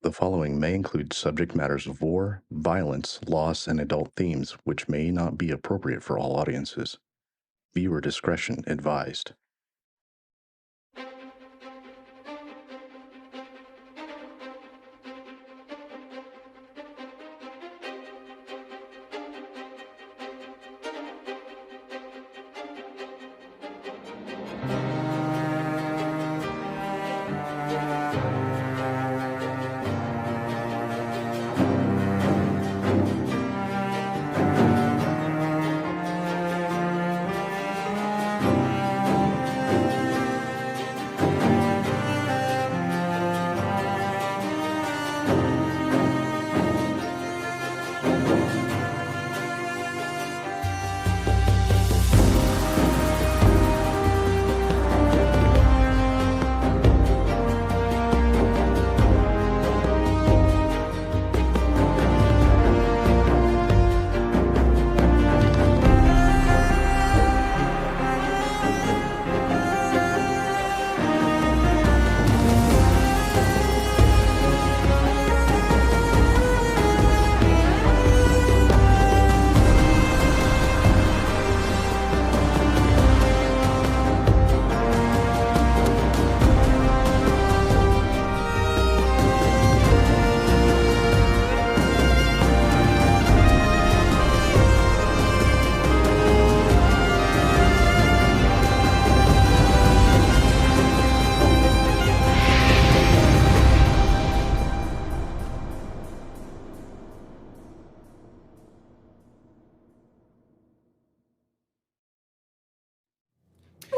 The following may include subject matters of war, violence, loss, and adult themes, which may not be appropriate for all audiences. Viewer discretion advised.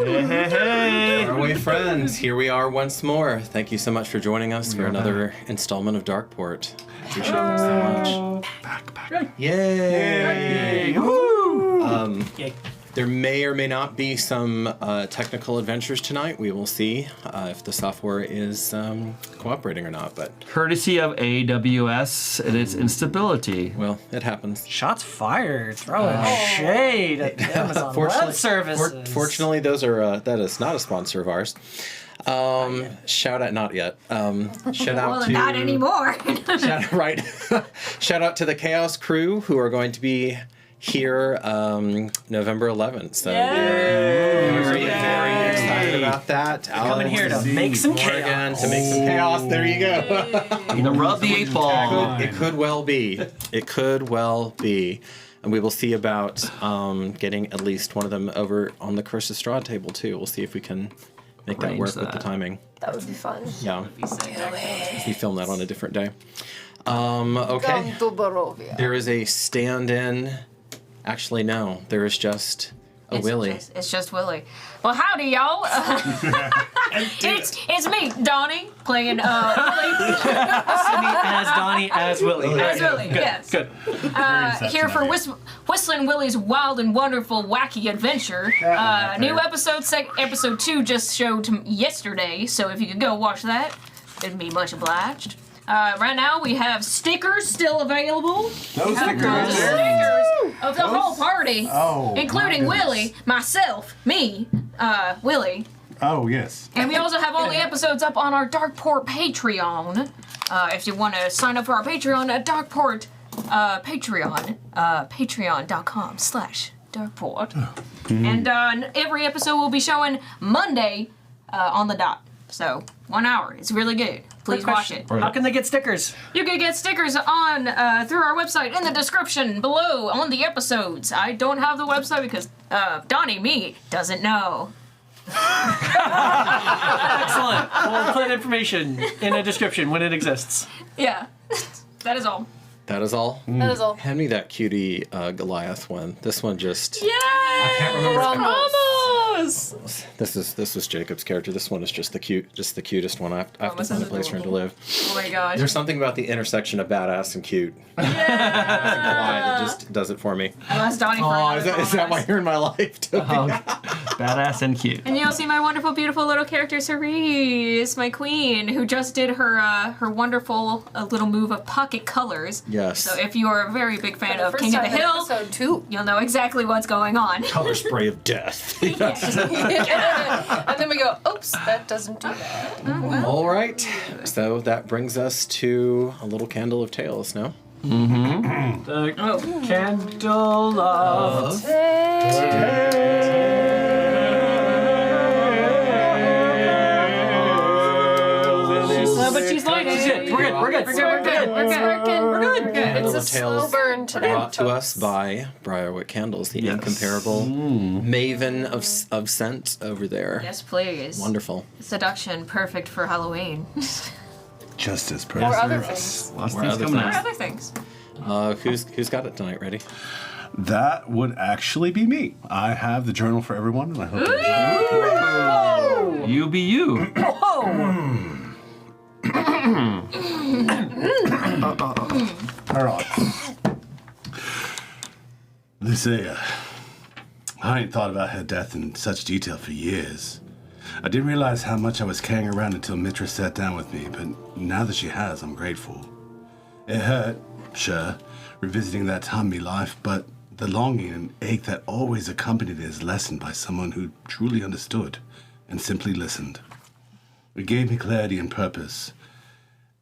Hey, Faraway friends, here we are once more. Thank you so much for joining us for another installment of Darkeport. Appreciate it so much. Back. Yay! Woo! Yay. There may or may not be some technical adventures tonight. We will see if the software is cooperating or not. But Courtesy of AWS and its instability. well, it happens. Shots fired. Throwing shade at Amazon Web Services. Fortunately, those are that is not a sponsor of ours. Shout out, not yet. Shout out Well, to not anymore. Shout out to the Chaos crew who are going to be here November 11th. So we're very excited about that. Coming here to make some chaos. To make some chaos. There you go. Rub the 8 ball. It could well be. It could well be. And we will see about getting at least one of them over on the Curse of Straw table too. We'll see if we can make that work with the timing. That would be fun. Yeah. We film that on a different day. Okay. Come to Barovia. There is a stand-in. Actually, no. There is just a Willy. It's just Willy. Well, howdy, y'all. It's me, Donnie, playing Willy. As Donnie, as Willy. As Willy, yes. Good. Here for Whistling Willy's wild and wonderful wacky adventure. New episode 2 just showed yesterday, so if you could go watch that, it'd be much obliged. Right now we have stickers still available. No stickers. Stickers of the whole party, including Willy, myself, me, Willy. Oh, yes. And we also have all the episodes up on our Darkeport Patreon. If you want to sign up for our Patreon at Darkeport Patreon, patreon.com/Darkeport. And every episode will be showing Monday on the dot. So 1 hour. It's really good. Please watch it. How can they get stickers? You can get stickers on through our website in the description below on the episodes. I don't have the website because Donnie, me, doesn't know. Excellent. We'll put information in the description when it exists. Yeah. That is all. That is all? That is all. Hand me that cutie Goliath one. This one just... Yay! I can't remember. Almost! This was Jacob's character. This one is just the cutest one. I have to find a place for him to live. Oh my gosh. There's something about the intersection of badass and cute. Yeah! It just does it for me. I'll ask Donnie for Oh, another is that why you're in my life? Toby? badass and cute. And you'll see my wonderful, beautiful little character, Cerise, my queen, who just did her wonderful little move of pocket colors. Yes. So if you are a very big fan of First King of time the in Hill, episode 2. you'll know exactly what's going on. Color spray of death. And then we go, oops, that doesn't do that. All right. So that brings us to a little candle of tales, no? The candle of But she's lighting it. We're good. It's a Of slow Tales burn today. brought to us by Briarwood Candles, the incomparable maven of scent over there. Yes, please. Wonderful. Seduction, perfect for Halloween. Just as Or perfect. other things. Lots of Where things other coming Or out. other things. Who's got it tonight? Ready? That would actually be me. I have the journal for everyone, and I hope you enjoy it. You be you. All right. Lucia, I ain't thought about her death in such detail for years. I didn't realize how much I was carrying around until Mitra sat down with me, but now that she has, I'm grateful. It hurt, sure, revisiting that time in my life, but the longing and ache that always accompanied it is lessened by someone who truly understood and simply listened. It gave me clarity and purpose,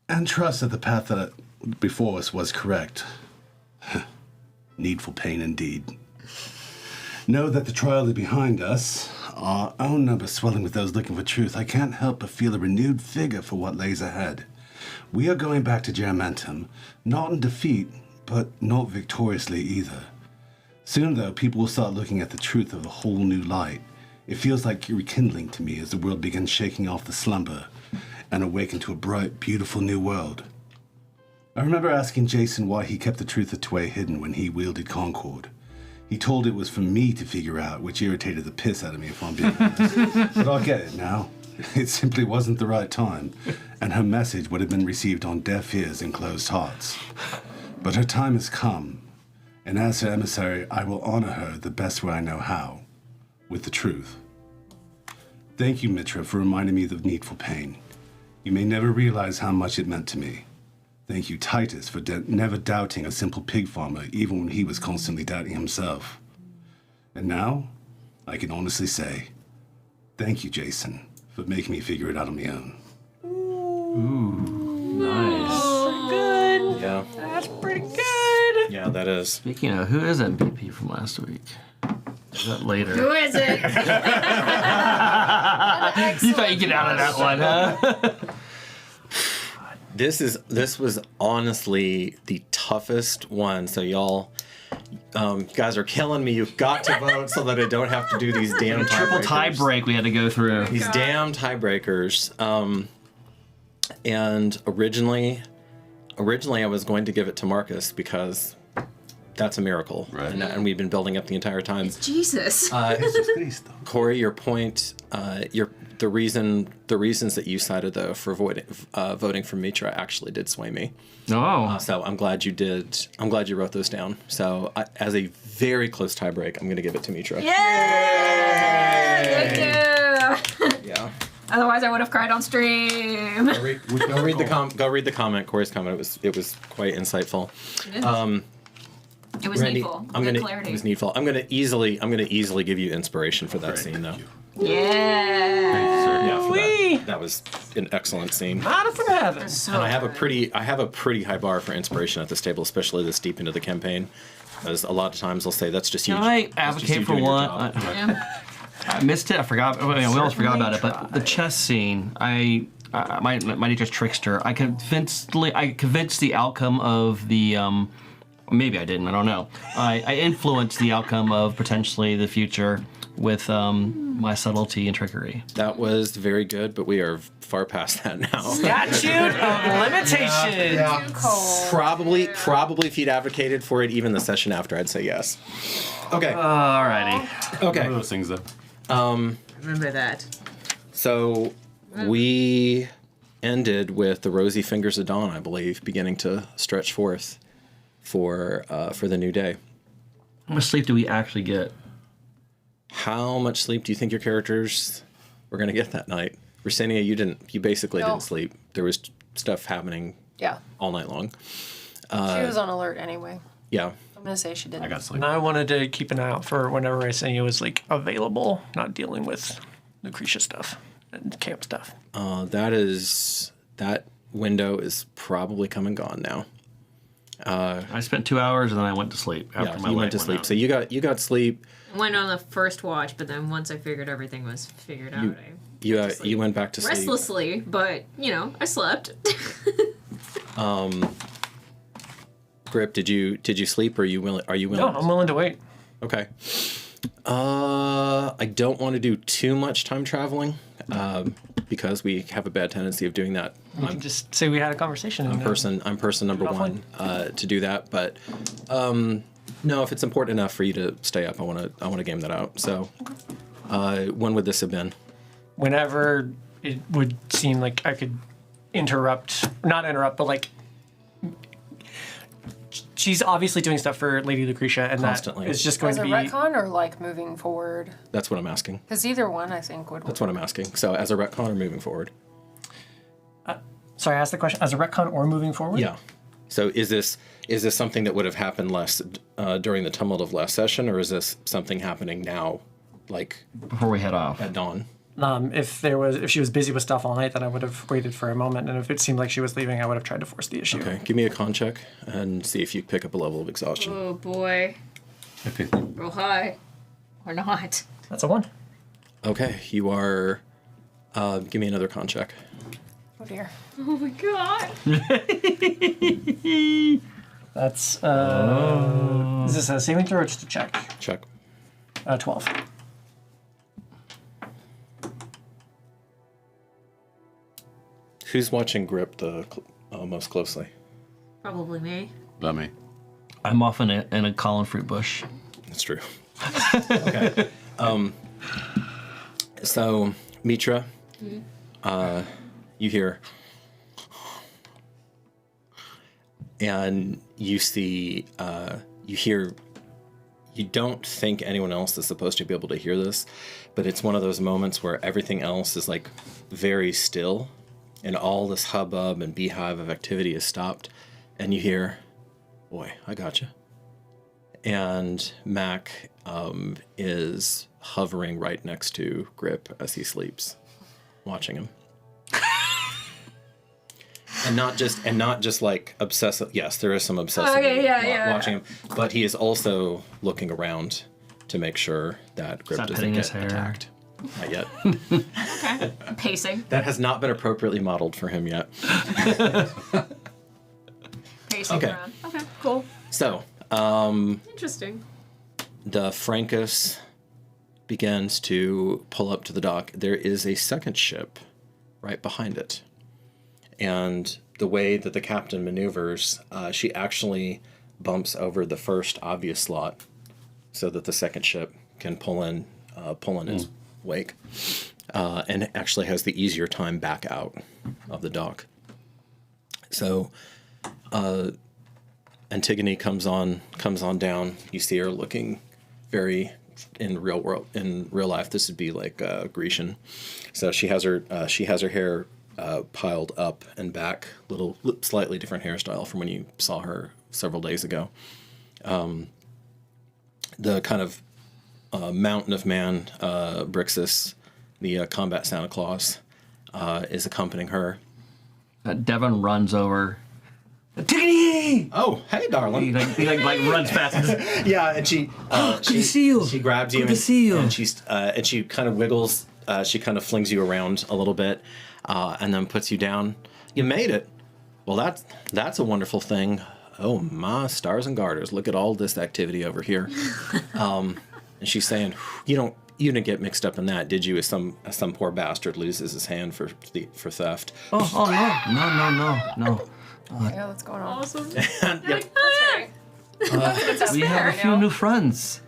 and trust that the path that before us was correct. Needful pain indeed. Know that the trial is behind us, our own numbers swelling with those looking for truth. I can't help but feel a renewed vigor for what lays ahead. We are going back to Germantum, not in defeat, but not victoriously either. Soon, though, people will start looking at the truth of a whole new light. It feels like rekindling to me as the world begins shaking off the slumber and awaken to a bright, beautiful new world. I remember asking Jason why he kept the truth of Tway hidden when he wielded Concord. He told it was for me to figure out, which irritated the piss out of me, if I'm being honest. But I'll get it now. It simply wasn't the right time, and her message would have been received on deaf ears and closed hearts. But her time has come, and as her emissary, I will honor her the best way I know how, with the truth. Thank you, Mitra, for reminding me of the needful pain. You may never realize how much it meant to me. Thank you, Titus, for never doubting a simple pig farmer, even when he was constantly doubting himself. And now, I can honestly say, thank you, Jason, for making me figure it out on my own. Nice. Yeah. That's pretty good. Yeah, that is. Speaking of, who is MVP from last week? Is that later? Who is it? You thought you'd get out of that one, huh? This was honestly the toughest one. So y'all, guys are killing me. You've got to vote so that I don't have to do these damn Triple tie tiebreakers. break we had to go through. These damn tiebreakers. And originally I was going to give it to Marcus because that's a miracle, Right. and we've been building up the entire time. Jesus. Corey, your point, the reasons that you cited though for voting for Mitra actually did sway me. Oh. So I'm glad you did. I'm glad you wrote those down. So as a very close tiebreak, I'm going to give it to Mitra. Yay! Thank you. Yeah. Otherwise, I would have cried on stream. Go read the comment. Corey's comment. It was quite insightful. It was Randy, needful. It was needful. I'm gonna easily give you inspiration for that scene though. Yeah. Yeah, for that was an excellent scene. Not from heaven. So And I have a pretty high bar for inspiration at this table, especially this deep into the campaign. Because a lot of times they'll say that's just you. Can I that's just advocate you for doing your one? job." Yeah. I missed it. I forgot. We almost forgot about it. But the chess scene, my nature's trickster. I convinced the outcome of the. Maybe I didn't. I don't know. I influenced the outcome of potentially the future with my subtlety and trickery. That was very good, but we are far past that now. Statute of limitation. Too cold. Probably if you'd advocated for it even the session after, I'd say yes. Okay. Alrighty. One Okay. of those things, though. Remember that. So we ended with the rosy fingers of dawn, I believe, beginning to stretch forth for the new day. How much sleep do we actually get? How much sleep do you think your characters were going to get that night? Rosenia, you basically didn't sleep. There was stuff happening all night long. She was on alert anyway. Yeah. I'm going to say she didn't. I got sleep. And I wanted to keep an eye out for whenever Rosenia was like available, not dealing with Lucretia stuff and camp stuff. That window is probably come and gone now. I spent 2 hours and then I went to sleep after my you leg went to sleep. out. So you got sleep. Went on the first watch, but then once I figured everything was figured out, You went back to sleep. restlessly, but I slept. Grip, did you sleep or are you willing? No, I'm willing to wait. Okay. I don't want to do too much time traveling because we have a bad tendency of doing that. We can just say we had a conversation. I'm person number one to do that. But no, if it's important enough for you to stay up, I want to game that out. So when would this have been? Whenever it would seem like I could not interrupt, but like she's obviously doing stuff for Lady Lucretia, and Constantly. that is just going As to a be retcon or like moving forward? That's what I'm asking. Because either one I think would work. That's what I'm asking. So as a retcon or moving forward? Sorry, I asked the question as a retcon or moving forward. Yeah. So is this something that would have happened during the tumult of last session, or is this something happening now, like Before we head off. at dawn? If she was busy with stuff all night, then I would have waited for a moment, and if it seemed like she was leaving, I would have tried to force the issue. Okay, give me a con check and see if you pick up a level of exhaustion. Oh boy. Okay. Real high. Or not. That's a 1. Okay, you are. Give me another con check. Oh dear. Oh my god. That's is this a saving throw or just a check? Check. 12. Who's watching Grip the most closely? Probably me. Not me. I'm off in a column fruit bush. That's true. Okay. So, Mitra, you hear, and you see, you don't think anyone else is supposed to be able to hear this, but it's one of those moments where everything else is like very still, and all this hubbub and beehive of activity is stopped, and you hear, boy, I gotcha. And Mac is hovering right next to Grip as he sleeps, watching him. and not just like obsessive. Yes, there is some obsessive watching him, but he is also looking around to make sure that Grip Stop doesn't petting his get hair. attacked. Not yet. Okay. Pacing. That has not been appropriately modeled for him yet. Pacing Okay. around. Okay, cool. So, Interesting. the Frankus begins to pull up to the dock. There is a second ship right behind it. And the way that the captain maneuvers, she actually bumps over the first obvious slot so that the second ship can pull in its wake, and actually has the easier time back out of the dock. So Antigone comes on down. You see her looking very in real life. This would be like Grecian. So she has her hair piled up and back, slightly different hairstyle from when you saw her several days ago. The kind of mountain of man, Brixus, the combat Santa Claus, is accompanying her. Devon runs over. Antigone! Oh, hey, darling. He runs fast. Yeah, and she Good to see you. She grabs you Good to see you. and she kind of wiggles. She kind of flings you around a little bit, and then puts you down. You made it. Well, that's a wonderful thing. Oh my stars and garters! Look at all this activity over here. And she's saying, you didn't get mixed up in that, did you? As some poor bastard loses his hand for theft. Oh no. Yeah, what's going on? Awesome. Yep. That's right. We have a few new friends.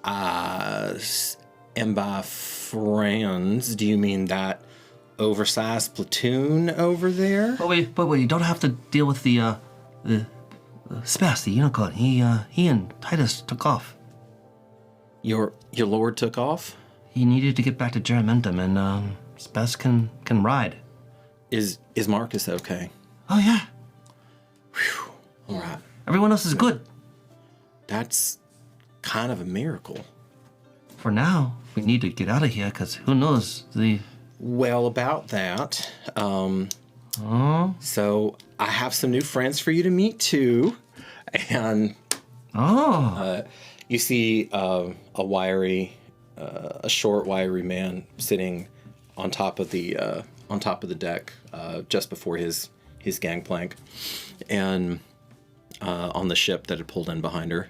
And by friends, do you mean that oversized platoon over there? But wait, you don't have to deal with the Spaz, the unicorn. He and Titus took off. Your lord took off? He needed to get back to Geramentum, and Spes can ride. Is Marcus okay? Oh, yeah. Whew. All right. Everyone else is good. That's kind of a miracle. For now, we need to get out of here, because who knows, Well, about that, so I have some new friends for you to meet, too. And you see a short, wiry man sitting on top of the deck, just before his gangplank, and on the ship that had pulled in behind her.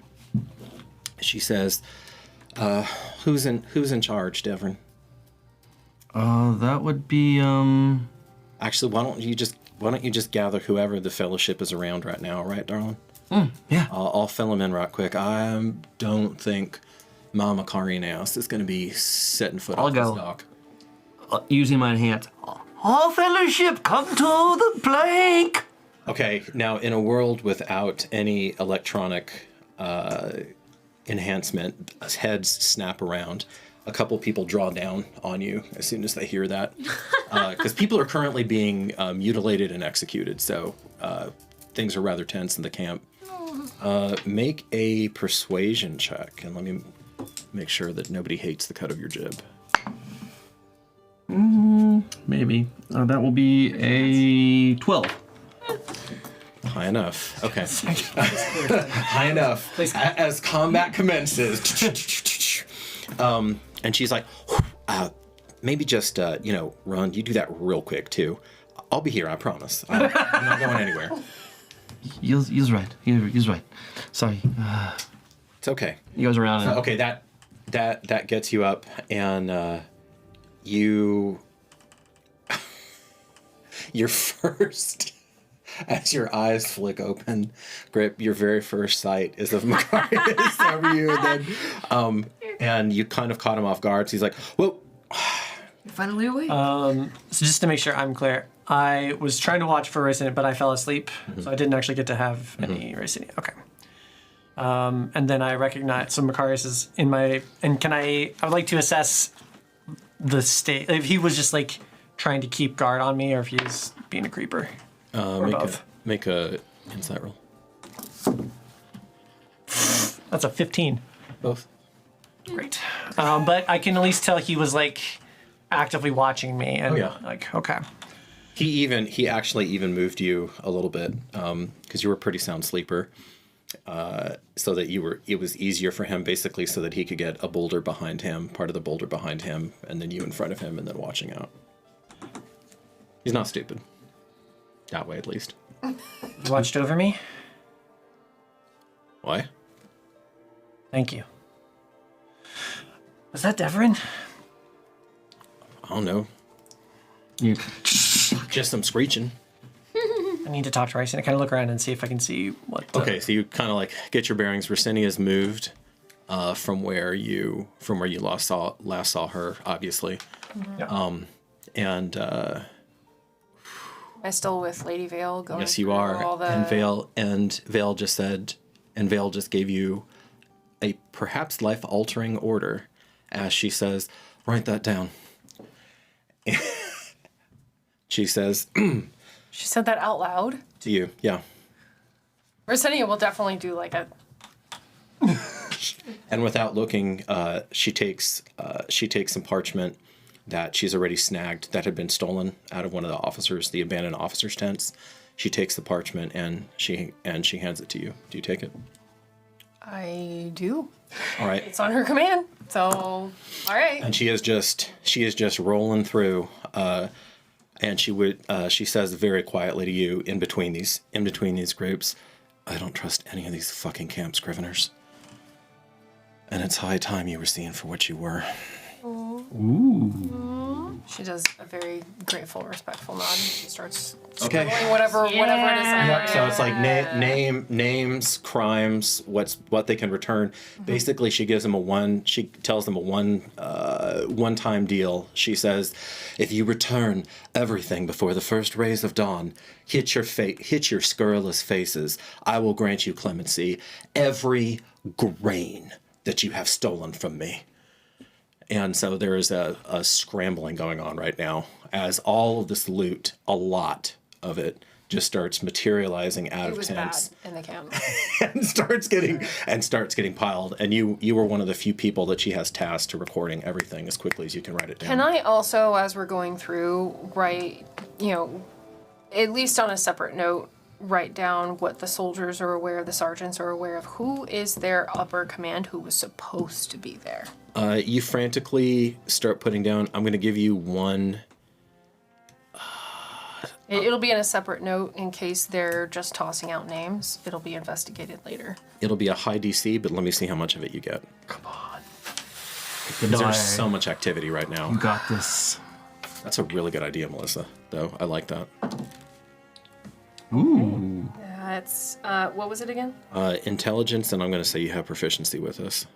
She says, "Who's in charge, Devon?" That would be Actually, why don't you just gather whoever the fellowship is around right now, right, darling? Yeah. I'll fill them in right quick. I don't think Mama Carinaos is going to be setting foot on this dock. Using my hands. All fellowship, come to the plank! Okay, now in a world without any electronic enhancement, heads snap around. A couple people draw down on you as soon as they hear that. Because people are currently being mutilated and executed, so things are rather tense in the camp. Make a persuasion check, and let me make sure that nobody hates the cut of your jib. Maybe. That will be a 12. High enough. Okay. High enough. As combat commences. And she's like, maybe just, run. You do that real quick, too. I'll be here, I promise. I'm not going anywhere. He's right. He's right. Sorry. It's okay. He goes around and... Okay, that gets you up, and you're first... As your eyes flick open, Grip, your very first sight is of Macarius over you, and you kind of caught him off guard. So he's like, "Whoa!" You're finally awake. So just to make sure I'm clear, I was trying to watch for racing it, but I fell asleep, so I didn't actually get to have any racing it. Okay. And then I recognize Macarius is in my, and I would like to assess the state if he was just like trying to keep guard on me, or if he's being a creeper. Make a insight roll. That's a 15. Both. Great. But I can at least tell he was like actively watching me, and like, okay. He actually even moved you a little bit, because you were a pretty sound sleeper, so that it was easier for him, basically, so that he could get a boulder behind him, part of the boulder behind him, and then you in front of him, and then watching out. He's not stupid. That way, at least. You watched over me? Why? Thank you. Was that Devon? I don't know. Just some screeching. I need to talk to Rice, and I kind of look around and see if I can see what... Okay, so you kind of like get your bearings. Racini has moved from where you last saw her, obviously. Yeah. And... Am I still with Lady Vale going? Yes, you are. All the... And Vale just said, and Vale just gave you a perhaps life-altering order, as she says, "Write that down." She says, She said that out loud? to you, yeah. Rosenia will definitely do like a... And without looking, she takes some parchment that she's already snagged that had been stolen out of one of the abandoned officers' tents. She takes the parchment and she hands it to you. Do you take it? I do. All right. It's on her command, so all right. And she is just rolling through, and she says very quietly to you in between these groups, "I don't trust any of these fucking camp scriveners. And it's high time you were seen for what you were." Ooh. She does a very grateful, respectful nod. She starts Okay. scribbling whatever it is. Yep. So it's like names, crimes, what they can return. Basically, she gives them she tells them a one-time deal. She says, "If you return everything before the first rays of dawn, hit your scurrilous faces, I will grant you clemency. Every grain that you have stolen from me. And so there is a scrambling going on right now as all of this loot, a lot of it, just starts materializing out of tents. Bad in the camp. and starts getting piled. And you were one of the few people that she has tasked to recording everything as quickly as you can write it down. Can I also, as we're going through, write, at least on a separate note, write down what the soldiers are aware, the sergeants are aware of, who is their upper command who was supposed to be there? You frantically start putting down, I'm going to give you one. It'll be in a separate note in case they're just tossing out names. It'll be investigated later. It'll be a high DC, but let me see how much of it you get. Come on. Because there's so much activity right now. You got this. That's a really good idea, Melissa, though. I like that. Ooh. That's, what was it again? Intelligence, and I'm going to say you have proficiency with this.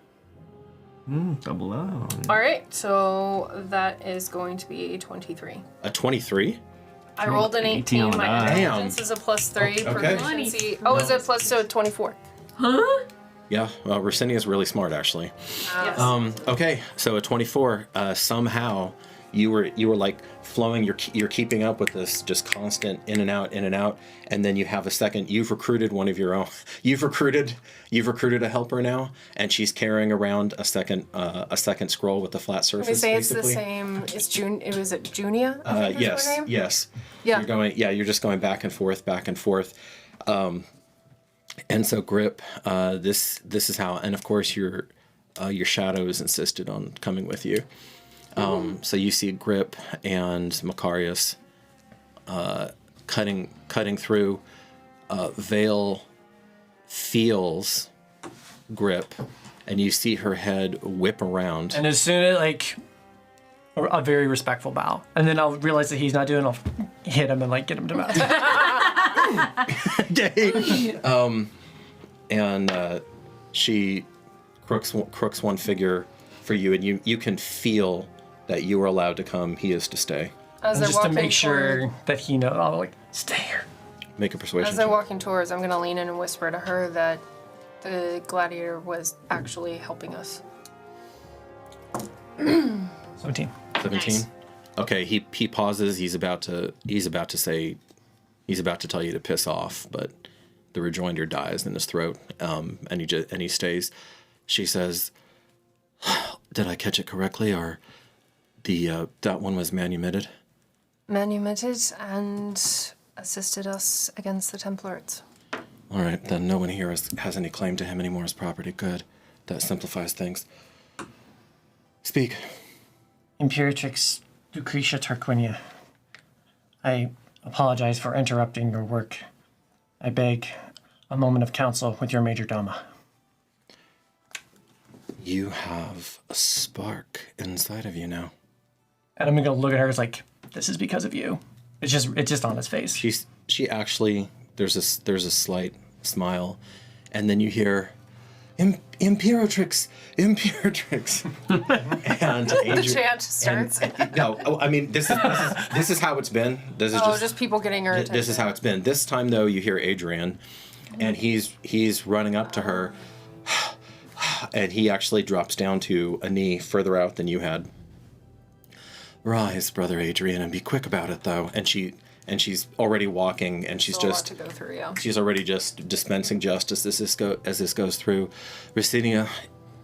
Double O. All right, so that is going to be a 23. A 23? I rolled an 18. on the My die. intelligence is a +3. Okay. Proficiency. Oh, is it plus so 24? Yeah, Rosenia is really smart, actually. Yes. Okay, so a 24. Somehow, you were like flowing. You're keeping up with this just constant in and out, and then you have a second. You've recruited one of your own. You've recruited a helper now, and she's carrying around a second scroll with a flat surface. We say it's basically. the same. It's June. Was it Junia? I think is her name? Yes. Yeah. You're just going back and forth. And so Grip, this is how, and of course your shadows insisted on coming with you. So you see Grip and Macarius cutting through. Vale feels Grip, and you see her head whip around. And as soon as a very respectful bow, and then I'll realize that he's not doing. I'll hit him and get him to bow. And she crooks one figure for you, and you can feel that you are allowed to come. He is to stay. As they're Just to walking make sure toward- that he knows. I'll stay here. Make a persuasion As they're check. walking towards, I'm gonna lean in and whisper to her that the gladiator was actually helping us. 17. 17. Nice. Okay, he pauses. He's about to tell you to piss off, but the rejoinder dies in his throat, and he stays. She says, "Did I catch it correctly, or that one was manumitted?" Manumitted and assisted us against the Templars. All right, then no one here has any claim to him anymore as property. Good. That simplifies things. Speak. Imperatrix Lucretia Tarquinia. I apologize for interrupting your work. I beg a moment of counsel with your major doma. You have a spark inside of you now. And I'm gonna look at her as this is because of you. It's just on his face. She actually, there's a slight smile, and then you hear Imperatrix. And Adrian, The chant starts. no, I mean this is how it's been. This is just people getting her attention. This is how it's been. This time though, you hear Adrian, and he's running up to her, and he actually drops down to a knee further out than you had. Rise, brother Adrian, and be quick about it though. And she's already walking, and she's Still a lot just to go through, yeah. she's already just dispensing justice as this goes through. Ricinia,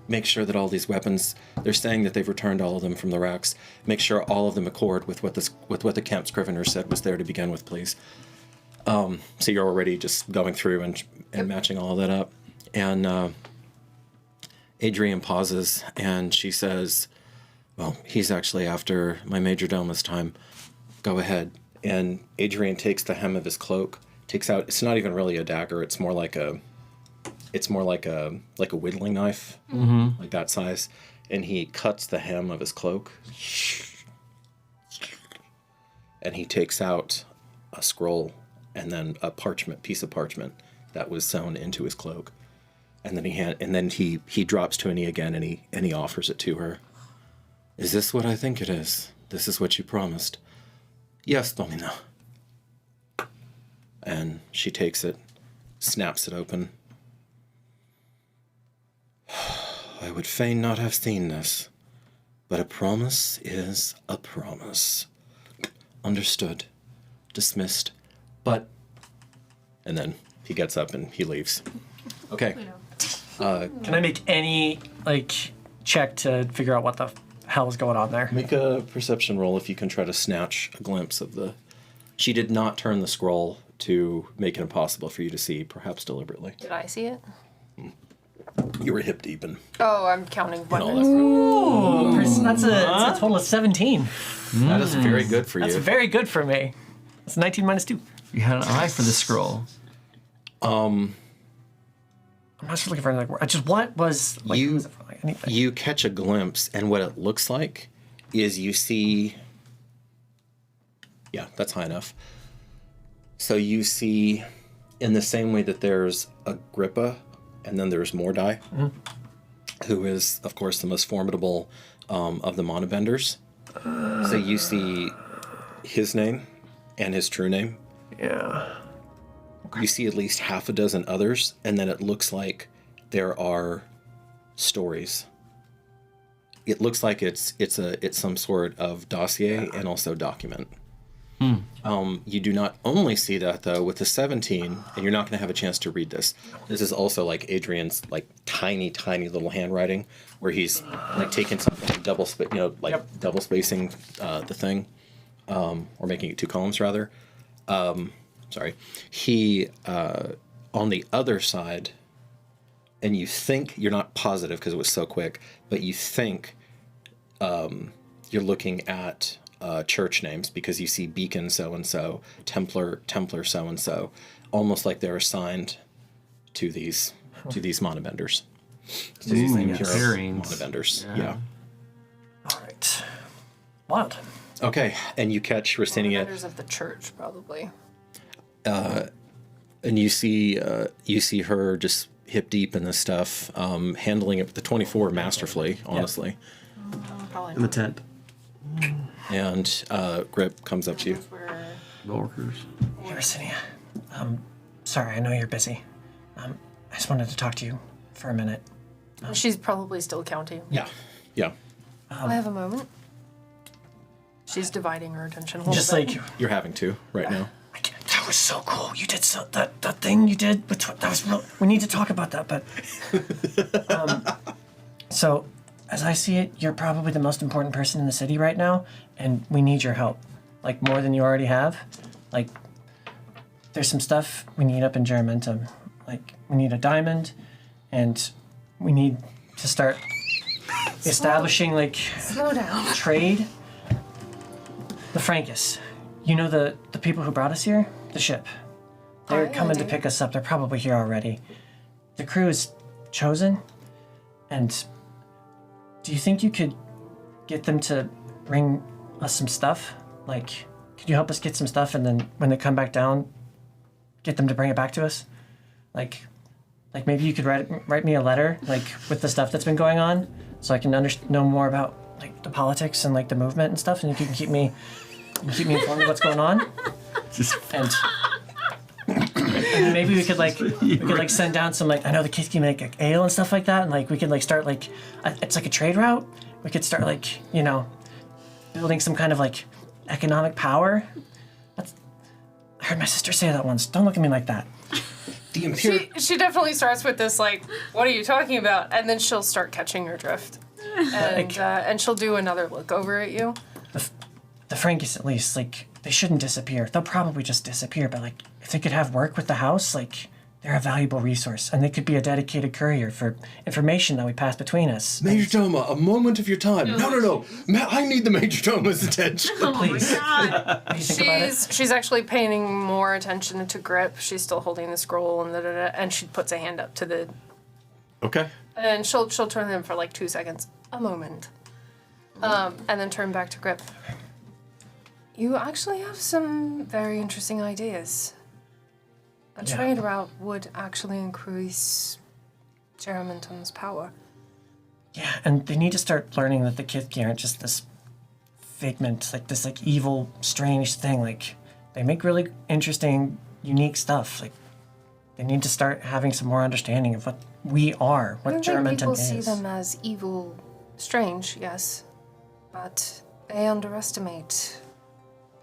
make sure that all these weapons, they're saying that they've returned all of them from the racks. Make sure all of them accord with what the camp scrivener said was there to begin with, please. So you're already just going through and matching all of that up. And Adrian pauses, and she says, "Well, he's actually after my majordome this time. Go ahead." And Adrian takes the hem of his cloak, takes out. It's not even really a dagger. It's more like a whittling knife, like that size. And he cuts the hem of his cloak, and he takes out a scroll and then a piece of parchment that was sewn into his cloak. And then he drops to a knee again, and he offers it to her. "Is this what I think it is? This is what you promised?" "Yes, Domina." And she takes it, snaps it open. I would fain not have seen this, but a promise is a promise. Understood. Dismissed. But... And then he gets up and he leaves. Okay. Can I make any, check to figure out what the hell is going on there? Make a perception roll if you can try to snatch a glimpse of the... She did not turn the scroll to make it impossible for you to see, perhaps deliberately. Did I see it? You were hip deep in Oh, I'm counting all weapons. that. Ooh, that's a total of 17. That is very good for That's you. very good for me. It's 19 minus 2. You had an eye for the scroll. I'm not just looking for anything. What was anything? You catch a glimpse, and what it looks like is you see... Yeah, that's high enough. So you see, in the same way that there's Agrippa, and then there's Mordai, who is, of course, the most formidable of the Monobenders. So you see his name and his true name. Yeah. You see at least half a dozen others, and then it looks like there are stories. It looks like it's some sort of dossier and also document. You do not only see that though with the 17, and you're not going to have a chance to read this. This is also like Adrian's tiny little handwriting, where he's taking something double spacing the thing, or making it 2 columns rather. Sorry, he on the other side, and you think, you're not positive because it was so quick, but you think you're looking at church names, because you see Beacon so-and-so, Templar so-and-so, almost like they're assigned to these Monobenders. To these pairings. Monobenders, yeah. All right. What? Okay, and you catch Ricinia, Members of the church, probably. and you see her just hip deep in this stuff, handling it with the 24 masterfully, honestly. Probably In the tent. And Grip comes up to you. Workers. Hey, Ricinia. Sorry, I know you're busy. I just wanted to talk to you for a minute. She's probably still counting. Yeah. I have a moment. She's dividing her attention a little Just bit. You're having to right now. That was so cool. You did that thing you did. That was real. We need to talk about that. But so, as I see it, you're probably the most important person in the city right now, and we need your help, more than you already have. There's some stuff we need up in Germantum. We need a diamond, and we need to start establishing Slow down. trade. The Frankus. You know the people who brought us here? The ship. They're yeah, coming I to do. pick us up. They're probably here already. The crew is chosen, and do you think you could get them to bring us some stuff? Could you help us get some stuff, and then when they come back down, get them to bring it back to us? Maybe you could write me a letter, with the stuff that's been going on, so I can know more about the politics and the movement and stuff, and you can keep me informed of what's going on. And maybe we could send down some I know the kids can make ale and stuff like that, and we could start it's a trade route. We could start building some kind of economic power. I heard my sister say that once. Don't look at me like that. The Imperial. She definitely starts with this what are you talking about? And then she'll start catching her drift, and she'll do another look over at you. The Frankus, at least, they shouldn't disappear. They'll probably just disappear, but if they could have work with the house, they're a valuable resource, and they could be a dedicated courier for information that we pass between us. Major Doma, a moment of your time. No. I need the Major Doma's attention. Please. God. What do you think about it? She's actually paying more attention to Grip. She's still holding the scroll and she puts a hand up to the. Okay. And she'll turn them for 2 seconds. A moment. And then turn back to Grip. You actually have some very interesting ideas. A trade route would actually increase Germantum's power. Yeah, and they need to start learning that the Kithki aren't just this figment, this evil, strange thing. They make really interesting, unique stuff. They need to start having some more understanding of what we are, what I don't think Germanton people is. see them as evil, strange, yes, but they underestimate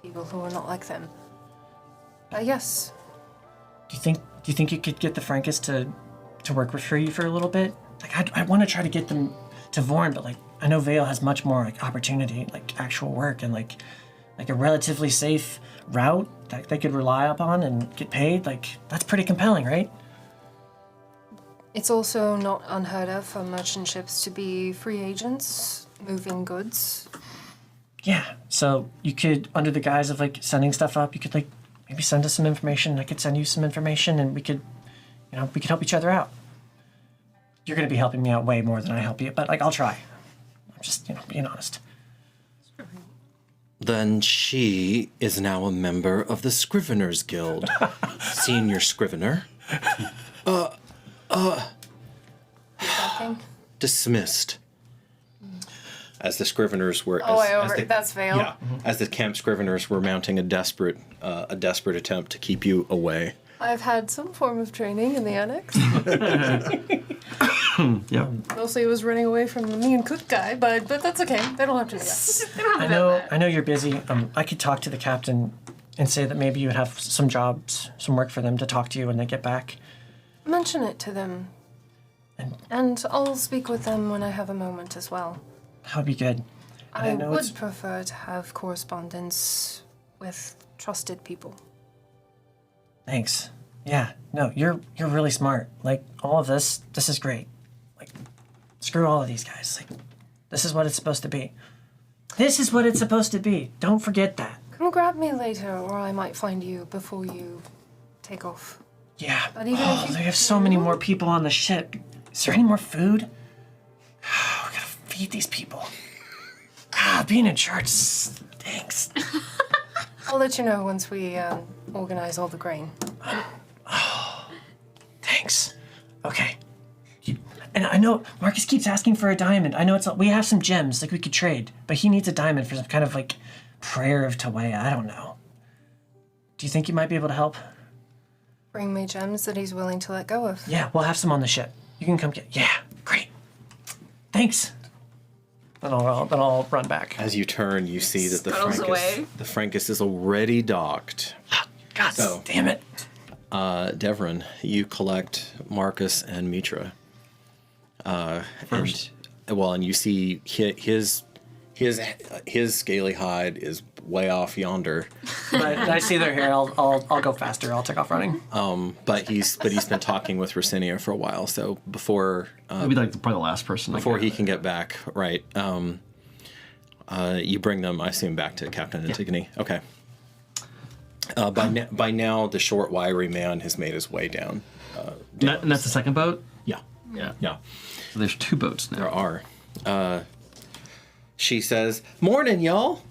people who are not like them. Yes. Do you think you could get the Frankus to work for you for a little bit? Like, I want to try to get them to Vorn, but like, I know Vale has much more like opportunity, like actual work, and like a relatively safe route that they could rely upon and get paid. Like, that's pretty compelling, right? It's also not unheard of for merchant ships to be free agents, moving goods. Yeah. So you could, under the guise of like sending stuff up, you could like maybe send us some information. I could send you some information, and we could help each other out. You're gonna be helping me out way more than I help you, but like I'll try. I'm just being honest. Then she is now a member of the Scriveners Guild. Senior Scrivener. Nothing. Dismissed. As the Scriveners were... That's Vale. Yeah, as the camp Scriveners were mounting a desperate attempt to keep you away. I've had some form of training in the annex. Yeah. Mostly it was running away from the mean cook guy, but that's okay. They don't have to know that. I know you're busy. I could talk to the captain and say that maybe you would have some jobs, some work for them to talk to you when they get back. Mention it to them. And I'll speak with them when I have a moment as well. That would be good. I know would it's- prefer to have correspondence with trusted people. Thanks. Yeah, no, you're really smart. Like, all of this is great. Like, screw all of these guys. Like, this is what it's supposed to be. This is what it's supposed to be. Don't forget that. Come grab me later, or I might find you before you take off. Yeah. But even if you they have so many more people on the ship. Is there any more food? We gotta feed these people. Being in charge stinks. I'll let you know once we organize all the grain. Thanks. Okay. And I know Marcus keeps asking for a diamond. I know we have some gems like we could trade, but he needs a diamond for some kind of like prayer of Tawea. I don't know. Do you think you might be able to help? Bring me gems that he's willing to let go of. Yeah, we'll have some on the ship. You can come get. Yeah, great. Thanks. Then I'll run back. As you turn, you see that the Scuttles away. Frankus is already docked. God damn it. Devrin, you collect Marcus and Mitra. First. And you see his scaly hide is way off yonder. But I see they're here. I'll go faster. I'll take off running. But he's been talking with Rosinia for a while. So before He'll be like probably the last person. before he can get back, right? You bring them, I assume, back to Captain Antigone. Okay. By now, the short, wiry man has made his way down. And that's the second boat? Yeah. Yeah. So there's two boats now. There are. She says, "Morning, y'all."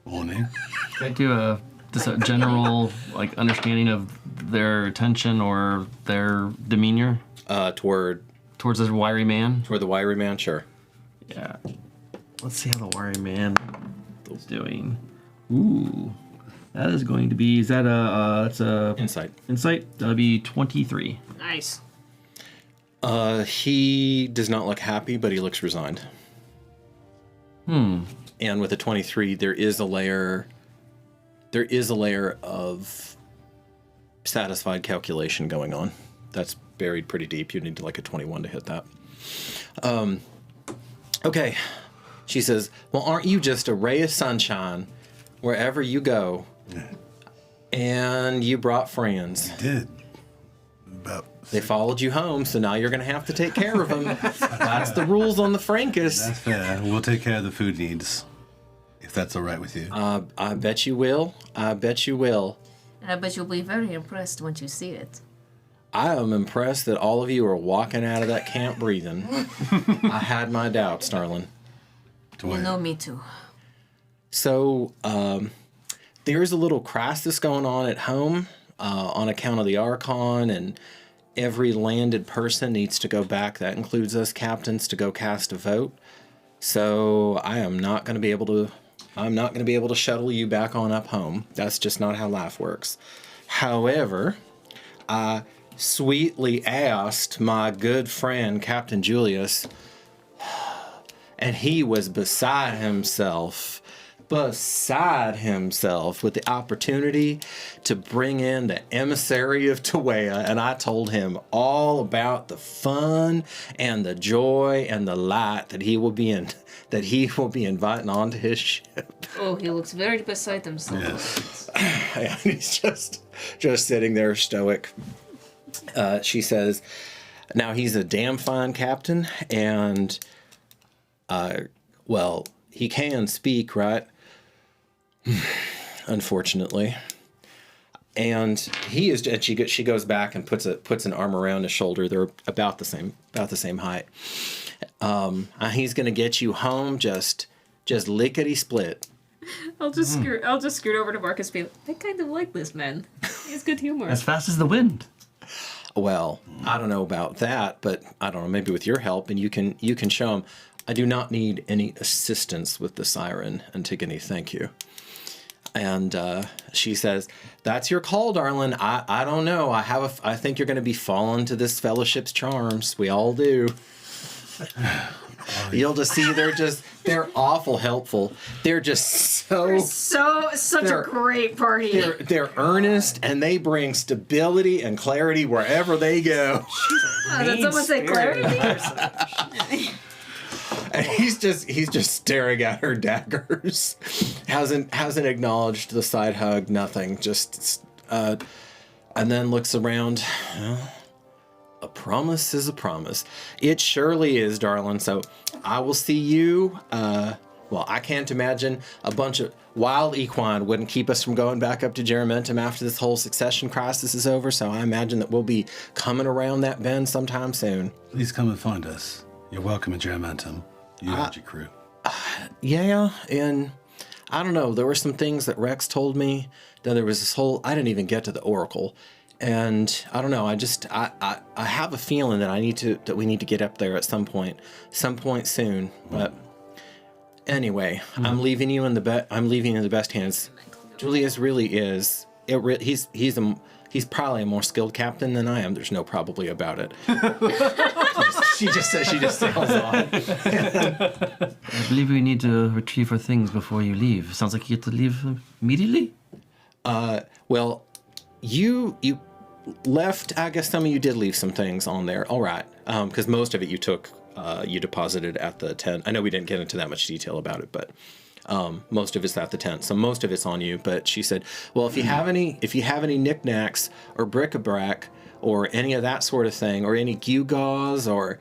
Morning. Can I do just a general like understanding of their attention or their demeanor Toward towards this wiry man? the wiry man, sure. Yeah. Let's see how the wiry man is doing. Ooh. That is going to be, is that that's a... Insight. Insight? That'll be 23. Nice. He does not look happy, but he looks resigned. And with a 23, there is a layer of satisfied calculation going on. That's buried pretty deep. You need like a 21 to hit that. Okay. She says, "Well, aren't you just a ray of sunshine wherever you go? And you brought friends. Did. They followed you home, so now you're going to have to take care of them. That's the rules on the Frankus. That's fair. We'll take care of the food needs, if that's all right with you. I bet you will. I bet you will. And I bet you'll be very impressed once you see it. I am impressed that all of you are walking out of that camp breathing. I had my doubts, darling. You know me too. So, there's a little crisis going on at home on account of the Archon, and every landed person needs to go back. That includes us captains to go cast a vote. So I am not going to be able to shuttle you back on up home. That's just not how life works. However, I sweetly asked my good friend, Captain Julius, and he was beside himself with the opportunity to bring in the emissary of Tuea, and I told him all about the fun and the joy and the light that he will be inviting onto his ship. Oh, he looks very beside himself. Yes. And he's just sitting there stoic. She says, now he's a damn fine captain, and well, he can speak, right? Unfortunately. And he is, and she goes back and puts an arm around his shoulder. They're about the same height. He's gonna get you home just lickety split. I'll just scoot over to Marcus and be like, I kind of like this man. He has good humor. As fast as the wind. Well, I don't know about that, but I don't know, maybe with your help, and you can show him. I do not need any assistance with the siren, Antigone, thank you. And she says, that's your call, darling. I don't know. I think you're going to be falling to this fellowship's charms. We all do. You'll just see they're awful helpful. They're just such a great party. They're earnest, and they bring stability and clarity wherever they go. Did someone say clarity? And he's just staring at her daggers. Hasn't acknowledged the side hug, nothing. Just and then looks around. Well, a promise is a promise. It surely is, darling. So I will see you. Well, I can't imagine a bunch of wild equine wouldn't keep us from going back up to Geramentum after this whole succession crisis is over. So I imagine that we'll be coming around that bend sometime soon. Please come and find us. You're welcome in Geramentum. You and your crew. Yeah, and I don't know. There were some things that Rex told me. That there was this whole. I didn't even get to the Oracle, and I don't know. I have a feeling that we need to get up there at some point soon. But anyway, I'm leaving you in the best hands. Julius really is. He's probably a more skilled captain than I am. There's no probably about it. She just sails on. I believe we need to retrieve our things before you leave. Sounds like you get to leave immediately. Well, you left. I guess some of you did leave some things on there. All right, because most of it you deposited at the tent. I know we didn't get into that much detail about it, but most of it's at the tent, so most of it's on you. But she said, well, if you have any knickknacks or bric-a-brac or any of that sort of thing, or any gewgaws or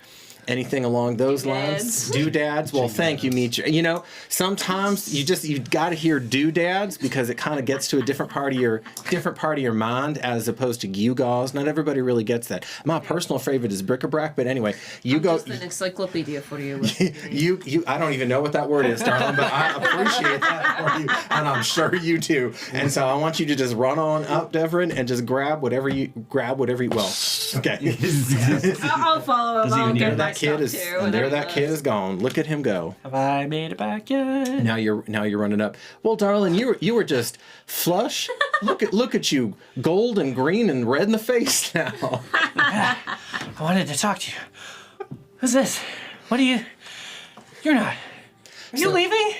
anything along those lines, doodads. Well, thank you, Meech. You know, sometimes you've got to hear doodads because it kind of gets to a different part of your mind as opposed to gewgaws. Not everybody really gets that. My personal favorite is bric-a-brac, but anyway, I'm just an encyclopedia for you. you. I don't even know what that word is, darling, but I appreciate that for you, and I'm sure you do. And so I want you to just run on up, Devrin, and just grab whatever you. Well, okay. I'll follow him. I'll get my Kid is, and there that kid is gone. Look at him go. Have I made it back yet? Now you're running up. Well, darling, you were just flush. Look at you, gold and green and red in the face now. I wanted to talk to you. Who's this? What are you? You're not. Are you leaving?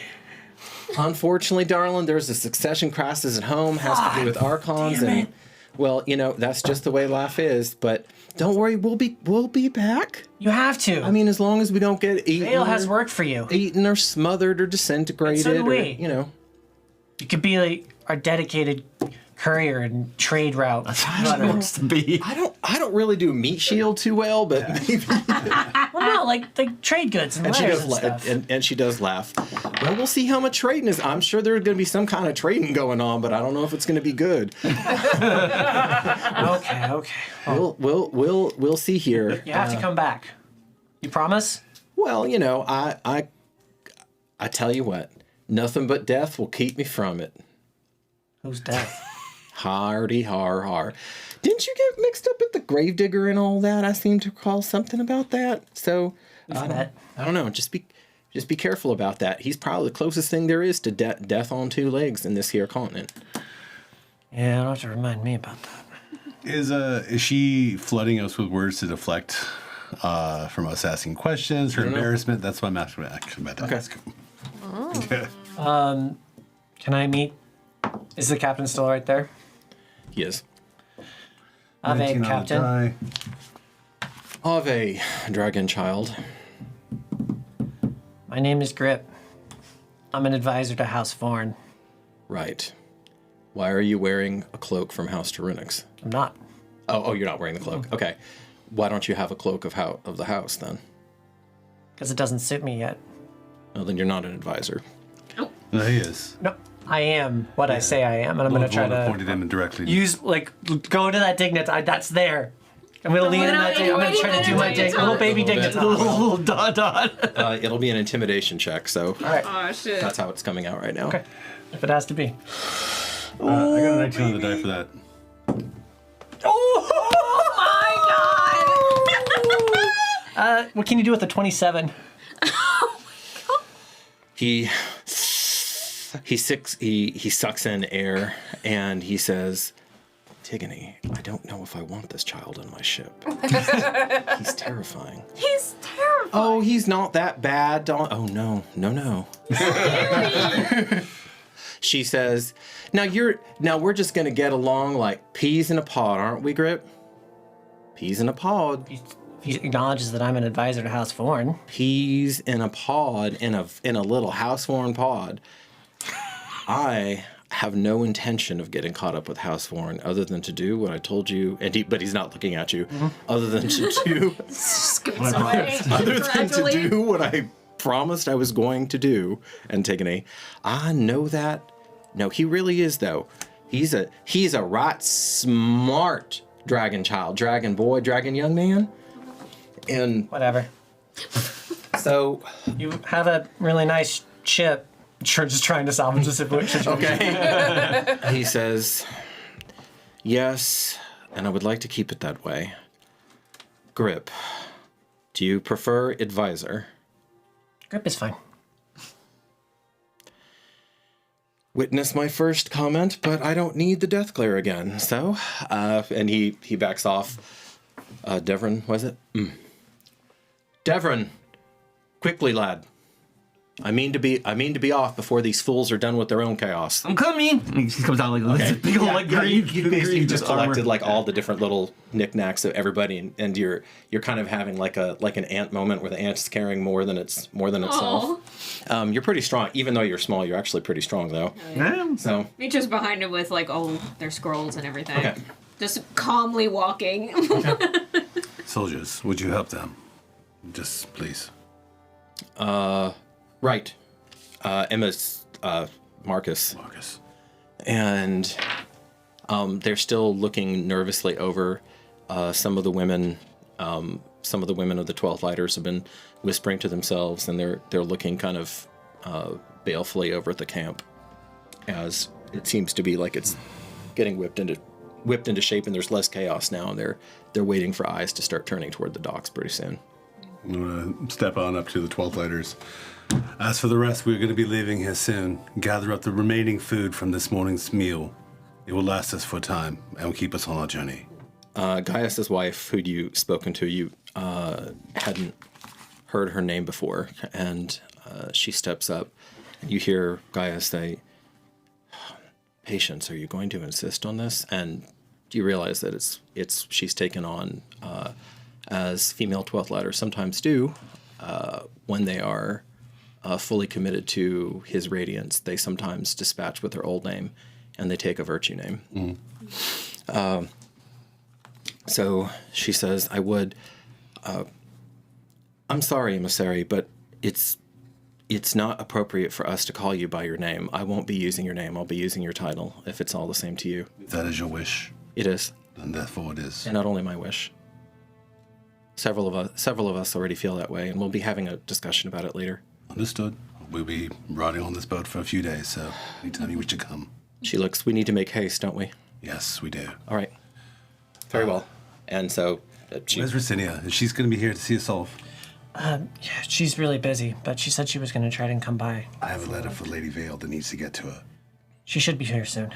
Unfortunately, darling, there's a succession crisis at home. Has to do with archons and. Well, you know, that's just the way life is, but don't worry, we'll be back. You have to. I mean, as long as we don't get eaten. Vale has work for you. Eaten or smothered or disintegrated. So do we. Or, you know. You could be like our dedicated courier and trade route. That's how it wants to be. I don't really do meat shield too well, but maybe. Well, no, like trade goods and letters and stuff. And she does laugh. Well, we'll see how much trading is. I'm sure there's going to be some kind of trading going on, but I don't know if it's going to be good. Okay. Well, We'll see here. you have to come back. You promise? Well, you know, I tell you what, nothing but death will keep me from it. Who's death? Hardy har. Didn't you get mixed up with the gravedigger and all that? I seem to recall something about that. So I don't know. Just be careful about that. He's probably the closest thing there is to death on two legs in this here continent. Yeah, you don't have to remind me about that. Is she flooding us with words to deflect from us asking questions, her embarrassment? That's what I'm actually about to ask. Okay. Can I meet? Is the captain still right there? He is. Ave, 19 on the Captain. die. Ave, dragon child. My name is Grip. I'm an advisor to House Vorn. Right. Why are you wearing a cloak from House Tarunix? I'm not. Oh, you're not wearing the cloak. Okay. Why don't you have a cloak of the house then? Because it doesn't suit me yet. Oh, then you're not an advisor. No, he is. No, I am what I say I am, and I'm Lord going to try Voldemort to pointed him directly. use, go to that dignity. That's there. I'm going to lean in without that dignity. I'm going to try to do my anything little baby little dignity. bit. Little dot dot. It'll be an intimidation check, so All right. Oh shit. that's how it's coming out right now. Okay. If it has to be. I got a 19 on the die for that. Oh What can you do with a 27? He sucks in air and he says, Antigone, I don't know if I want this child on my ship. He's terrifying. He's terrible. Oh, he's not that bad. Oh, no. She says, now we're just going to get along like peas in a pod, aren't we, Grip? Peas in a pod. He acknowledges that I'm an advisor to House Vorn. Peas in a pod, in a little house-worn pod. I have no intention of getting caught up with House Vorn other than to do what I told you, but he's not looking at you, other than to do Scoots away. other than to gradually. do what I promised I was going to do, Antigone. I know that. No, he really is though. He's a right smart dragon child, dragon boy, dragon young man. And Whatever. so You have a really nice ship. Sure, just trying to salvage the situation. okay. He says, yes, and I would like to keep it that way. Grip, do you prefer advisor? Grip is fine. Witness my first comment, but I don't need the death glare again. So, and he backs off. Devron, was it? Devron, quickly, lad. I mean to be off before these fools are done with their own chaos. I'm coming. And he comes out like this big old like green. You basically just armor. collected like all the different little knickknacks of everybody, and you're kind of having like an ant moment where the ant is carrying more than itself. You're pretty strong, even though you're small. You're actually pretty strong though. Yeah. So Nature's behind him with like all their scrolls and everything. okay. Just calmly walking. Soldiers, would you help them? Just please. Right. Emma's Marcus. Marcus. And they're still looking nervously over. Some of the women of the 12 Lighters have been whispering to themselves, and they're looking kind of balefully over at the camp, as it seems to be like it's getting whipped into shape, and there's less chaos now, and they're waiting for eyes to start turning toward the docks pretty soon. I'm going to step on up to the 12 Lighters. As for the rest, we're going to be leaving here soon. Gather up the remaining food from this morning's meal. It will last us for a time and will keep us on our journey. Gaius's wife, who'd you spoken to, you hadn't heard her name before, and she steps up, and you hear Gaius say, "Patience, are you going to insist on this?" And you realize that it's she's taken on, as female 12th Lighters sometimes do, when they are fully committed to his radiance. They sometimes dispatch with their old name, and they take a virtue name. So she says, I'm sorry, emissary, but it's not appropriate for us to call you by your name. I won't be using your name. I'll be using your title, if it's all the same to you. If that is your wish, It is, then therefore it is. and not only my wish. Several of us already feel that way, and we'll be having a discussion about it later. Understood. We'll be riding on this boat for a few days, so anytime you wish to come. She looks, we need to make haste, don't we? Yes, we do. All right. Very well. And so she... Where's Racinia? Is she's going to be here to see us off? Yeah, she's really busy, but she said she was going to try and come by. I have a letter for Lady Vale that needs to get to her. She should be here soon.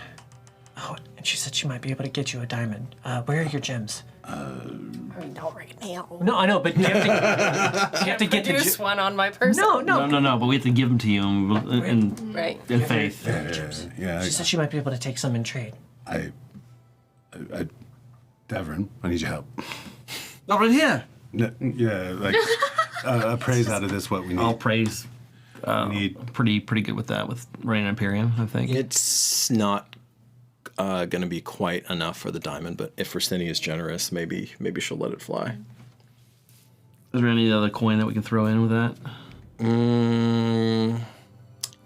Oh, and she said she might be able to get you a diamond. Where are your gems? Not right now. No, I know, but you have to get the Produce one on my person. No, but we have to give them to you in Right. faith. Yeah. She said she might be able to take some in trade. Devrin, I need your help. Oh, right here. No, yeah, like a praise out of this. What we need. I'll praise. Pretty good with that with Rain and Imperium, I think. It's not going to be quite enough for the diamond, but if Rosini is generous, maybe she'll let it fly. Is there any other coin that we can throw in with that?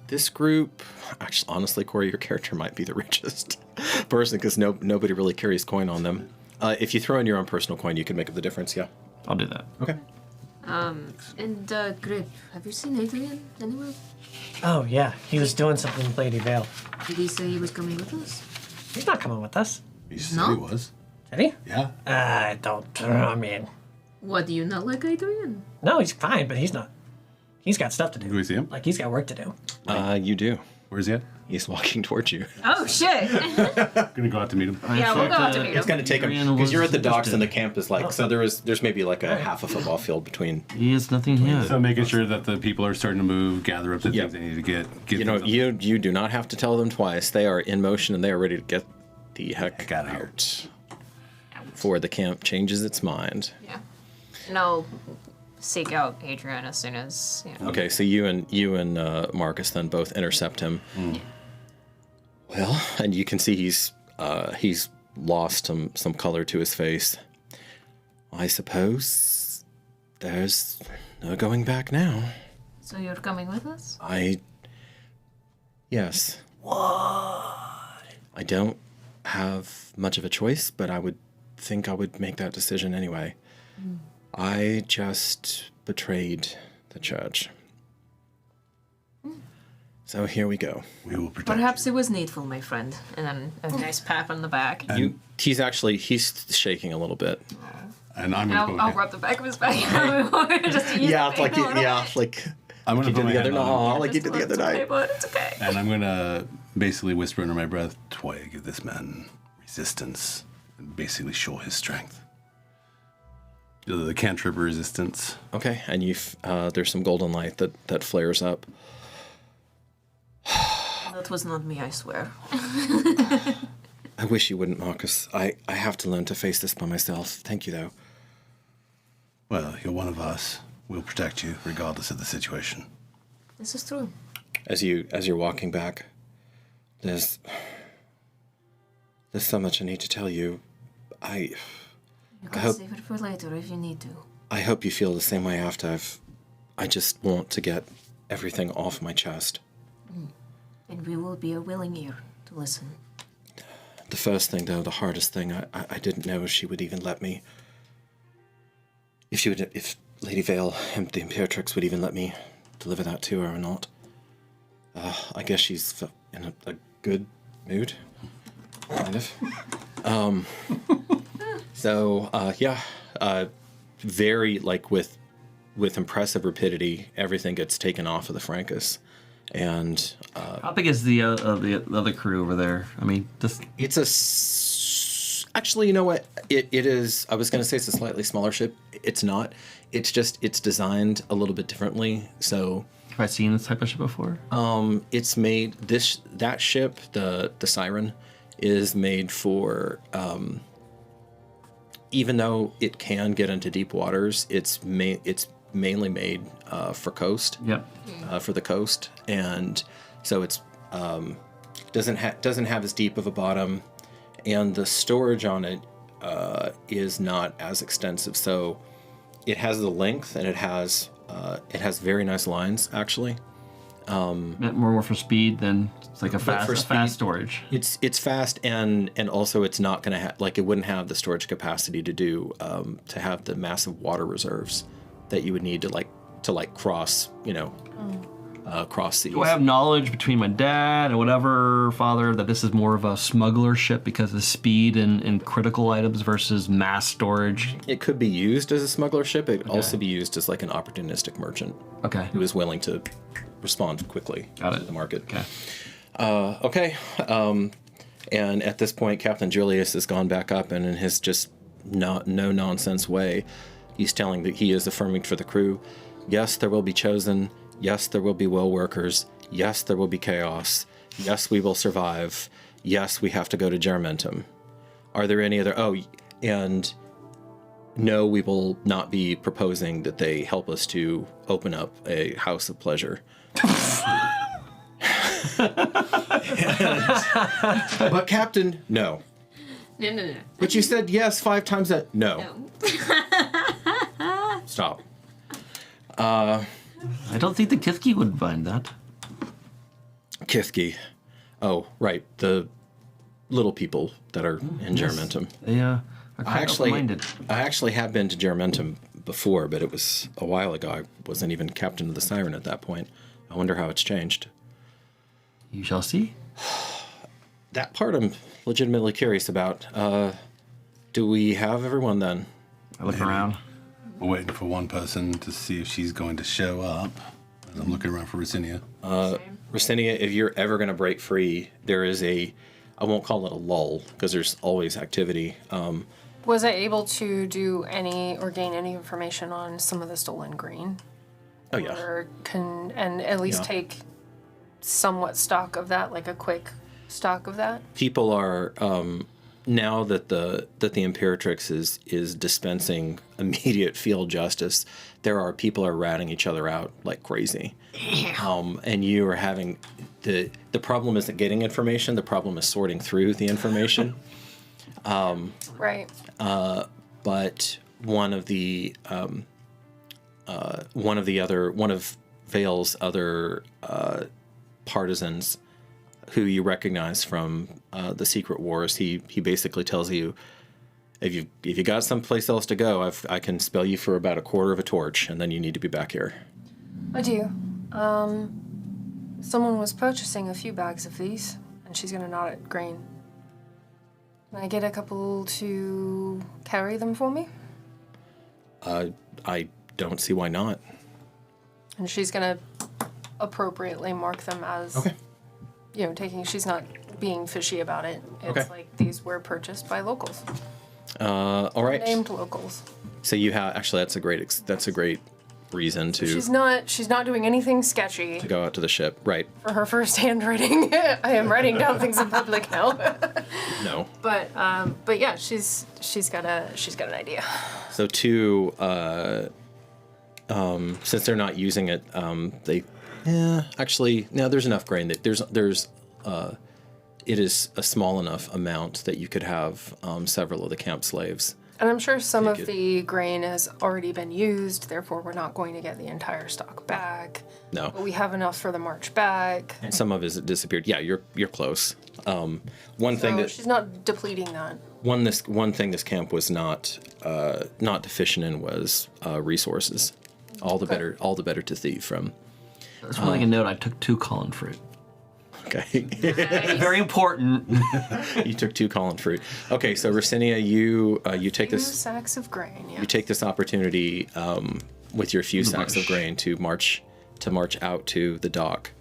This group, actually, honestly, Corey, your character might be the richest person because nobody really carries coin on them. If you throw in your own personal coin, you can make up the difference. Yeah. I'll do that. Okay. And Grip, have you seen Adrian anywhere? Oh, yeah. He was doing something with Lady Vale. Did he say he was coming with us? He's not coming with us. He said No? he was. Did he? Yeah. I don't. I mean, What, do you not like Adrian? no, he's fine, but he's not. He's got stuff to do. Do we see him? Like, he's got work to do. You do. Where's he at? He's walking towards you. Oh, shit. Gonna go out to meet him. Yeah, we'll go out to meet him. It's going to take him Adrian because you're at the was docks and the interested. camp is like so. There's maybe like a half a football field between. He has nothing here. So making sure that the people are starting to move, gather up the Yep. things they need to get. You know, things up. you do not have to tell them twice. They are in motion and they are ready to get the heck Heck outta here. out before the camp changes its mind. Yeah. And I'll seek out Adrian as soon as, Okay, so you and Marcus then both intercept him. Well, and you can see he's lost some color to his face. I suppose there's no going back now. So you're coming with us? Yes. I don't have much of a choice, but I would think I would make that decision anyway. I just betrayed the church. So here we go. We will protect Perhaps it was needful, my friend. And then a nice pat on the back. He's shaking a little bit. you. And I'm gonna I'll rub the back of his back just to ease the pain a little bit. like I'm gonna you put did my the other hand on him, night. Like you did the other It's okay, night. but it's okay. and I'm gonna basically whisper under my breath, "Toya, give this man resistance," and basically show his strength. The cantrip resistance. Okay, and there's some golden light that flares up. That was not me, I swear. I wish you wouldn't, Marcus. I have to learn to face this by myself. Thank you, though. Well, you're one of us. We'll protect you regardless of the situation. This is true. As you're walking back, there's so much I need to tell you. You can hope- save it for later if you need to. I hope you feel the same way after I just want to get everything off my chest. And we will be a willing ear to listen. The first thing, though, the hardest thing, I didn't know if she would even let me. If Lady Vale and the Imperatrix would even let me deliver that to her or not. I guess she's in a good mood, kind of. Very with impressive rapidity, everything gets taken off of the Frankus, and How big is the other crew over there? I mean, just actually, you know what? It is. I was going to say it's a slightly smaller ship. It's not. It's designed a little bit differently. So have I seen this type of ship before? it's made that ship, the Siren, is made for. Even though it can get into deep waters, it's mainly made for coast. Yep. For the coast, and so it's doesn't have as deep of a bottom, and the storage on it is not as extensive. So it has the length, and it has very nice lines actually. More for speed than it's like a for fast speed, storage. It's fast, and also it's not going to have it wouldn't have the storage capacity to do to have the massive water reserves that you would need to cross cross seas. Do I have knowledge between my dad and whatever father that this is more of a smuggler ship because of speed and critical items versus mass storage? It could be used as a smuggler ship. It could also be used as like an opportunistic merchant Okay. who is willing to respond quickly Got to it. the market. Okay. Okay. And at this point, Captain Julius has gone back up, and in his just no nonsense way, he's telling that he is affirming for the crew. Yes, there will be chosen. Yes, there will be well workers. Yes, there will be chaos. Yes, we will survive. Yes, we have to go to Germentum. Are there any other... Oh, and no, we will not be proposing that they help us to open up a house of pleasure. But Captain, no. No. But you said yes 5 times that... No. Stop. I don't think the Kithki would mind that. Kithki. Oh, right. The little people that are in Germentum. They are quite open-minded. I actually have been to Germentum before, but it was a while ago. I wasn't even captain of the Siren at that point. I wonder how it's changed. You shall see. That part I'm legitimately curious about. Do we have everyone then? I look around. We're waiting for one person to see if she's going to show up. And I'm looking around for Ricinia. Ricinia, if you're ever going to break free, there is I won't call it a lull, because there's always activity. Was I able to do any or gain any information on some of the stolen grain? Oh, yeah. Or and at least take somewhat stock of that, like a quick stock of that? People are, now that the Imperatrix is dispensing immediate field justice, people are ratting each other out like crazy. And you are having the problem isn't getting information, the problem is sorting through the information. Right. But one of Vale's other partisans, who you recognize from the Secret Wars, he basically tells you, if you got someplace else to go, I can spell you for about a quarter of a torch, and then you need to be back here. I do. Someone was purchasing a few bags of these, and she's gonna nod at grain. Can I get a couple to carry them for me? I don't see why not. And she's gonna appropriately mark them as, she's not being fishy about it. It's like these were purchased by locals. All right. Named locals. So you have that's a great reason to. She's not doing anything sketchy. To go out to the ship, right? For her first handwriting, I am writing down things in public now. No. But yeah, she's got an idea. So two, since they're not using it, there's enough grain that it is a small enough amount that you could have several of the camp slaves. And I'm sure some of the grain has already been used, therefore we're not going to get the entire stock back. No. But we have enough for the march back. And some of it disappeared. Yeah, you're close. She's not depleting that. One thing this camp was not deficient in was resources. All the better to thieve from. That's one thing to note. I took 2 Colin fruit. Okay. Very important. You took 2 Colin fruit. Okay, so Ricinia, you take 2 this sacks of grain. Yes. You take this opportunity with your few sacks of grain to march out to the dock,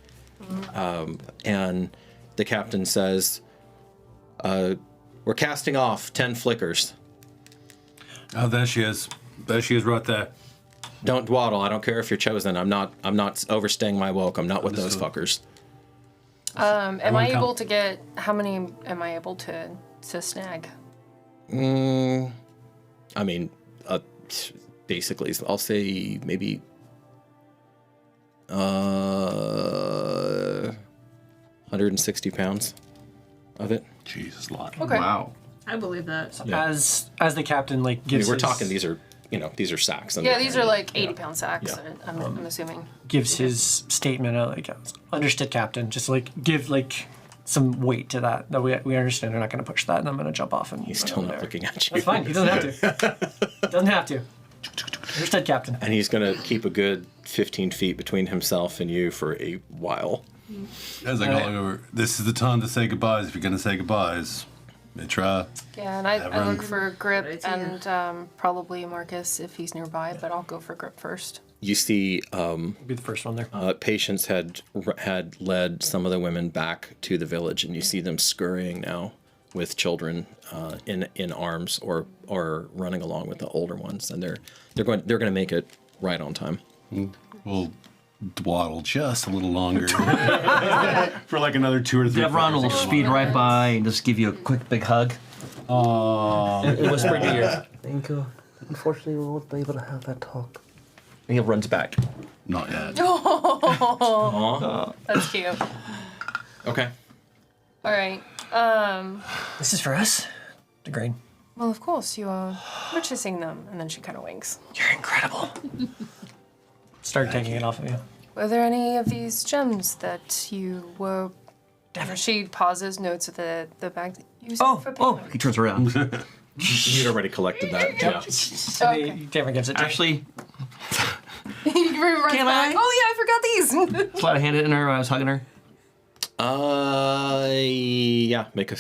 and the captain says, "We're casting off 10 flickers." Oh, there she is. There she is, right there. Don't dawdle. I don't care if you're chosen. I'm not overstaying my welcome. Not with those fuckers. Am I able to get, how many am I able to snag? I mean, basically, I'll say maybe 160 pounds of it. Jesus, a lot. Okay. Wow. I believe that. Yeah. As the captain gives we're talking these are sacks. Yeah, these are like 80-pound sacks, I'm assuming. gives his statement understood, Captain, just give some weight to that we understand they're not going to push that, and I'm going to jump off and He's still not looking at you. That's fine. He doesn't have to. Doesn't have to. Understood, Captain. And he's going to keep a good 15 feet between himself and you for a while. As I go over, this is the time to say goodbyes if you're going to say goodbyes. Mitra. Yeah, and I Everyone. look for Grip Good idea. and probably Marcus if he's nearby, but I'll go for Grip first. You see, Be the first one there. Patience had led some of the women back to the village, and you see them scurrying now with children in arms or running along with the older ones, and they're going to make it right on time. We'll dwaddle just a little longer for like another 2 or 3. Everyone will speed right by and just give you a quick big hug. Aww. Whisper in your ear. Thank you. Unfortunately, we won't be able to have that talk. And he runs back. Not yet. That's cute. Okay. All right. This is for us. The grain. Well, of course, you are purchasing them. And then she kind of winks. You're incredible. Start taking it off of you. Were there any of these gems that you were... She pauses, notes the bag that you used for payment. He turns around. You'd already collected that. Yeah. Okay. Devin gives it to you. Actually, You runs Can back. I? Oh, yeah, I forgot these. slide a hand in her when I was hugging her. Yeah. Make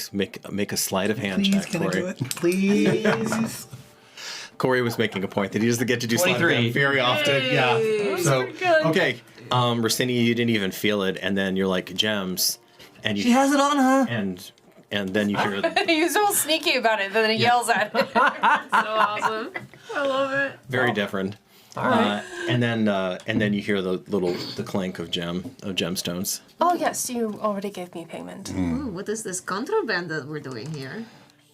a sleight of hand check, Corey. Please. Corey was making a point that he doesn't get to do sleight of 23. hand very often. Yeah. So okay, Rossini, you didn't even feel it, and then you're like gems, and She has it on, huh? and then you hear He's all sneaky about it, then he yells at it. So awesome. I love it. very different. All right. And then you hear the clank of gemstones. Oh, yes, you already gave me payment. Ooh, what is this contraband that we're doing here?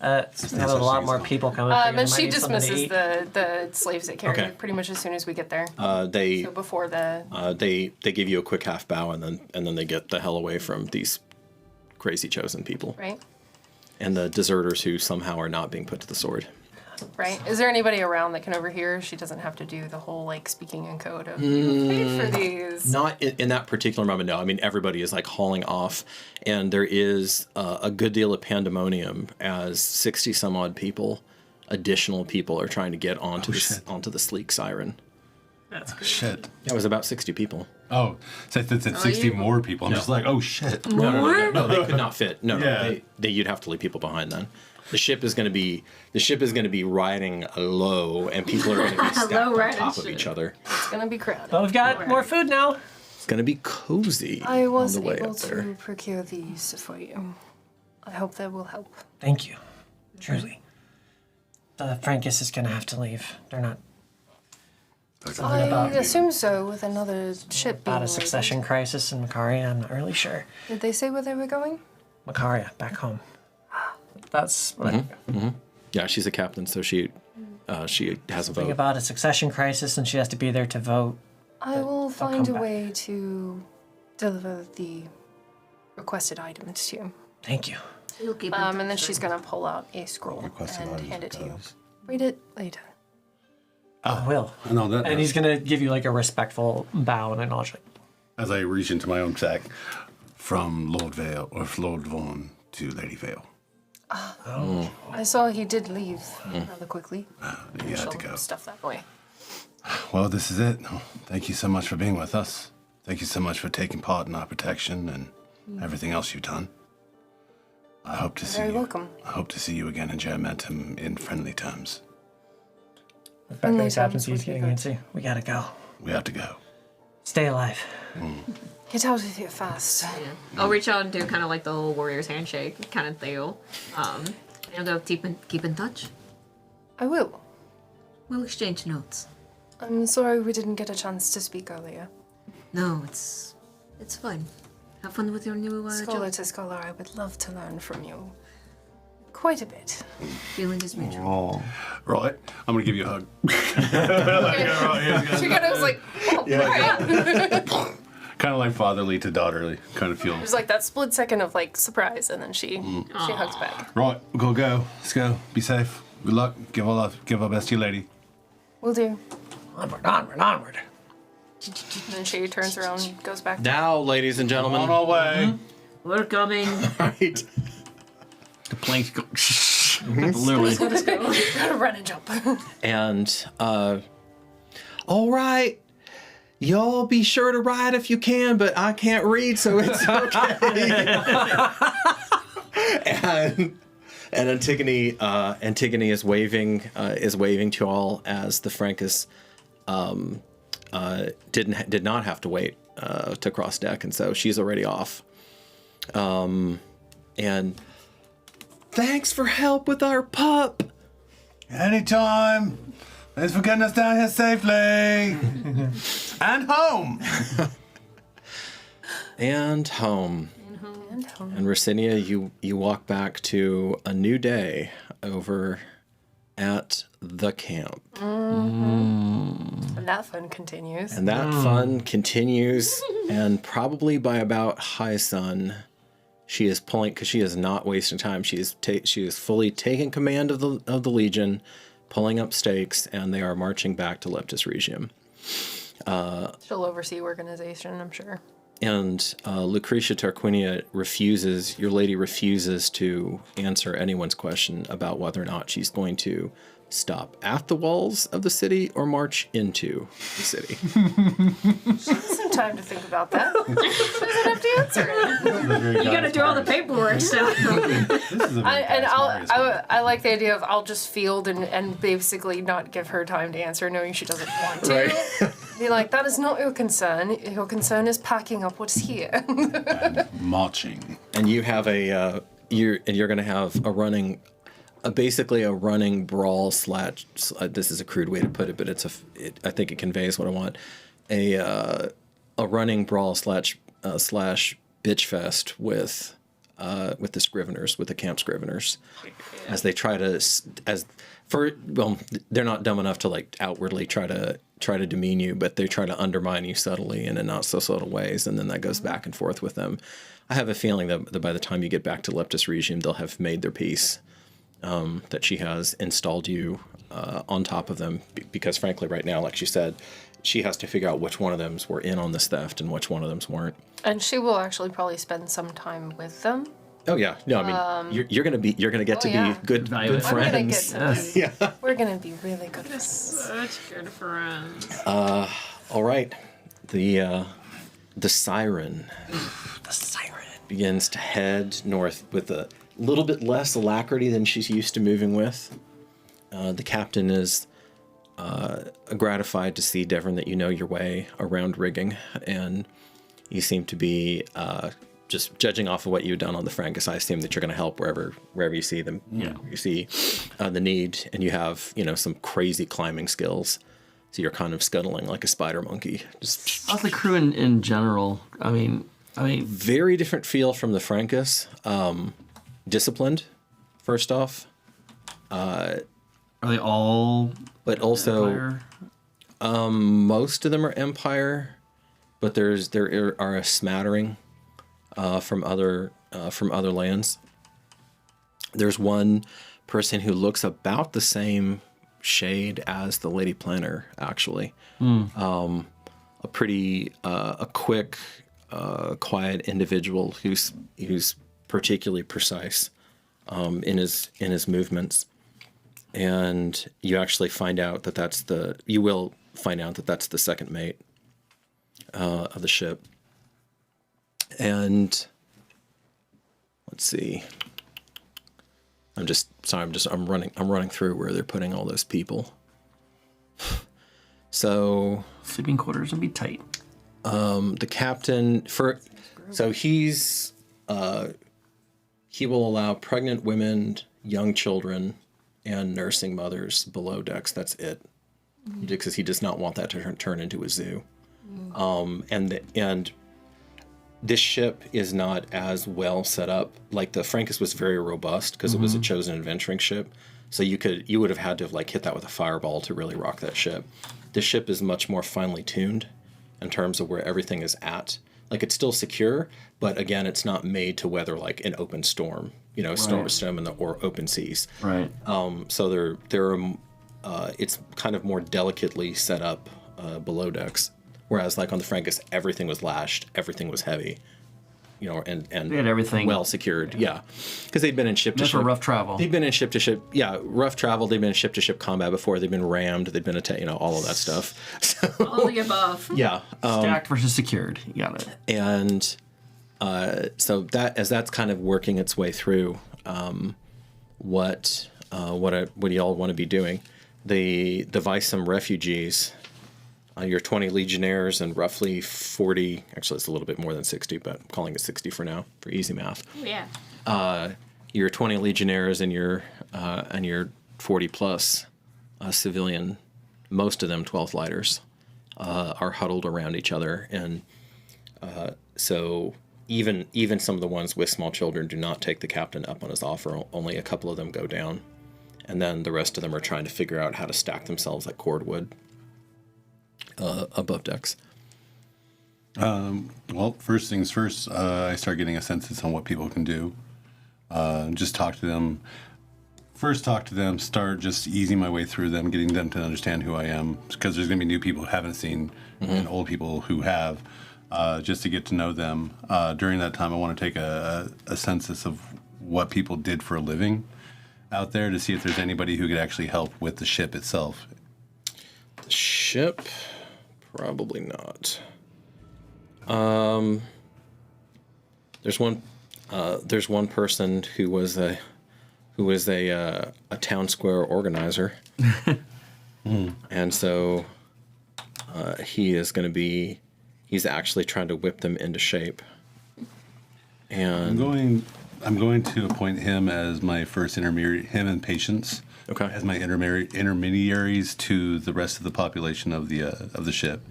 We have a lot more people coming. Figured And they she might need something to dismisses eat. the slaves that carry Okay. it pretty much as soon as we get there. They So before the... they give you a quick half bow, and then they get the hell away from these crazy chosen people Right? and the deserters who somehow are not being put to the sword. Right? Is there anybody around that can overhear? She doesn't have to do the whole, like, speaking in code of, you paid for these. Not in that particular moment, no. I mean, everybody is like hauling off, and there is a good deal of pandemonium as 60 some odd additional people are trying to get onto the sleek siren. Shit. It was about 60 people. Oh, so it's 60 more people. I'm just like, oh shit. No, they could not fit. No, Yeah. you'd have to leave people behind then. The ship is going to be riding low, and people are going to be stacked on riding top of ship. each other. It's going to be crowded. But we've got more food now. It's going to be cozy I on was the way able up there. to procure these for you. I hope that will help. Thank you. Truly. The Frankus is gonna have to leave. They're not I about- assume so, with another ship being about a succession crisis in Makaria. I'm not really sure. Did they say where they were going? Makaria, back home. That's what I Yeah, she's a captain, so she has a think vote. about a succession crisis, and she has to be there to vote. I will find come a back. way to deliver the requested items to you. Thank you. You'll keep And then she's gonna pull out a scroll Requested and items, hand it to you. guys. Read it later. I will. No, that. And he's gonna give you like a respectful bow and acknowledgement. As I reach into my own sack, from Lord Vale or Lord Vaughan to Lady Vale. I saw he did leave rather quickly. You had to She'll go. stuff that away. Well, this is it. Thank you so much for being with us. Thank you so much for taking part in our protection and everything else you've done. I hope to see Very you. welcome. I hope to see you again in Germantum in friendly terms. Back Friendly to the captain terms would sees be getting good. antsy. We gotta go. We have to go. Stay alive. Get out of here fast. I'll reach out and do kind of like the whole warrior's handshake kind of deal. And I'll keep in touch. I will. We'll exchange notes. I'm sorry we didn't get a chance to speak earlier. No, it's fine. Have fun with your new Scholar job. to scholar, I would love to learn from you. Quite a bit. Feeling is mutual. Right, I'm gonna give you a hug. She kind of was like, oh, right. Kind of like fatherly to daughterly kind of feel. It was like that split second of like surprise, and then she hugs back. Right, we'll go. Let's go. Be safe. Good luck. Give our best to your lady. Will do. Onward, onward, onward. And then she turns around and goes back. Now, ladies and gentlemen. On our way. We're coming. Right. The planks go. Literally. Gotta run and jump. And, all right. Y'all be sure to ride if you can, but I can't read, so it's okay. And And Antigone is waving to all as the Frankus did not have to wait to cross deck, and so she's already off. And thanks for help with our pup. Anytime. Thanks for getting us down here safely. And home. And home. And Ricinia, you walk back to a new day over at the camp. And that fun continues. And that fun continues, and probably by about high sun, she is pulling, because she is not wasting time. She is fully taking command of the Legion, pulling up stakes, and they are marching back to Leptis Regium. She'll oversee organization, I'm sure. And Lucretia Tarquinia your lady refuses to answer anyone's question about whether or not she's going to stop at the walls of the city or march into the city. She has some time to think about that. She doesn't have to answer it. You gotta do all the paperwork stuff. I like the idea of I'll just field and basically not give her time to answer, knowing she doesn't want to. Right. Be like, that is not your concern. Your concern is packing up what's here. And marching. And you have you're going to have a running, basically a running brawl slash. This is a crude way to put it, but I think it conveys what I want. A running brawl slash bitch fest with the Scriveners, with the camp Scriveners, as they try to they're not dumb enough to like outwardly try to demean you, but they try to undermine you subtly and in not so subtle ways, and then that goes back and forth with them. I have a feeling that by the time you get back to Leptis Regium, they'll have made their peace. That she has installed you on top of them, because frankly, right now, like she said, she has to figure out which one of them were in on this theft and which one of them weren't. And she will actually probably spend some time with them. Oh yeah, no, I mean you're gonna be good friends. We're gonna be really good friends. Such good friends. All right, the siren. The siren begins to head north with a little bit less alacrity than she's used to moving with. The captain is gratified to see, Devon, that you know your way around rigging, and you seem to be just judging off of what you've done on the Frankus. I assume that you're going to help wherever you see them. Yeah. You see the need, and you have some crazy climbing skills. So you're kind of scuttling like a spider monkey. Just how's the crew in general? I mean, very different feel from the Frankus. Disciplined, first off. Are they all? But also, Empire? Most of them are Empire, but there are a smattering from other lands. There's one person who looks about the same shade as the Lady Planner, actually. A pretty a quick, quiet individual who's particularly precise in his movements. And you actually find out that that's the second mate of the ship. And let's see. I'm running through where they're putting all those people. So Sleeping quarters would be tight. The captain he will allow pregnant women, young children, and nursing mothers below decks. That's it, because he does not want that to turn into a zoo. And this ship is not as well set up. Like the Frankus was very robust because it was a chosen adventuring ship. So you would have had to have hit that with a fireball to really rock that ship. This ship is much more finely tuned in terms of where everything is at. Like, it's still secure, but again, it's not made to weather like an open storm, storm or open seas. Right. So it's kind of more delicately set up below decks. Whereas like on the Frankus, everything was lashed, everything was heavy, and they had everything well secured. Yeah. Because they'd been in ship to ship. For rough travel. They'd been in ship to ship. Yeah, rough travel. They'd been in ship to ship combat before. They'd been rammed. They'd been all of that stuff. So, all the above. Yeah. Stacked versus secured. You got it. And so that's kind of working its way through, what y'all want to be doing. They devise some refugees. Your 20 legionnaires and roughly 40. Actually, it's a little bit more than 60, but I'm calling it 60 for now for easy math. Yeah. Your 20 legionnaires and your 40 plus civilian, most of them 12th lighters, are huddled around each other, and so even some of the ones with small children do not take the captain up on his offer. Only a couple of them go down, and then the rest of them are trying to figure out how to stack themselves like cordwood above decks. Well, first things first, I start getting a census on what people can do. Just talk to them. First, talk to them, start just easing my way through them, getting them to understand who I am, because there's going to be new people who haven't seen and old people who have, just to get to know them. During that time, I want to take a census of what people did for a living out there to see if there's anybody who could actually help with the ship itself. Ship? Probably not. There's one person who was a town square organizer, and so he's actually trying to whip them into shape. And I'm going to appoint him as my first intermediary, him and Patience, okay, as my intermediaries to the rest of the population of the ship,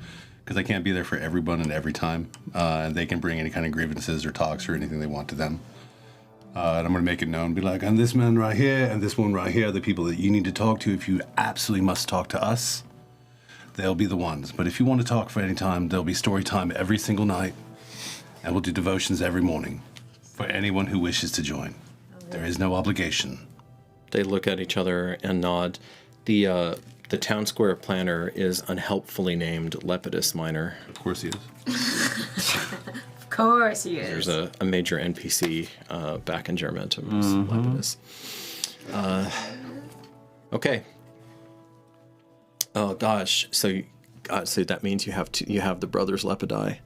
because I can't be there for everyone and every time, and they can bring any kind of grievances or talks or anything they want to them. And I'm going to make it known, be like, and this man right here and this one right here are the people that you need to talk to if you absolutely must talk to us. They'll be the ones. But if you want to talk for any time, there'll be story time every single night, and we'll do devotions every morning for anyone who wishes to join. There is no obligation. They look at each other and nod. The town square planner is unhelpfully named Lepidus Minor. Of course he is. Of course he is. There's a major NPC back in Germantum, Lepidus. Okay. Oh gosh, so that means you have the brothers Lepidi,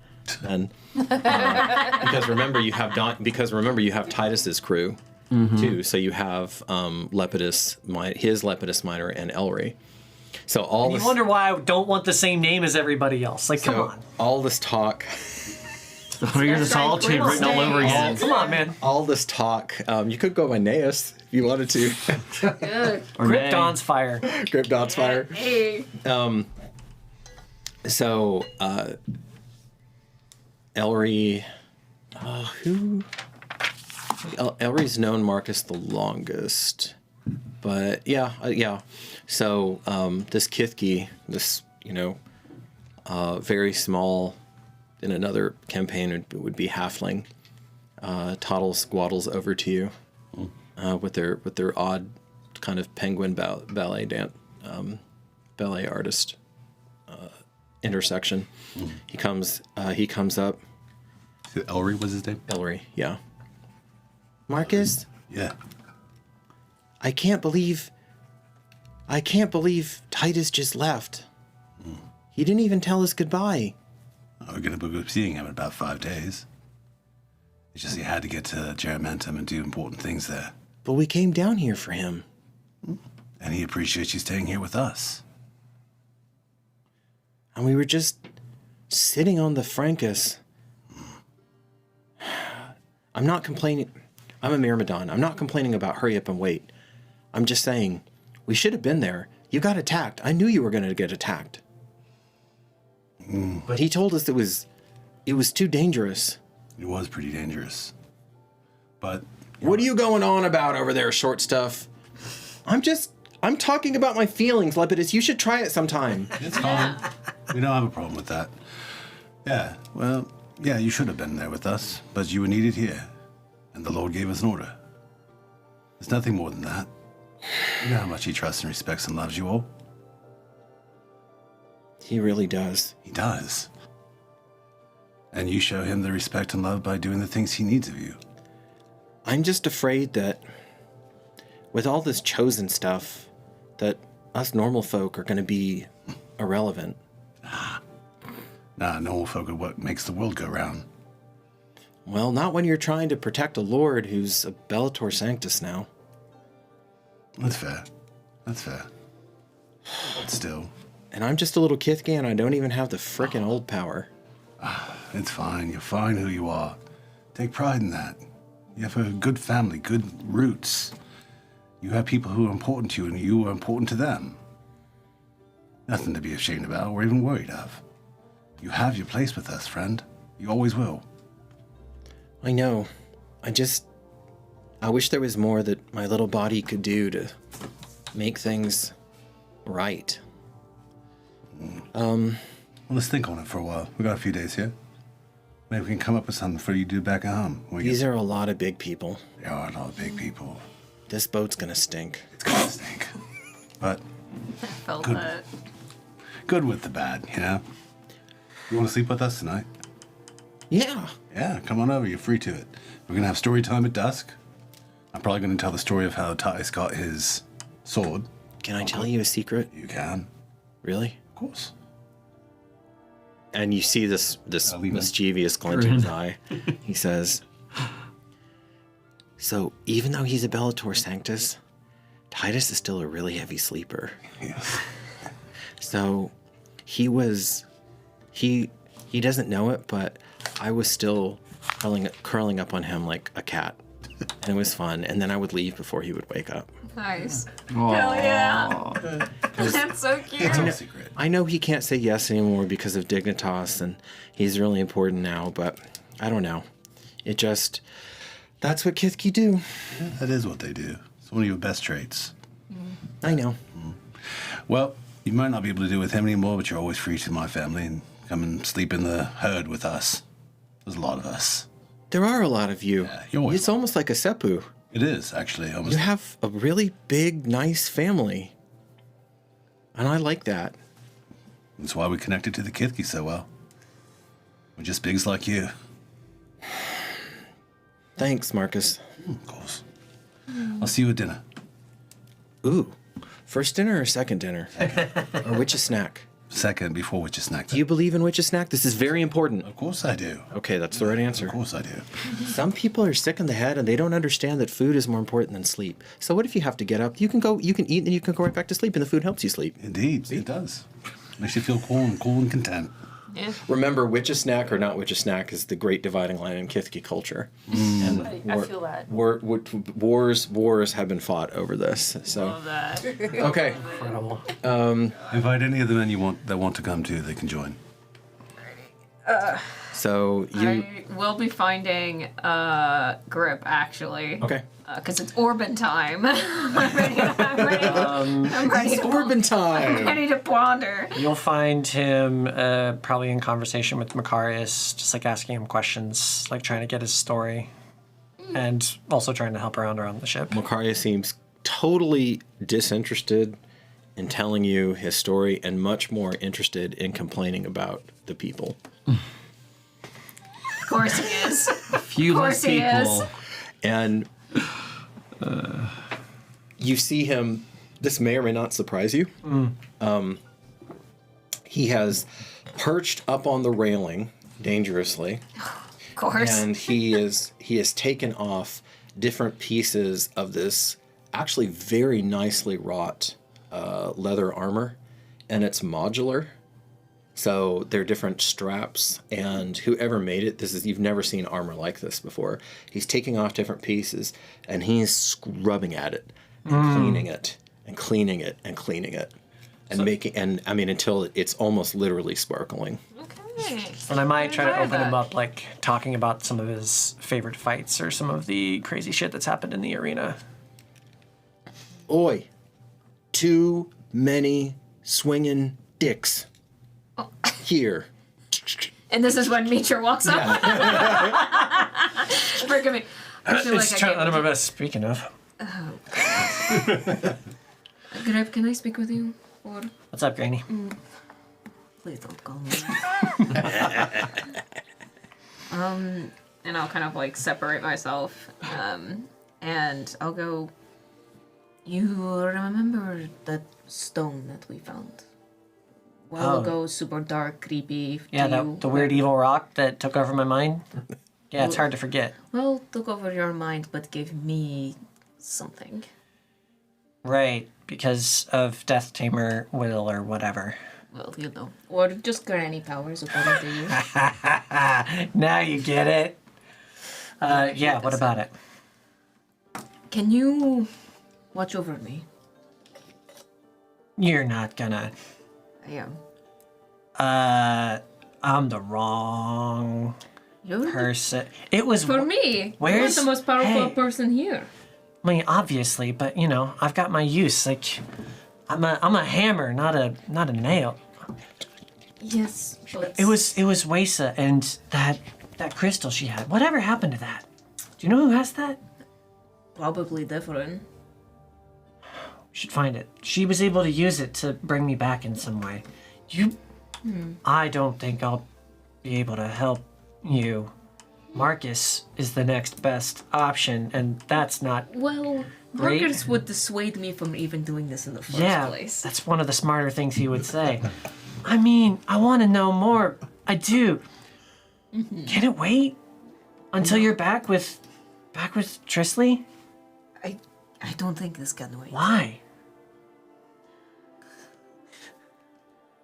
and because remember you have Titus's crew too. So you have his Lepidus Minor and Elry. So you wonder why I don't want the same name as everybody else. Like, come on. All this talk. Here's a solitude written all over again. Come on, man. All this talk. You could go by Naeus if you wanted to. Good. Grip Dawn's fire. Grip Dawn's fire. Hey. So, Elry, Elry's known Marcus the longest, but yeah. So, this Kithki, this, very small, in another campaign would be halfling, toddles, squaddles over to you, with their odd kind of penguin ballet artist, intersection. He comes up. Elry was his name? Elry, yeah. Marcus? Yeah. I can't believe Titus just left. He didn't even tell us goodbye. We're going to be seeing him in about 5 days. It's just he had to get to Germantum and do important things there. But we came down here for him. And he appreciates you staying here with us. And we were just sitting on the Frankus. I'm not complaining. I'm a Myrmidon. I'm not complaining about hurry up and wait. I'm just saying, we should have been there. You got attacked. I knew you were going to get attacked. But he told us it was too dangerous. It was pretty dangerous. But... What are you going on about over there, short stuff? I'm talking about my feelings, Lepidus. You should try it sometime. It's fine. We don't have a problem with that. Yeah, well, yeah, you should have been there with us, but you were needed here. And the Lord gave us an order. There's nothing more than that. You know how much he trusts and respects and loves you all. He really does. He does. And you show him the respect and love by doing the things he needs of you. I'm just afraid that with all this chosen stuff, that us normal folk are going to be irrelevant. Nah, normal folk are what makes the world go round. Well, not when you're trying to protect a lord who's a Bellator Sanctus now. That's fair. That's fair. But still. And I'm just a little Kithki, and I don't even have the frickin' old power. It's fine. You're fine who you are. Take pride in that. You have a good family, good roots. You have people who are important to you, and you are important to them. Nothing to be ashamed about or even worried of. You have your place with us, friend. You always will. I know. I wish there was more that my little body could do to make things right. Well, let's think on it for a while. We got a few days here. Maybe we can come up with something for you to do back at home. These are a lot of big people. There are a lot of big people. This boat's gonna stink. It's gonna stink. But I felt Good. that. good with the bad, you know? You want to sleep with us tonight? Yeah. Yeah, come on over. You're free to it. We're gonna have story time at dusk. I'm probably gonna tell the story of how Titus got his sword. Can I tell you a secret? You can. Really? Of course. And you see this leave him. mischievous glint in his eye. He says, so even though he's a Bellator Sanctus, Titus is still a really heavy sleeper. Yes. So he doesn't know it, but I was still curling up on him like a cat. And it was fun. And then I would leave before he would wake up. Nice. Aw. Hell yeah. That's so cute. It's no secret. I know he can't say yes anymore because of Dignitas, and he's really important now, but I don't know. That's what Kithki do. Yeah, that is what they do. It's one of your best traits. I know. Well, you might not be able to do with him anymore, but you're always free to my family and come and sleep in the herd with us. There's a lot of us. There are a lot of you. Yeah, you're always- It's almost like a seppu. It is, actually. Almost. You have a really big, nice family. And I like that. That's why we connected to the Kithki so well. We're just bigs like you. Thanks, Marcus. Of course. I'll see you at dinner. Ooh. First dinner or second dinner? Or witch's snack? Second, before we just snack. Do you believe in witch's snack? This is very important. Of course I do. Okay, that's the right answer. Of course I do. Some people are sick in the head and they don't understand that food is more important than sleep. So what if you have to get up? You can eat and you can go right back to sleep and the food helps you sleep. Indeed, it does. Makes you feel cool and content. Yeah. Remember, witch's snack or not witch's snack is the great dividing line in Kithki culture. And I feel that. Wars have been fought over this. So Love that. okay. Incredible. Invite any of the men that want to come too. They can join. So you I will be finding Grip, actually. okay? Because it's Orban time. I'm ready to Orban time. ready to wander. You'll find him probably in conversation with Macarius, just like asking him questions, like trying to get his story, and also trying to help around the ship. Makaria seems totally disinterested in telling you his story and much more interested in complaining about the people. Of course he is. Few less he is. people. And you see him, this may or may not surprise you. He has perched up on the railing dangerously, Of course. and he has taken off different pieces of this actually very nicely wrought leather armor, and it's modular. So there are different straps, and whoever made it, you've never seen armor like this before. He's taking off different pieces, and he's scrubbing at it, and cleaning it, and cleaning it, and cleaning it, and until it's almost literally sparkling. Okay. And I might try to Try open him that. up, like talking about some of his favorite fights or some of the crazy shit that's happened in the arena. Oi, too many swinging dicks here. And this is when Mitra walks up. Forgive me. I feel It's like trying out of my I best. Speaking of, Grip, can I speak with you? Or what's up, Granny? please don't call me. And I'll kind of like separate myself. And I'll go. You remember that stone that we found? A while Oh. ago, super dark, creepy. Yeah, Do you the weird evil rock that took over my mind. Yeah, it's hard to forget. Well, took over your mind, but gave me something. Right, because of Death Tamer will or whatever. Well, or just granny powers according to you. Now you get it. Yeah, what about it? Can you watch over me? You're not gonna. I am. I'm the wrong You're person. It was for me. Where's You're the most powerful Hey. person here. I mean, obviously, but you know, I've got my use. Like, I'm a hammer, not a nail. Yes, but It was Wesa and that crystal she had. Whatever happened to that? Do you know who has that? probably different. We should find it. She was able to use it to bring me back in some way. I don't think I'll be able to help you. Marcus is the next best option, and that's not Well, Great. Marcus would dissuade me from even doing this in the first yeah, place. that's one of the smarter things he would say. I mean, I want to know more. I do. Can it wait until you're back with Trisley? I don't think this can wait. Why?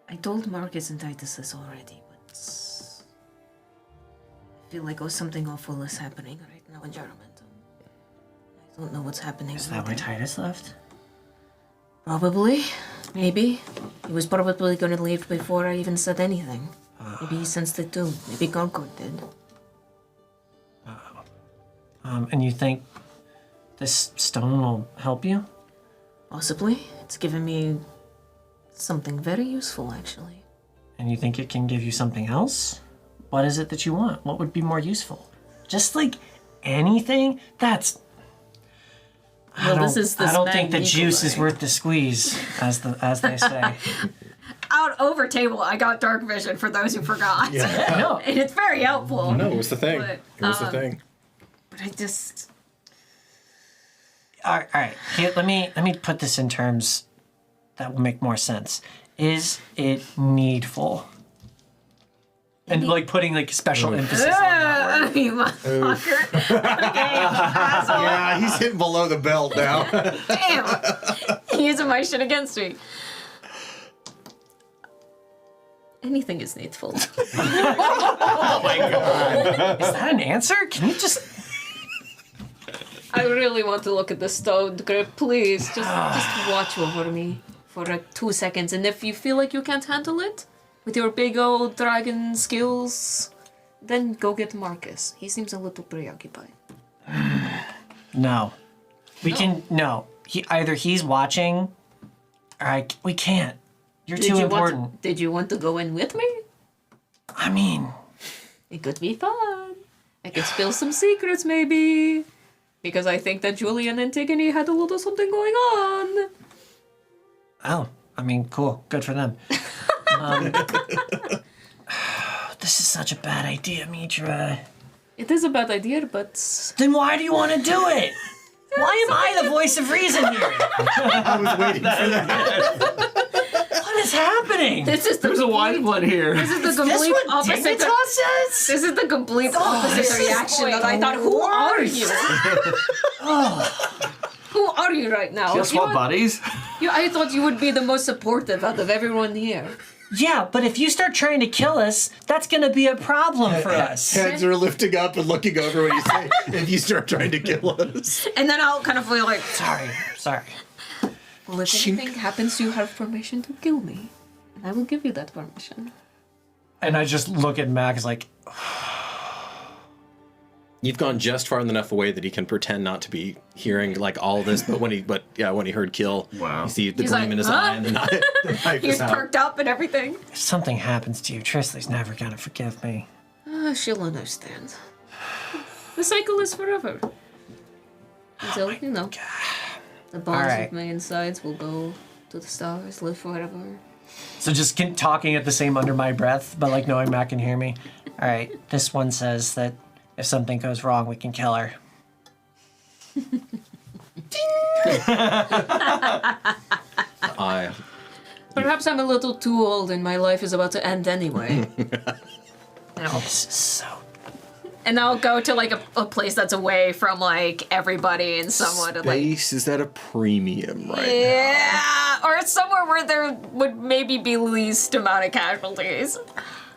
I told Marcus and Titus this already, but I feel like something awful is happening right now in Jaramentum. I don't know what's happening. Is that why Titus left? Probably. Maybe. He was probably going to leave before I even said anything. Maybe he sensed it too. Maybe Concord did. And you think this stone will help you? Possibly. It's given me something very useful, actually. And you think it can give you something else? What is it that you want? What would be more useful? Just like anything? That's... Well, this is the I don't think the snag juice is Nikolai. worth the squeeze, as they say. Out over table, I got dark vision for those who forgot. No. And it's very helpful. No, it was the thing. But, It was the thing. But I just... All right. Here, let me put this in terms that will make more sense. Is it needful? And like putting like special emphasis on that word. You motherfucker. Asshole. Yeah, he's hitting below the belt now. Damn. He using my shit against me. Anything is needful. Oh my god. Is that an answer? Can you just... I really want to look at the stone grip, please. Just watch over me for 2 seconds, and if you feel like you can't handle it with your big old dragon skills, then go get Marcus. He seems a little preoccupied. No. We can... No. Either he's watching, or we can't. You're too important. Did you want to go in with me? I mean... It could be fun. I could spill some secrets, maybe. Because I think that Julie and Antigone had a little something going on. Oh, I mean, cool. Good for them. This is such a bad idea, Mitra. It is a bad idea, but... Then why do you want to do it? Why am I the voice of reason here? I was waiting for that. What is happening? This is the There's a wise one here. This is the This complete what opposite. Dignitas says? This is the complete this opposite is reaction like that I thought. Who are you? Oh, Who are you right now? Just swap bodies. I thought you would be the most supportive out of everyone here. yeah, but if you start trying to kill us, that's going to be a problem for us. Heads are lifting up and looking over when you say, if you start trying to kill us. And then I'll kind of feel like, Sorry. well, if anything happens, you have permission to kill me. And I will give you that permission. And I just look at Max like, You've gone just far enough away that he can pretend not to be hearing like all this, but when he heard kill, Wow. you see the He's gleam like, in his huh? eye and the knife He's is out. perked up and everything. if something happens to you, Trisley's never going to forgive me. She'll understand. The cycle is forever. Until, the bonds Alright. of my insides will go to the stars, live forever. So just talking at the same under my breath, but like knowing Matt can hear me. All right, this one says that if something goes wrong, we can kill her. Perhaps I'm a little too old and my life is about to end anyway. This is so And I'll go to like a place that's away from like everybody and someone. Space is at a premium right now. Yeah, or it's somewhere where there would maybe be least amount of casualties.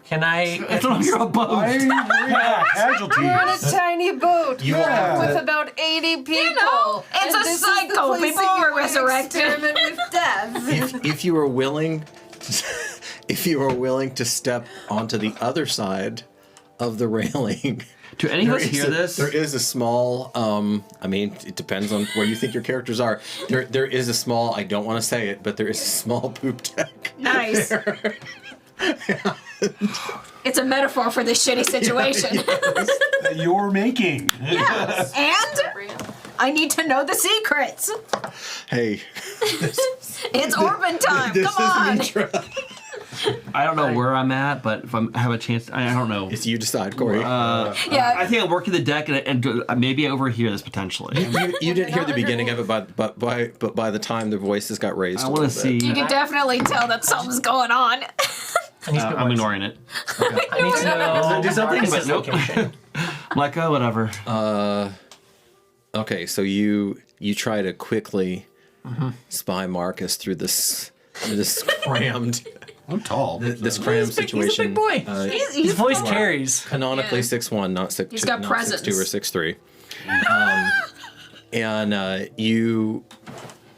Can I? It's on your boat. Casualties. We're on a tiny boat Yeah. with about 80 people. You know, it's And a this is the cycle. place People that were you resurrected. experiment with death. If you were willing, to step onto the other side of the railing. Do any of us hear this? There is a small, I mean, it depends on where you think your characters are. There is a small, I don't want to say it, but there is a small poop deck. Nice. It's a metaphor for this shitty situation. That you're making. And I need to know the secrets. Hey. It's Orban time. This Come on. is Mitra. I don't know where I'm at, but if I have a chance, I don't know. It's you decide, Corey. Yeah. I think I'm working the deck and maybe I overhear this potentially. You didn't hear the beginning of it, but by the time the voices got raised, I want to see. You can definitely tell that something's going on. I'm ignoring it. I need to know. Do something, but Marcus's nope. location. I'm like, oh, whatever. Okay, so you try to quickly spy Marcus through this crammed I'm tall. this crammed situation. He's a big boy. His voice carries. Canonically Yeah. 6'1", not 6'2", He's got not presence. 6'2" or 6'3". And you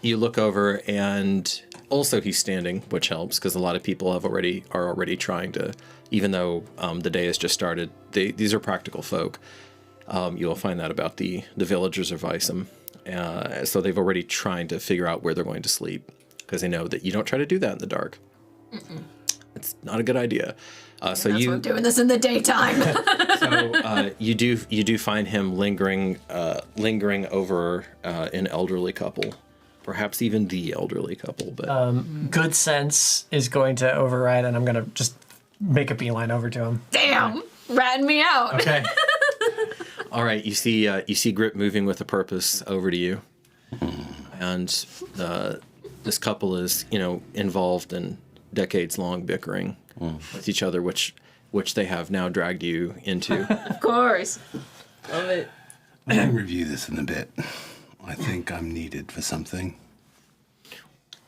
look over, and also he's standing, which helps because a lot of people are already trying to, even though the day has just started. These are practical folk. You will find that about the villagers of Icem. So they've already trying to figure out where they're going to sleep because they know that you don't try to do that in the dark. It's not a good idea. So That's why I'm doing this in the daytime. So you do find him lingering over an elderly couple, perhaps even the elderly couple. But Good sense is going to override, and I'm going to just make a beeline over to him. Damn, ratting me out. Okay. all right, you see Grip moving with a purpose over to you, and this couple is involved in decades-long bickering with each other, which they have now dragged you into. Of course. Love it. We'll review this in a bit. I think I'm needed for something.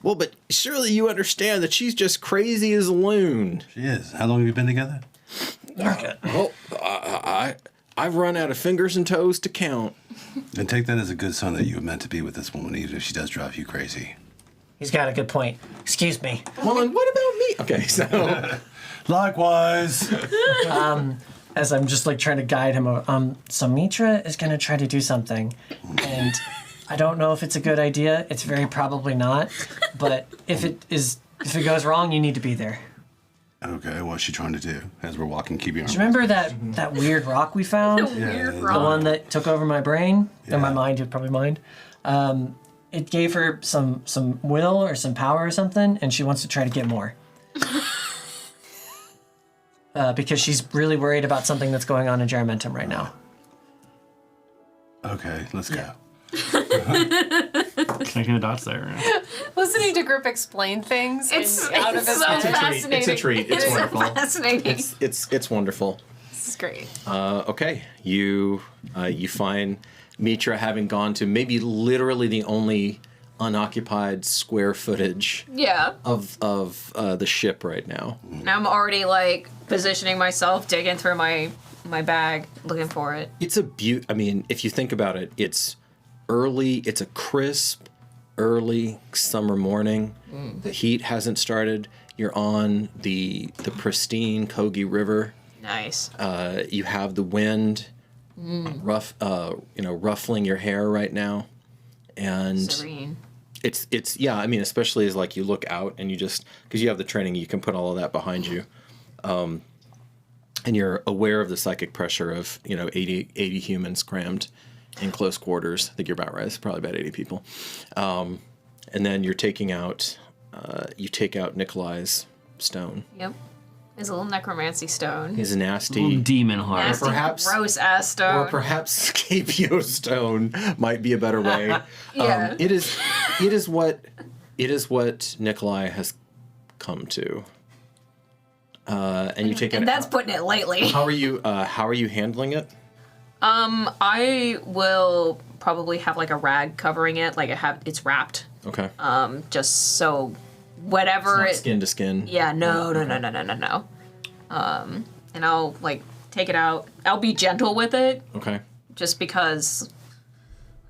Well, but surely you understand that she's just crazy as a loon. She is. How long have you been together? Well, I've run out of fingers and toes to count. And take that as a good sign that you were meant to be with this woman, even if she does drive you crazy. He's got a good point. Excuse me. Well, and what about me? Okay, so Likewise. As I'm just like trying to guide him. So Mitra is going to try to do something, and I don't know if it's a good idea. It's very probably not. But if it goes wrong, you need to be there. Okay, what's she trying to do? As we're walking, keep your arm. Do you remember that weird rock we found? Weird the The rock. one that took over my brain and my Yeah. mind. You'd probably mind. It gave her some will or some power or something, and she wants to try to get more. Because she's really worried about something that's going on in Jaramentum right now. Okay, let's go. Connecting the dots there. Listening to Grip explain things It's out of his so head. fascinating. It's a treat. It's wonderful. Fascinating. It's wonderful. This is great. Okay, you find Mitra having gone to maybe literally the only unoccupied square footage Yeah. of the ship right now. And I'm already like positioning myself, digging through my bag, looking for it. It's a I mean, if you think about it, it's early. It's a crisp, early summer morning. The heat hasn't started. You're on the pristine Kogi River. Nice. You have the wind, ruffling your hair right now, and Serene. it's yeah. I mean, especially as like you look out and you just because you have the training, you can put all of that behind you, and you're aware of the psychic pressure of 80 humans crammed in close quarters. I think you're about right. It's probably about 80 people, and then you're taking out you take out Nikolai's stone. Yep. His little necromancy stone. His nasty Demon heart. Nasty, perhaps- gross ass stone. or perhaps Scapio stone might be a better way. Yeah. It is what Nikolai has come to. And you take it. and that's putting it lightly. How are you handling it? I will probably have like a rag covering it, like it's wrapped. Okay. Just so whatever It's not skin to skin. Yeah, no. And I'll like take it out. I'll be gentle with it, Okay. just because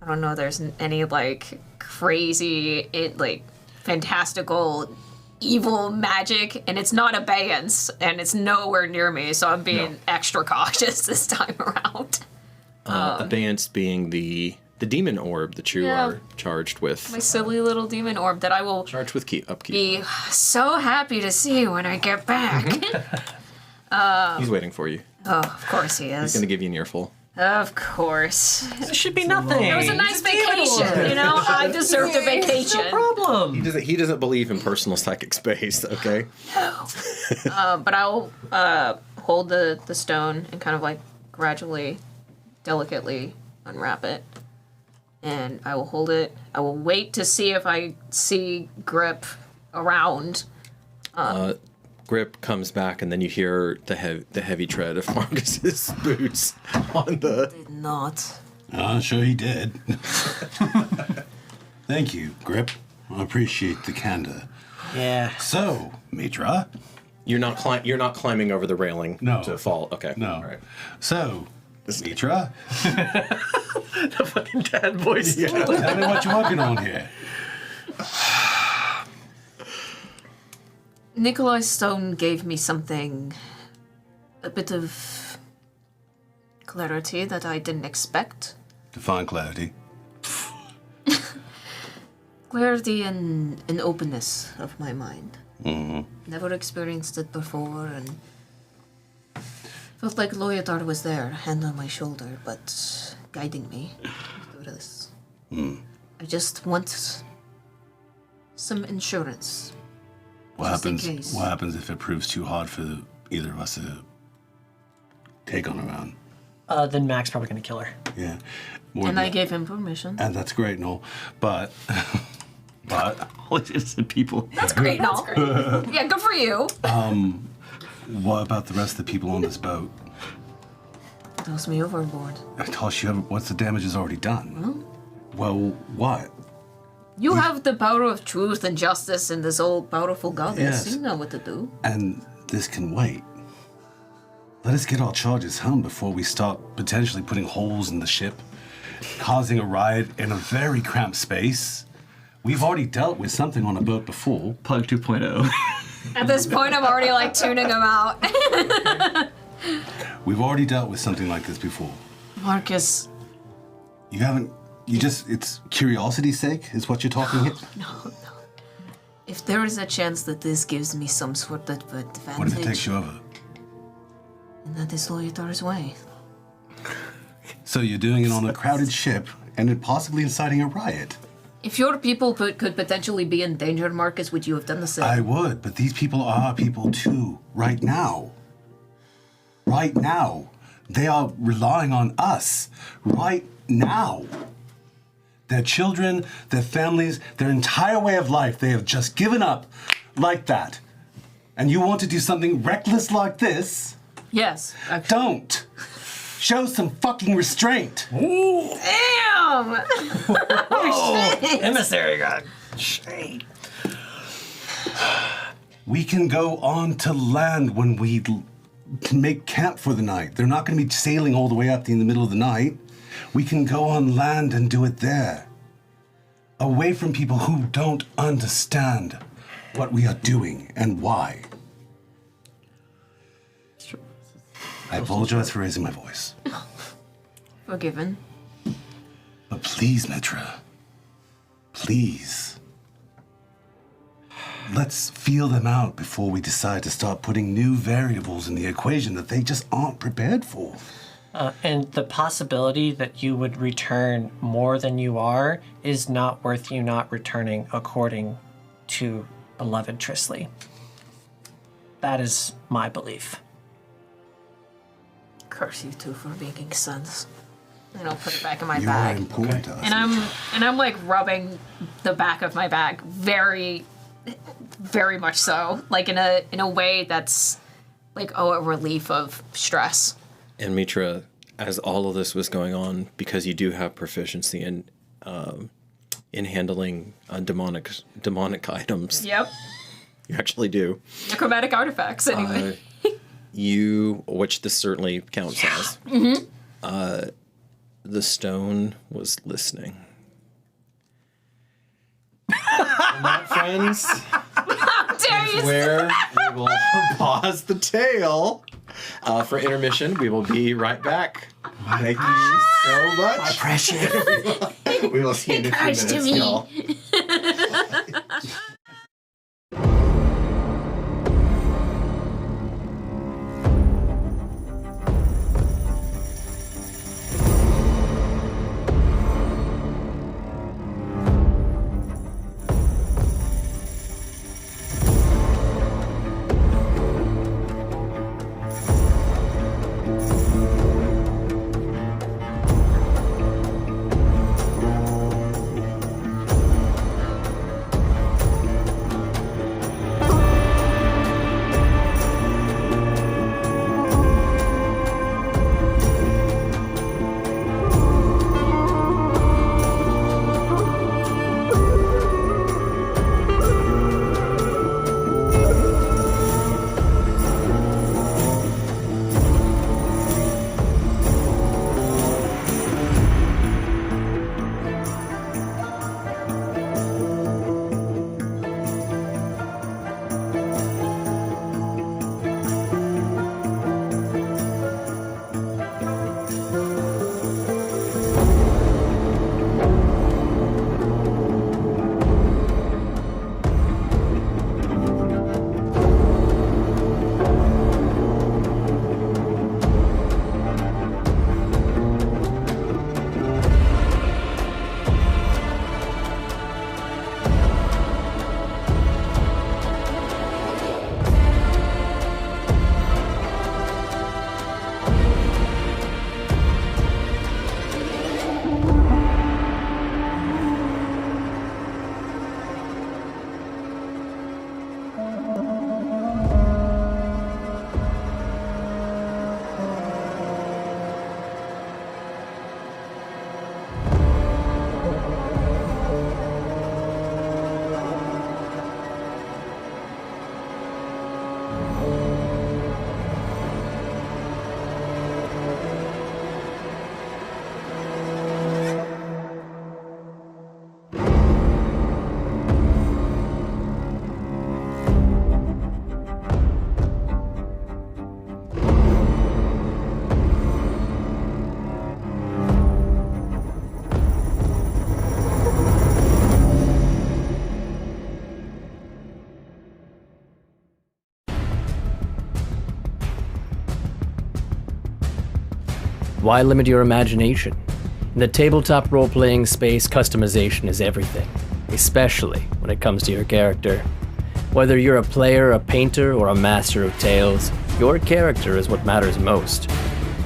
I don't know. There's any like crazy, like fantastical, evil magic, and it's not abeyance, and it's nowhere near me. So I'm being extra cautious this time around. Abeyance being the demon orb that you are charged with. My silly little demon orb that I will Charged with upkeep. be so happy to see when I get back. He's waiting for you. Oh, of course he He's is. going to give you an earful. Of course. It should be nothing. It was a nice vacation, you know? I deserved a vacation. No problem. He doesn't believe in personal psychic space, okay? But I'll hold the stone and kind of like gradually, delicately unwrap it. And I will hold it. I will wait to see if I see Grip around. Grip comes back, and then you hear the heavy tread of Marcus's boots on the... Did not. Sure he did. Thank you, Grip. I appreciate the candor. Yeah. So, Mitra. You're not climbing over the railing No. to fall. Okay. No. All right. So, Mitra, The fucking dad voice. tell me what you're working on here. Nikolai Stone gave me something, a bit of clarity that I didn't expect. Define clarity. Clarity and an openness of my mind. Mm-hmm. Never experienced it before, and felt like Loyadar was there, hand on my shoulder, but guiding me through this. I just want some insurance. What Just in happens? case. What happens if it proves too hard for either of us to take on around? Then Mac's probably gonna kill her. Yeah. More And than I that. gave him permission. And that's great and all, but All these innocent people. That's great, no? Yeah, good for you. what about the rest of the people on this boat? Toss me overboard. I toss you, what's the damage is already done? Well, what? You have the power of truth and justice and this old powerful goddess. Yes. You know what to do. And this can wait. Let us get our charges home before we start potentially putting holes in the ship, causing a riot in a very cramped space. We've already dealt with something on a boat before. Pug 2.0. At this point, I'm already like tuning him out. We've already dealt with something like this before. Marcus, You haven't, it's curiosity's sake is what you're talking here? no. If there is a chance that this gives me some sort of advantage, What if it takes you over? and that is Loyadar's way. So you're doing it on a crowded ship and it possibly inciting a riot? If your people could potentially be in danger, Marcus, would you have done the same? I would, but these people are our people too, right now. Right now. They are relying on us, right now. Their children, their families, their entire way of life, they have just given up like that. And you want to do something reckless like this? Yes. Don't. Show some fucking restraint. Damn! Emissary got shade. We can go on to land when we make camp for the night. They're not going to be sailing all the way up in the middle of the night. We can go on land and do it there. Away from people who don't understand what we are doing and why. I apologize for raising my voice. Forgiven. But please, Mitra. Please. Let's feel them out before we decide to start putting new variables in the equation that they just aren't prepared for. And the possibility that you would return more than you are is not worth you not returning, according to beloved Trisley. That is my belief. Curse you two for making sense. And I'll put it back in my You are bag. important to us. And I'm like rubbing the back of my bag very, very much so, like in a way that's like a relief of stress. And Mitra, as all of this was going on, because you do have proficiency in handling demonic items. Yep. You actually do. Necromantic artifacts, anyway. Which this certainly counts as. The stone was listening. And that, friends, How dare you? where we will pause the tale for intermission. We will be right back. Thank you so much. My Precious. We will see you in a few Encourage to minutes, me. y'all. Why limit your imagination? In the tabletop role-playing space, customization is everything, especially when it comes to your character. Whether you're a player, a painter, or a master of tales, your character is what matters most.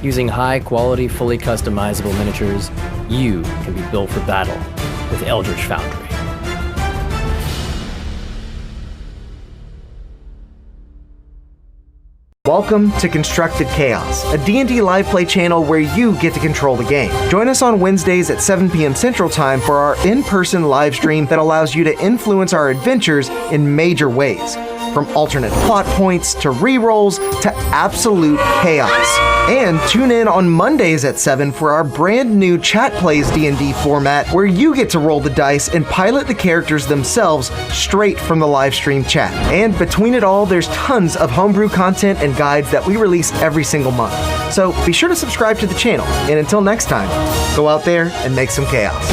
Using high-quality, fully customizable miniatures, you can be built for battle with Eldritch Foundry. Welcome to Constructed Chaos, a D&D live play channel where you get to control the game. Join us on Wednesdays at 7 p.m. Central Time for our in-person live stream that allows you to influence our adventures in major ways, from alternate plot points to rerolls to absolute chaos. And tune in on Mondays at 7 for our brand new Chat Plays D&D format where you get to roll the dice and pilot the characters themselves straight from the live stream chat. And between it all, there's tons of homebrew content and guides that we release every single month. So be sure to subscribe to the channel. And until next time, go out there and make some chaos.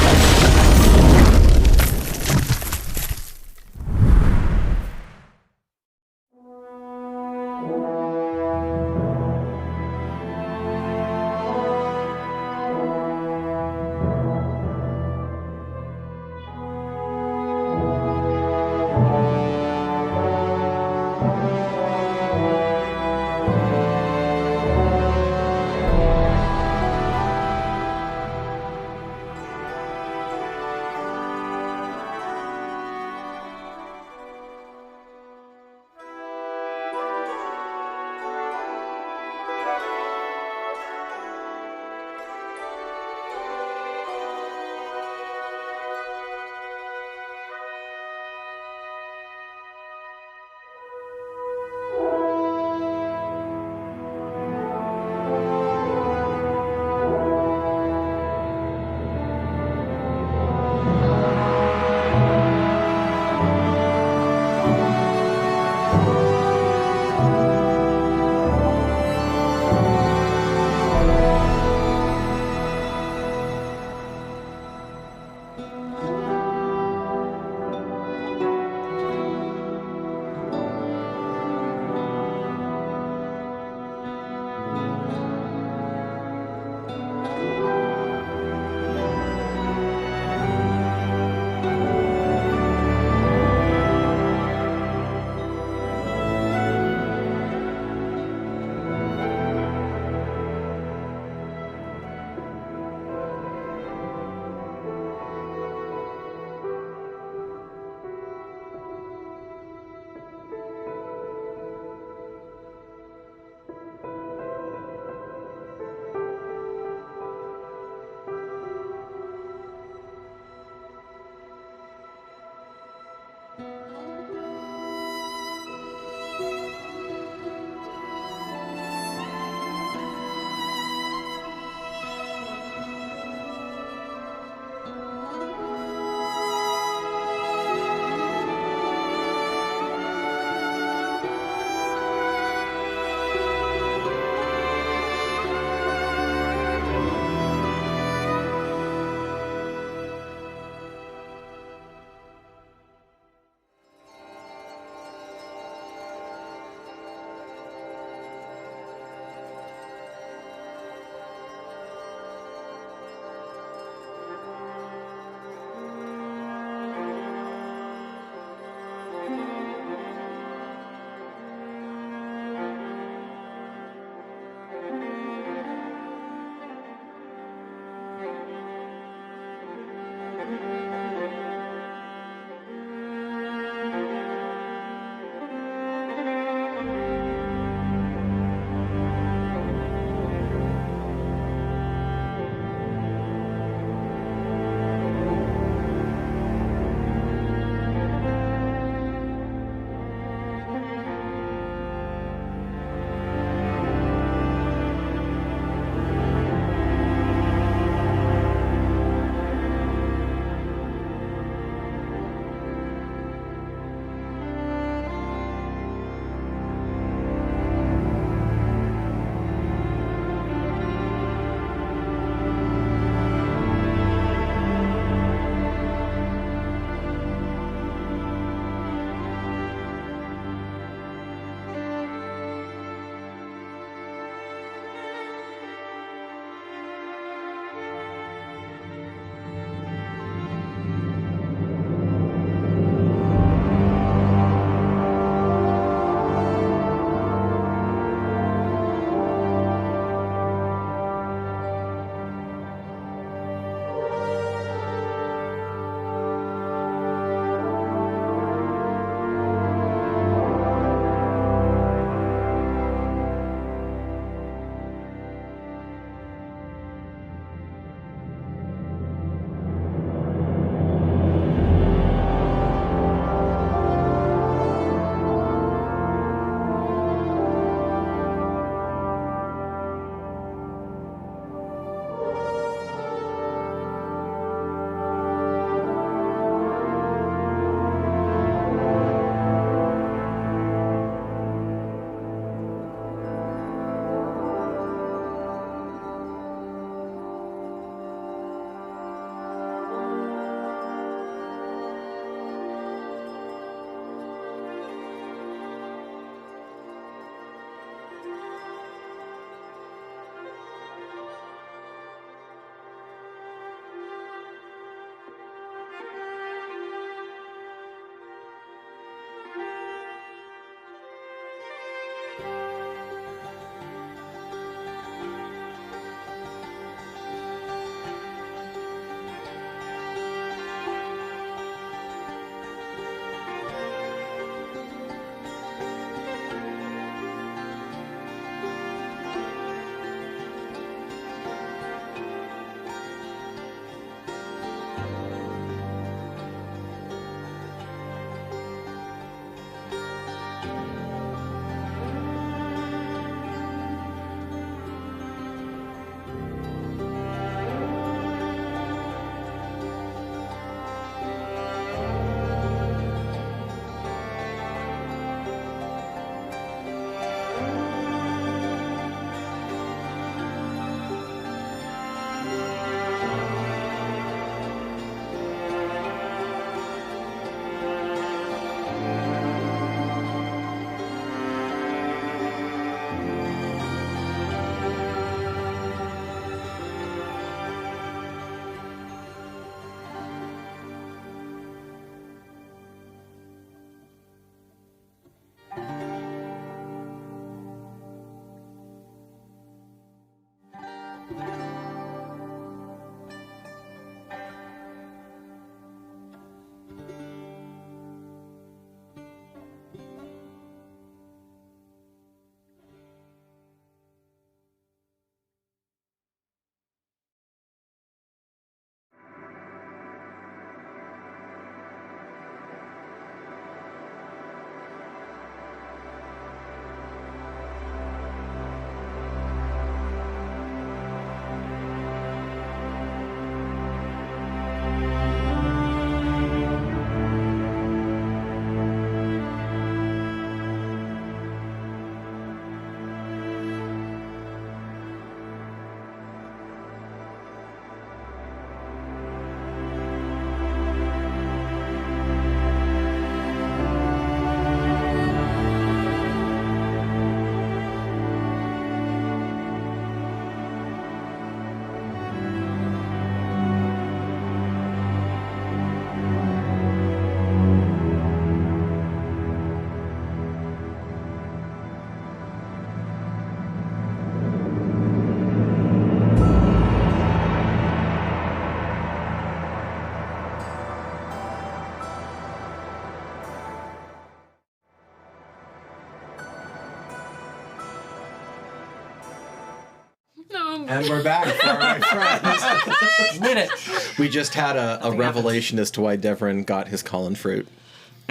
And we're back for our friends. Did it. We just had a revelation as to why Devrin got his Colin fruit.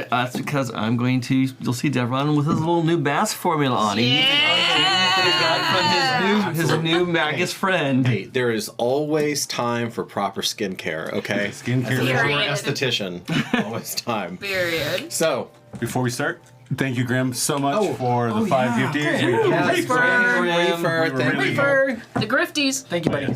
That's because I'm going to. You'll see Devron with his little new bass formula on. He got from his new Magus friend. Hey, there is always time for proper skincare, okay? Skincare. Period. Esthetician. Always time. Period. So, Before we start, thank you, Grim, so much for the 5 gifties. Reefer. The Grifties. Thank you, buddy.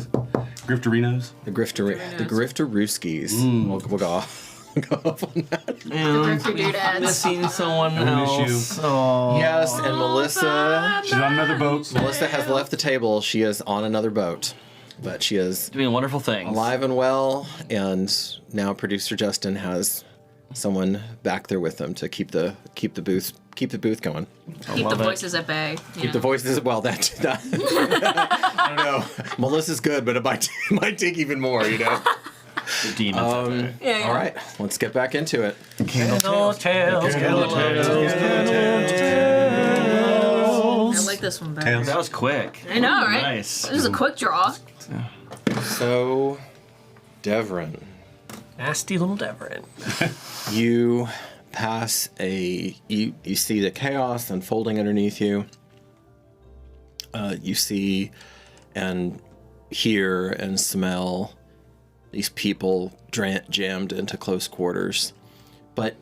Grifterinos. The Grifterooskies. We'll go off. Go off on that. Grifter doodads. Missing someone I miss else. you. Oh. Yes, and Melissa. She's on another boat. Melissa has left the table. She is on another boat, but she is Doing wonderful things. alive and well. And now producer Justin has someone back there with him to keep the booth going. Keep the voices at bay. Keep the voices. Well, that I don't know. Melissa's good, but it might take even more. You know. The demons. Yeah. All right, let's get back into it. Candle tails. I like this one better. That was quick. I know, right? Nice. It was a quick draw. So, Devrin, Nasty little Devrin. you pass you see the chaos unfolding underneath you. You see and hear and smell these people jammed into close quarters. But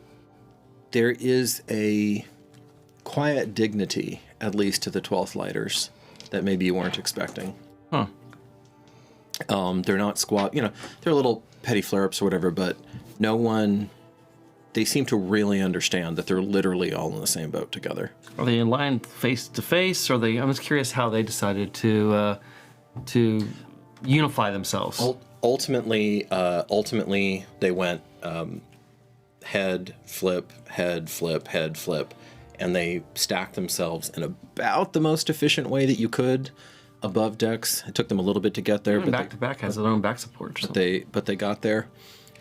there is a quiet dignity, at least to the 12th Lighters, that maybe you weren't expecting. Huh. They're not squat, they're little petty flare-ups or whatever, but no one, they seem to really understand that they're literally all in the same boat together. Are they in line face to face, or I'm just curious how they decided to unify themselves. Ultimately, they went head, flip, head, flip, head, flip, and they stacked themselves in about the most efficient way that you could above decks. It took them a little bit to get there, Even back to back has their own back support. Or something. But they got there.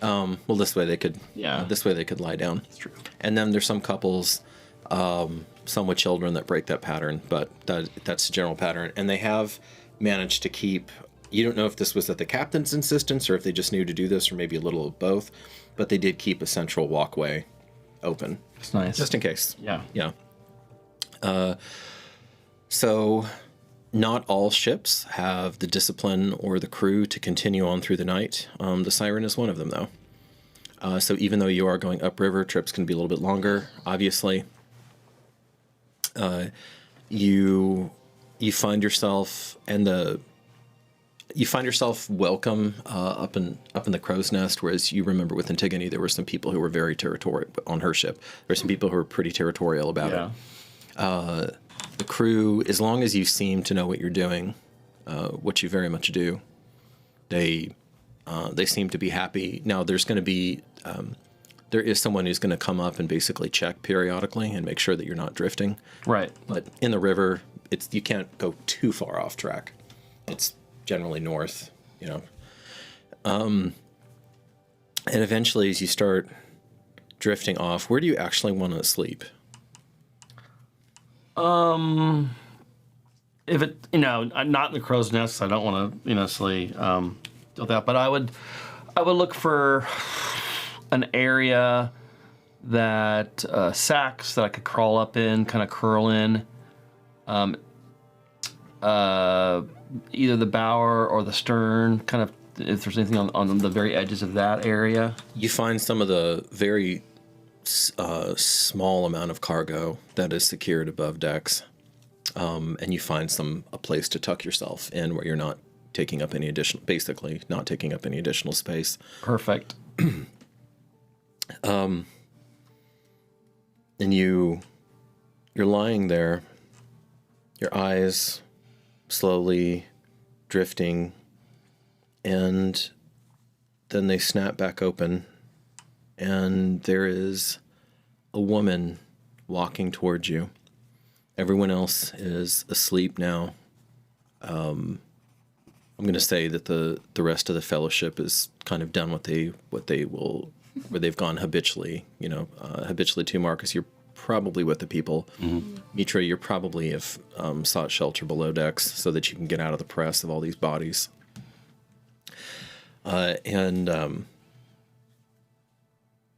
Well, this way they could. Yeah. This way they could lie down. That's true. And then there's some couples, some with children, that break that pattern, but that's the general pattern. And they have managed to keep. You don't know if this was at the captain's insistence or if they just knew to do this, or maybe a little of both. But they did keep a central walkway open. That's nice. Just in case. Yeah. Yeah. So not all ships have the discipline or the crew to continue on through the night. The Siren is one of them, though. So even though you are going upriver, trips can be a little bit longer, obviously. You find yourself welcome up in the crow's nest, whereas you remember with Antigone there were some people who were very territorial on her ship. There were some people who were pretty territorial about it. The crew, as long as you seem to know what you're doing, what you very much do, they seem to be happy. Now there's going to be there is someone who's going to come up and basically check periodically and make sure that you're not drifting. Right. But in the river, you can't go too far off track. It's generally north, and eventually as you start drifting off, where do you actually want to sleep? If it, not in the crow's nest, I don't want to, sleep do that. But I would look for an area that sacks that I could crawl up in, kind of curl in. Either the bower or the stern, kind of, if there's anything on the very edges of that area. You find some of the very small amount of cargo that is secured above decks, and you find a place to tuck yourself in where you're not taking up any additional, basically not taking up any additional space. Perfect. And you're lying there, your eyes slowly drifting, and then they snap back open, and there is a woman walking towards you. Everyone else is asleep now. I'm going to say that the rest of the fellowship is kind of done what they will, where they've gone habitually to. Marcus, you're probably with the people. Mitra, you're probably have sought shelter below decks so that you can get out of the press of all these bodies. And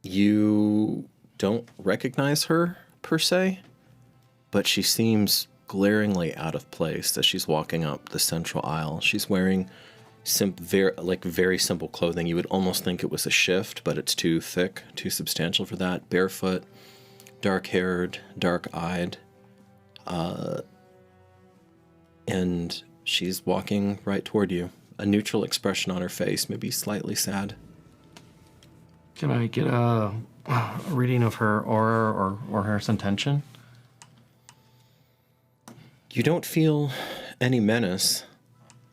you don't recognize her, per se, but she seems glaringly out of place as she's walking up the central aisle. She's wearing very simple clothing. You would almost think it was a shift, but it's too thick, too substantial for that. Barefoot, dark-haired, dark-eyed, and she's walking right toward you. A neutral expression on her face, maybe slightly sad. Can I get a reading of her aura or her intention? You don't feel any menace,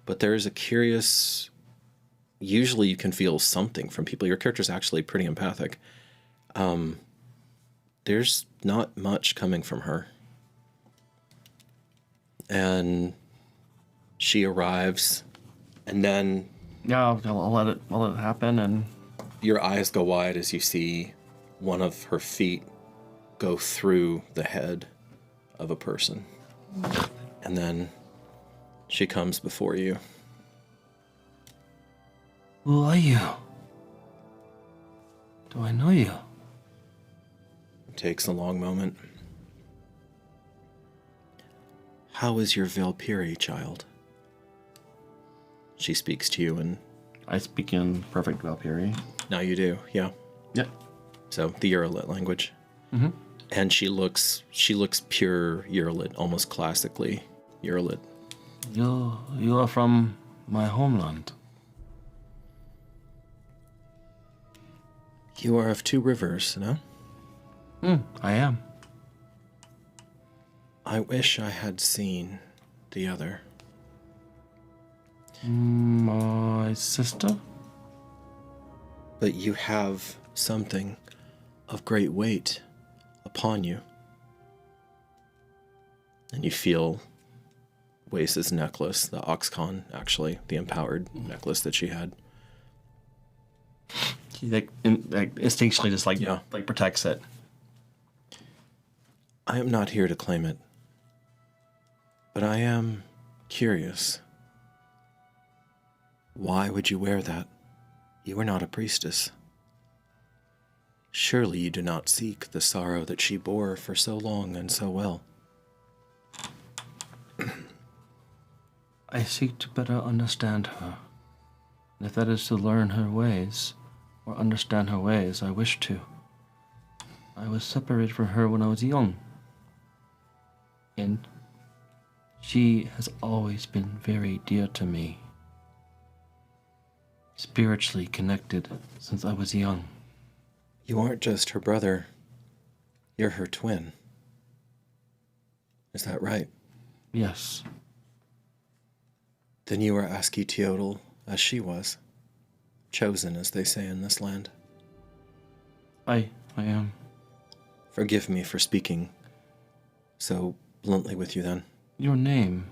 but there is a curious... Usually you can feel something from people. Your character's actually pretty empathic. There's not much coming from her. And she arrives, and then... Yeah, I'll let it happen, and... Your eyes go wide as you see one of her feet go through the head of a person. And then she comes before you. Who are you? Do I know you? It takes a long moment. How is your Valkyrie, child? She speaks to you, and... I speak in perfect Valkyrie. Now you do, yeah. Yep. So, the Eurolit language. Mm-hmm. And she looks pure Eurolit, almost classically Eurolit. You are from my homeland. You are of 2 rivers, no? I am. I wish I had seen the other. My sister? But you have something of great weight upon you. And you feel Wace's necklace, the Oxcon, actually, the empowered necklace that she had. He instinctually just like protects it. I am not here to claim it, but I am curious. Why would you wear that? You are not a priestess. Surely you do not seek the sorrow that she bore for so long and so well. I seek to better understand her. And if that is to learn her ways, or understand her ways, I wish to. I was separated from her when I was young. And she has always been very dear to me. Spiritually connected since I was young. You aren't just her brother. You're her twin. Is that right? Yes. Then you are Ascetiodal as she was. Chosen, as they say in this land. I am. Forgive me for speaking so bluntly with you then. Your name,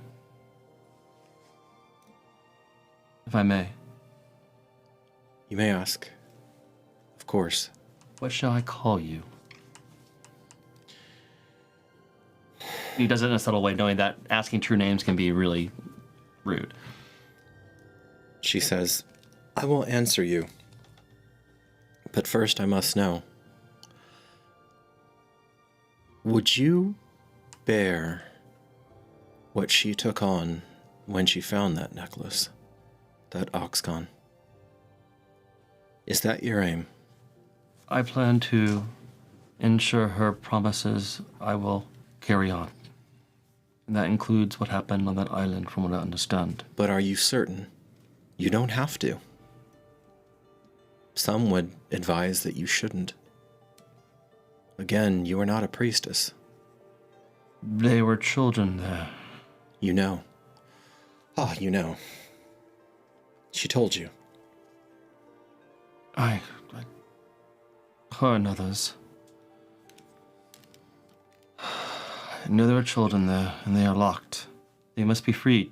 if I may. You may ask. Of course. What shall I call you? He does it in a subtle way, knowing that asking true names can be really rude. She says, I will answer you. But first I must know. Would you bear what she took on when she found that necklace? That Oxcon? Is that your aim? I plan to ensure her promises I will carry on. And that includes what happened on that island, from what I understand. But are you certain? You don't have to. Some would advise that you shouldn't. Again, you are not a priestess. They were children there. You know. Ah, you know. She told you. Her and others. I know there are children there, and they are locked. They must be freed.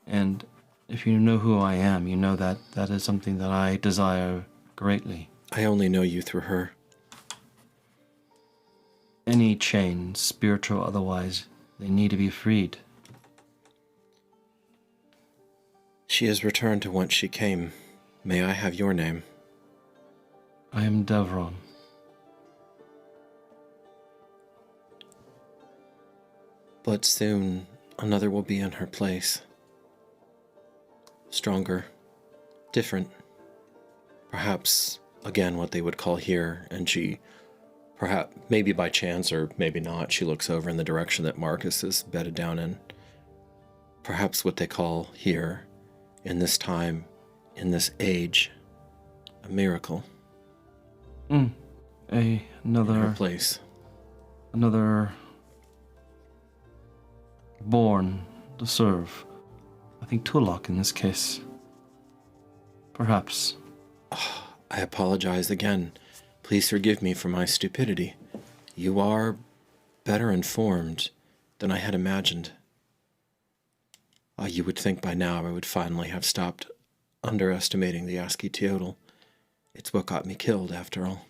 And if you know who I am, you know that that is something that I desire greatly. I only know you through her. Any chains, spiritual or otherwise, they need to be freed. She has returned to whence she came. May I have your name? I am Devron. But soon another will be in her place. Stronger, different. Perhaps, again, what they would call here, and she, perhaps, maybe by chance or maybe not, she looks over in the direction that Marcus is bedded down in. Perhaps what they call here, in this time, in this age, a miracle. In her place. Another born to serve. I think Tulok in this case. Perhaps. I apologize again. Please forgive me for my stupidity. You are better informed than I had imagined. You would think by now I would finally have stopped underestimating the ASCII Teotl. It's what got me killed, after all.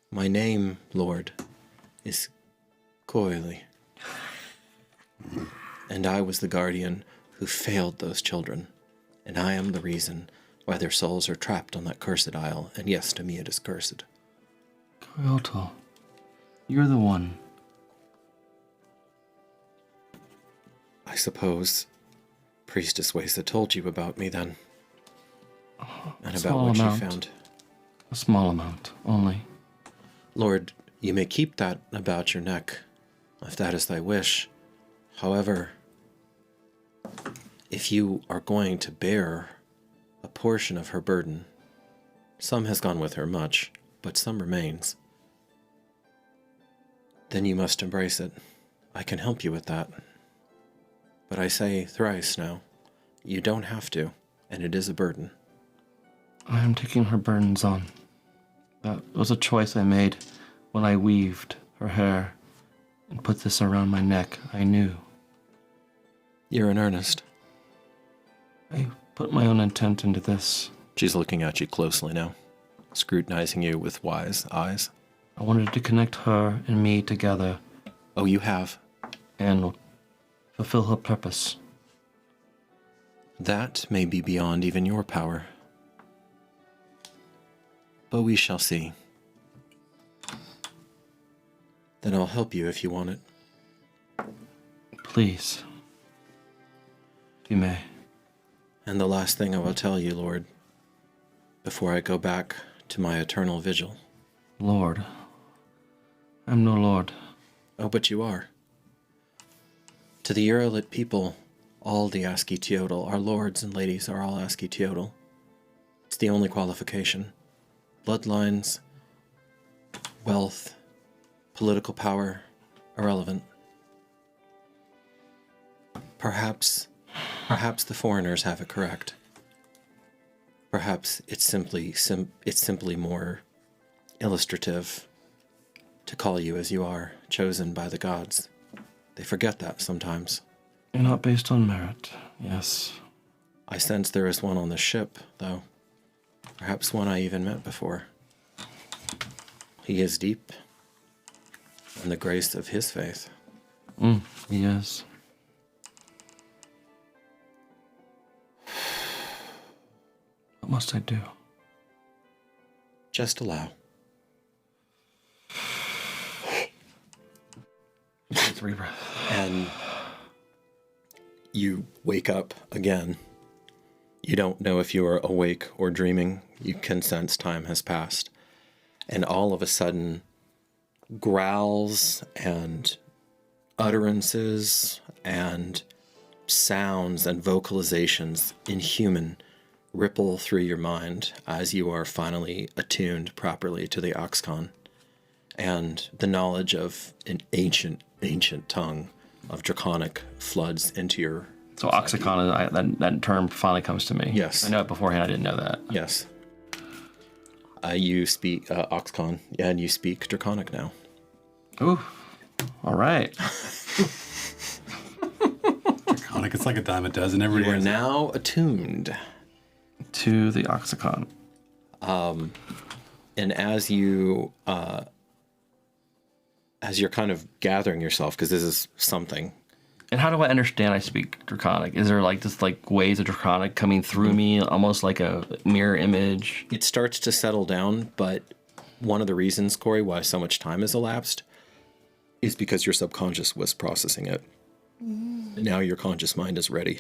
My name, Lord, is Coily. And I was the guardian who failed those children, and I am the reason why their souls are trapped on that cursed isle, and yes, to me it is cursed. Kyoto, you're the one. I suppose Priestess Wesa told you about me then, and about what you found. A small amount, only. Lord, you may keep that about your neck, if that is thy wish. However, if you are going to bear a portion of her burden, some has gone with her much, but some remains, then you must embrace it. I can help you with that. But I say thrice now, you don't have to, and it is a burden. I am taking her burdens on. That was a choice I made when I weaved her hair and put this around my neck. I knew. You're in earnest. I put my own intent into this. She's looking at you closely now, scrutinizing you with wise eyes. I wanted to connect her and me together. Oh, you have? And fulfill her purpose. That may be beyond even your power. But we shall see. Then I'll help you if you want it. Please. If you may. And the last thing I will tell you, Lord, before I go back to my eternal vigil. Lord. I'm no lord. Oh, but you are. To the Eurolit people, all the ASCII Teotl, our lords and ladies are all ASCII Teotl. It's the only qualification. Bloodlines, wealth, political power, irrelevant. Perhaps the foreigners have it correct. Perhaps it's simply more illustrative to call you as you are, chosen by the gods. They forget that sometimes. You're not based on merit, yes. I sense there is one on the ship, though. Perhaps one I even met before. He is deep in the grace of his faith. He is. What must I do? Just allow. 3 breaths. And you wake up again. You don't know if you are awake or dreaming. You can sense time has passed. And all of a sudden, growls and utterances and sounds and vocalizations in human ripple through your mind as you are finally attuned properly to the Oxcon. And the knowledge of an ancient tongue of Draconic floods into your... So Oxyconn, that term finally comes to me. Yes. I know it beforehand, I didn't know that. Yes. You speak Oxcon, and you speak Draconic now. Ooh, all right. Draconic, it's like a dime a dozen every You are day. now attuned To the Oxyconn. as you as you're kind of gathering yourself, because this is something. And how do I understand I speak Draconic? Is there like just like waves of Draconic coming through me, almost like a mirror image? It starts to settle down, but one of the reasons, Corey, why so much time has elapsed is because your subconscious was processing it. Now your conscious mind is ready.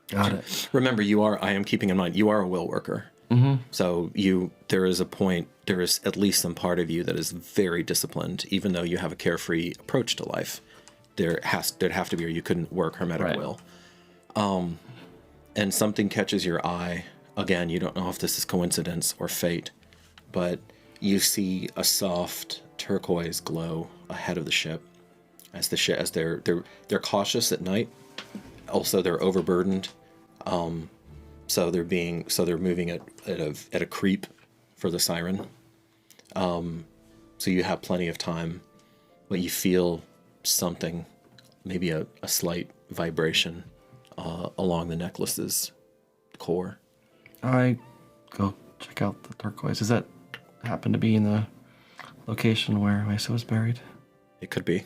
Got it. Remember, I am keeping in mind, you are a will worker. So there is at least some part of you that is very disciplined, even though you have a carefree approach to life. There'd have to be, or you couldn't work hermetic will. And something catches your eye. Again, you don't know if this is coincidence or fate, but you see a soft turquoise glow ahead of the ship. As they're cautious at night. Also, they're overburdened. So they're moving at a creep for the siren. So you have plenty of time, but you feel something, maybe a slight vibration along the necklace's core. I go check out the turquoise. Does that happen to be in the location where Mesa was buried? It could be.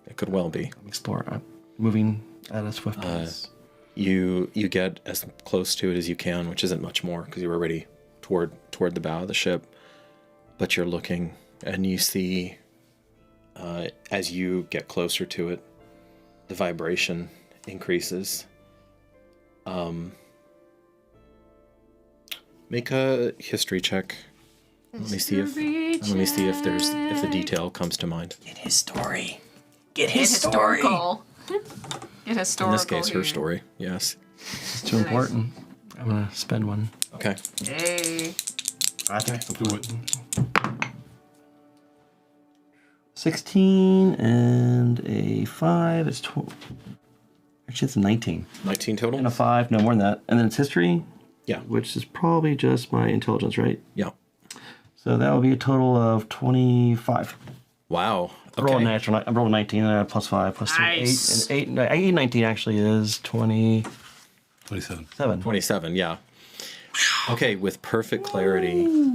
It could well be. Explore. I'm moving at a swift pace. You get as close to it as you can, which isn't much more because you're already toward the bow of the ship. But you're looking, and you see, as you get closer to it, the vibration increases. Make a history check. Let me see if the detail comes to mind. Get his story. Get historical. Get historical. In this case, her here. story. Yes. It's too important. I'm gonna spend one. Okay. Hey. I think I'll do it. 16 and a 5. It's 12. Actually, it's a 19. 19 total? And a 5, no more than that. And then it's history. Yeah. Which is probably just my intelligence, right? Yeah. So that will be a total of 25. Wow. I rolled a natural. I'm rolling 19 and I have plus 5, plus 2, Nice. 8. And 8, 19 actually is 27. 27, yeah. Okay, with perfect clarity,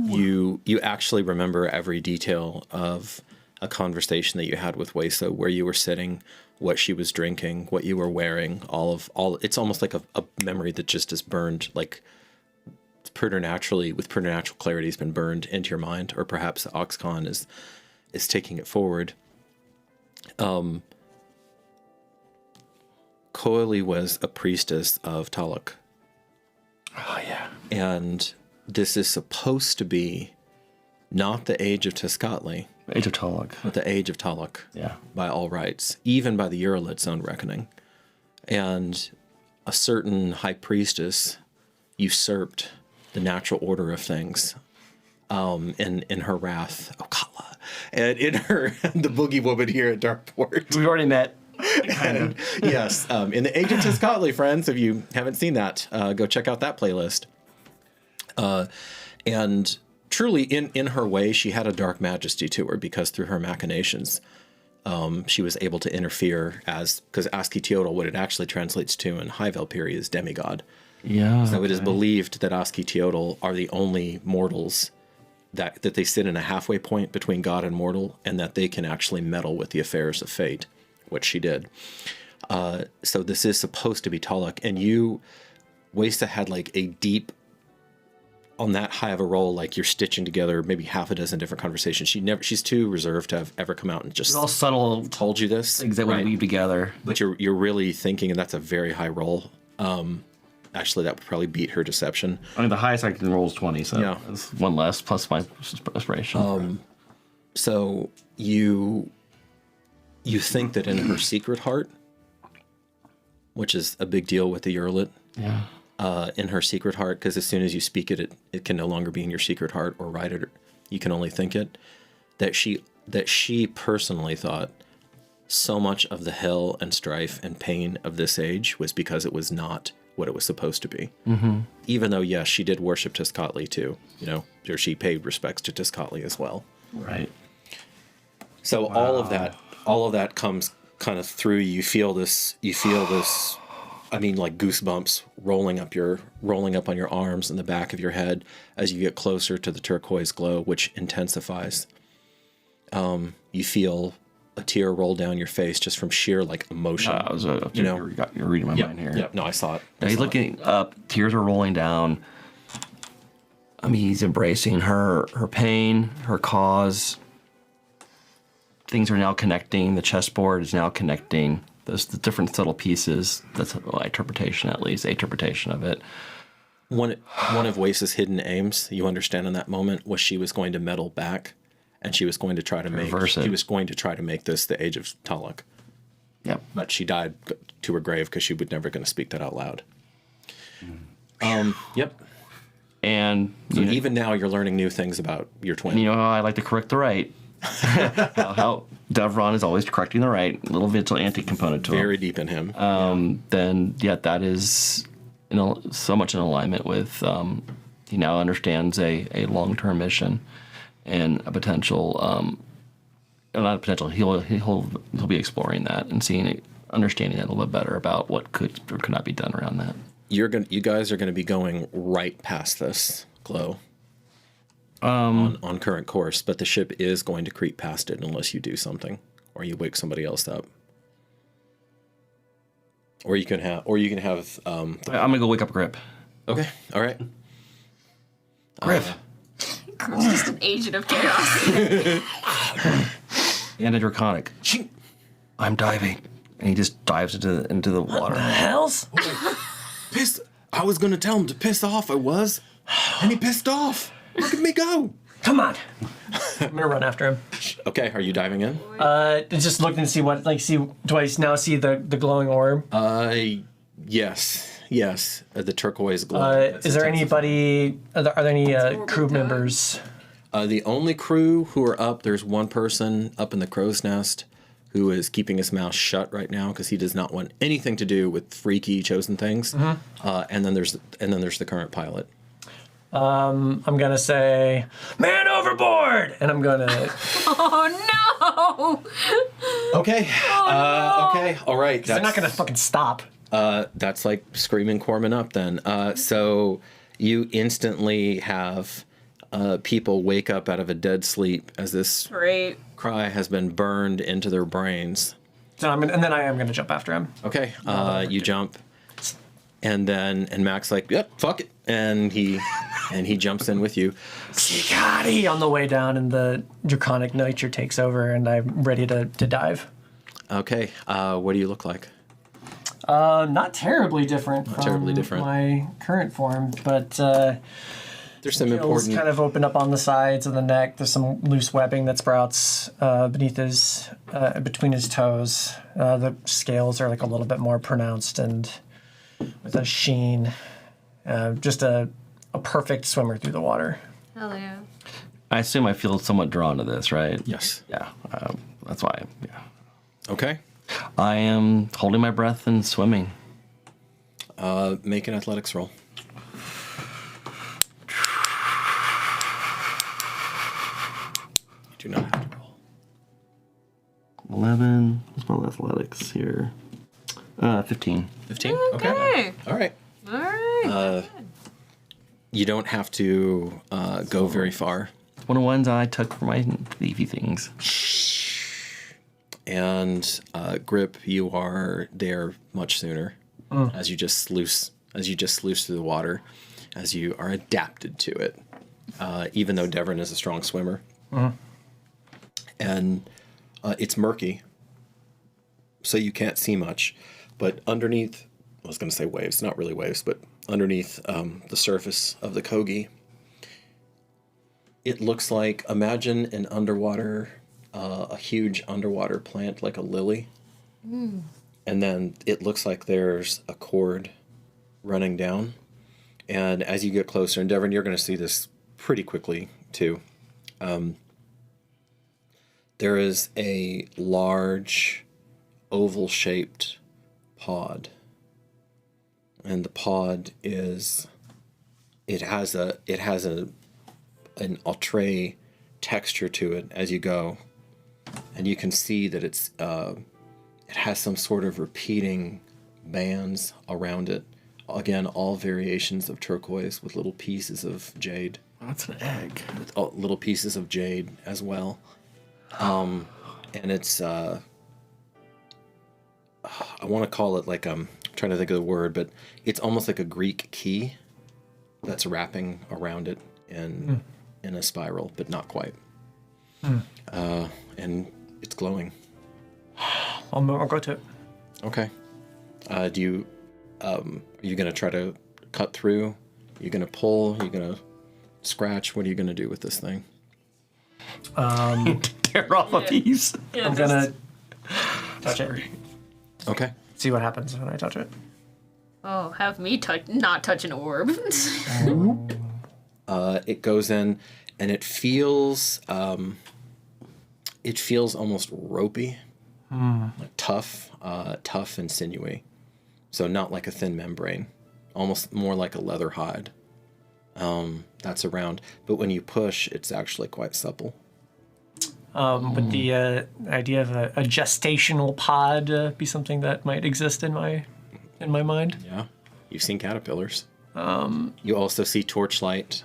you actually remember every detail of a conversation that you had with Wesa, where you were sitting, what she was drinking, what you were wearing, all. It's almost like a memory that just is burned, like preternatural clarity has been burned into your mind, or perhaps Oxcon is taking it forward. Coeli was a priestess of Taluk. Oh, yeah. And this is supposed to be not the age of Tezcatli, Age of Taluk. but the age of Taluk. Yeah. By all rights, even by the Urolith's own reckoning. And a certain high priestess usurped the natural order of things in her wrath, Okala, and in her, the boogie woman here at Darkeport. We've already met. Kind of. Yes, in the Age of Tezcatli, friends, if you haven't seen that, go check out that playlist. And truly, in her way, she had a dark majesty to her, because through her machinations, she was able to interfere because Asketiotl, what it actually translates to in High Valkyrie is demigod. Yeah. So it is believed that Asketiotl are the only mortals that they sit in a halfway point between God and mortal, and that they can actually meddle with the affairs of fate, which she did. So this is supposed to be Taluk, and Wesa had like a deep, on that high of a roll, like you're stitching together maybe half a dozen different conversations. She's too reserved to have ever come out and just It's all subtle told you this. things that we right? weave together. But you're really thinking, and that's a very high roll. Actually, that would probably beat her deception. I mean, the highest I can roll is 20, so Yeah. that's one less, plus my inspiration. So you think that in her secret heart, which is a big deal with the Urolith, yeah. in her secret heart, because as soon as you speak it, it can no longer be in your secret heart or write it. You can only think it. That she personally thought so much of the hell and strife and pain of this age was because it was not what it was supposed to be. Mm-hmm. Even though, yes, she did worship Tezcatli too, or she paid respects to Tezcatli as well. Right. So all of that comes kind of through. You feel this I mean, like goosebumps rolling up on your arms and the back of your head as you get closer to the turquoise glow, which intensifies. You feel a tear roll down your face just from sheer like emotion. You're reading my mind here. Yep. No, I saw it. Now he's looking up. Tears are rolling down. I mean, he's embracing her pain, her cause. Things are now connecting. The chessboard is now connecting. There's the different subtle pieces. That's my interpretation, at least, interpretation of it. One of Wace's hidden aims, you understand in that moment, was she was going to meddle back, and she was going to try to reverse it. She was going to try to make this the Age of Taluk. Yep. But she died to her grave because she was never going to speak that out loud. Yep. And so even now, you're learning new things about your twin. You know how I like to correct the right. how Devron is always correcting the right, little vigilante component to him. Very deep in him. Then, that is so much in alignment with, he now understands a long-term mission and a potential, not a potential, he'll be exploring that and understanding that a little bit better about what could or could not be done around that. You guys are going to be going right past this glow. On current course, but the ship is going to creep past it unless you do something, or you wake somebody else up, or you can have. I'm gonna go wake up Grip. Okay, all right. Grip. Grip's just an agent of chaos. And a draconic. I'm diving, and he just dives into the water. What the hells? Pissed. I was gonna tell him to piss off. I was, and he pissed off. Look at me go! Come on! I'm gonna run after him. Okay, are you diving in? Just looking to see what, do I now see the glowing orb? Yes. The turquoise glow. Is there anybody, are there any crew members? The only crew who are up, there's one person up in the crow's nest who is keeping his mouth shut right now because he does not want anything to do with freaky chosen things. Mm-hmm. And then there's the current pilot. I'm gonna say, man overboard! And I'm gonna... Oh, no! Okay. Oh, no. Okay, all right. They're not gonna fucking stop. That's like screaming Corman up then. So you instantly have people wake up out of a dead sleep as this cry has been burned into their brains. So and then I am gonna jump after him. Okay, you jump. And Mac's like, yep, fuck it. And he jumps in with you. Scotty on the way down, and the draconic nature takes over, and I'm ready to dive. Okay, what do you look like? Not terribly different from my current form, but there's some important kind of open up on the sides of the neck. There's some loose webbing that sprouts beneath between his toes. The scales are like a little bit more pronounced and with a sheen. Just a perfect swimmer through the water. Hell yeah. I assume I feel somewhat drawn to this, right? Yes. Yeah. That's why. Yeah. Okay. I am holding my breath and swimming. Make an athletics roll. You do not have to roll. 11. What's my athletics here? 15. 15? Okay. All right. All right. You don't have to go very far. It's one of the ones I took for my leafy things. And Grip, you are there much sooner as you just sluice through the water, as you are adapted to it. Even though Devon is a strong swimmer, and it's murky, so you can't see much. But underneath, I was going to say waves, not really waves, but underneath the surface of the Kogi, it looks like, imagine an underwater, a huge underwater plant like a lily. And then it looks like there's a cord running down. And as you get closer, and Devon, you're going to see this pretty quickly too. There is a large oval-shaped pod. And the pod has an outre texture to it as you go, and you can see that it has some sort of repeating bands around it. Again, all variations of turquoise with little pieces of jade. That's an egg. With little pieces of jade as well. And it's, I want to call it like, I'm trying to think of the word, but it's almost like a Greek key that's wrapping around it in a spiral, but not quite. And it's glowing. I'll go to it. Okay. Are you going to try to cut through? Are you going to pull? Are you going to scratch? What are you going to do with this thing? Tear off a piece. Yeah, I'm gonna touch it. Okay. See what happens when I touch it. Oh, have me not touch an orb. It goes in, and it feels almost ropey, like tough and sinewy. So not like a thin membrane, almost more like a leather hide. That's around, but when you push, it's actually quite supple. Would the idea of a gestational pod be something that might exist in my mind? Yeah, you've seen caterpillars. You also see torchlight,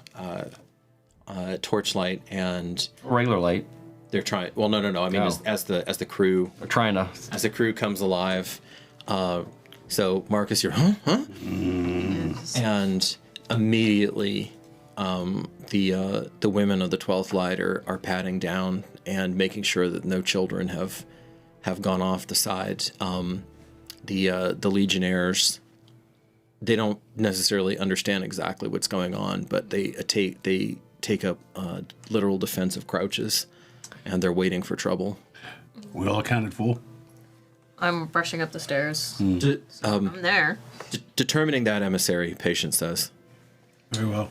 and Regular light. they're trying. Well, no. I mean, Oh. as the crew They're trying to. as the crew comes alive. So Marcus, you're huh? And immediately, the women of the 12th Light are patting down and making sure that no children have gone off the side. The Legionnaires, they don't necessarily understand exactly what's going on, but they take up literal defensive crouches, and they're waiting for trouble. We all accounted for. I'm rushing up the stairs. I'm there. Determining that emissary, Patience says. Very well.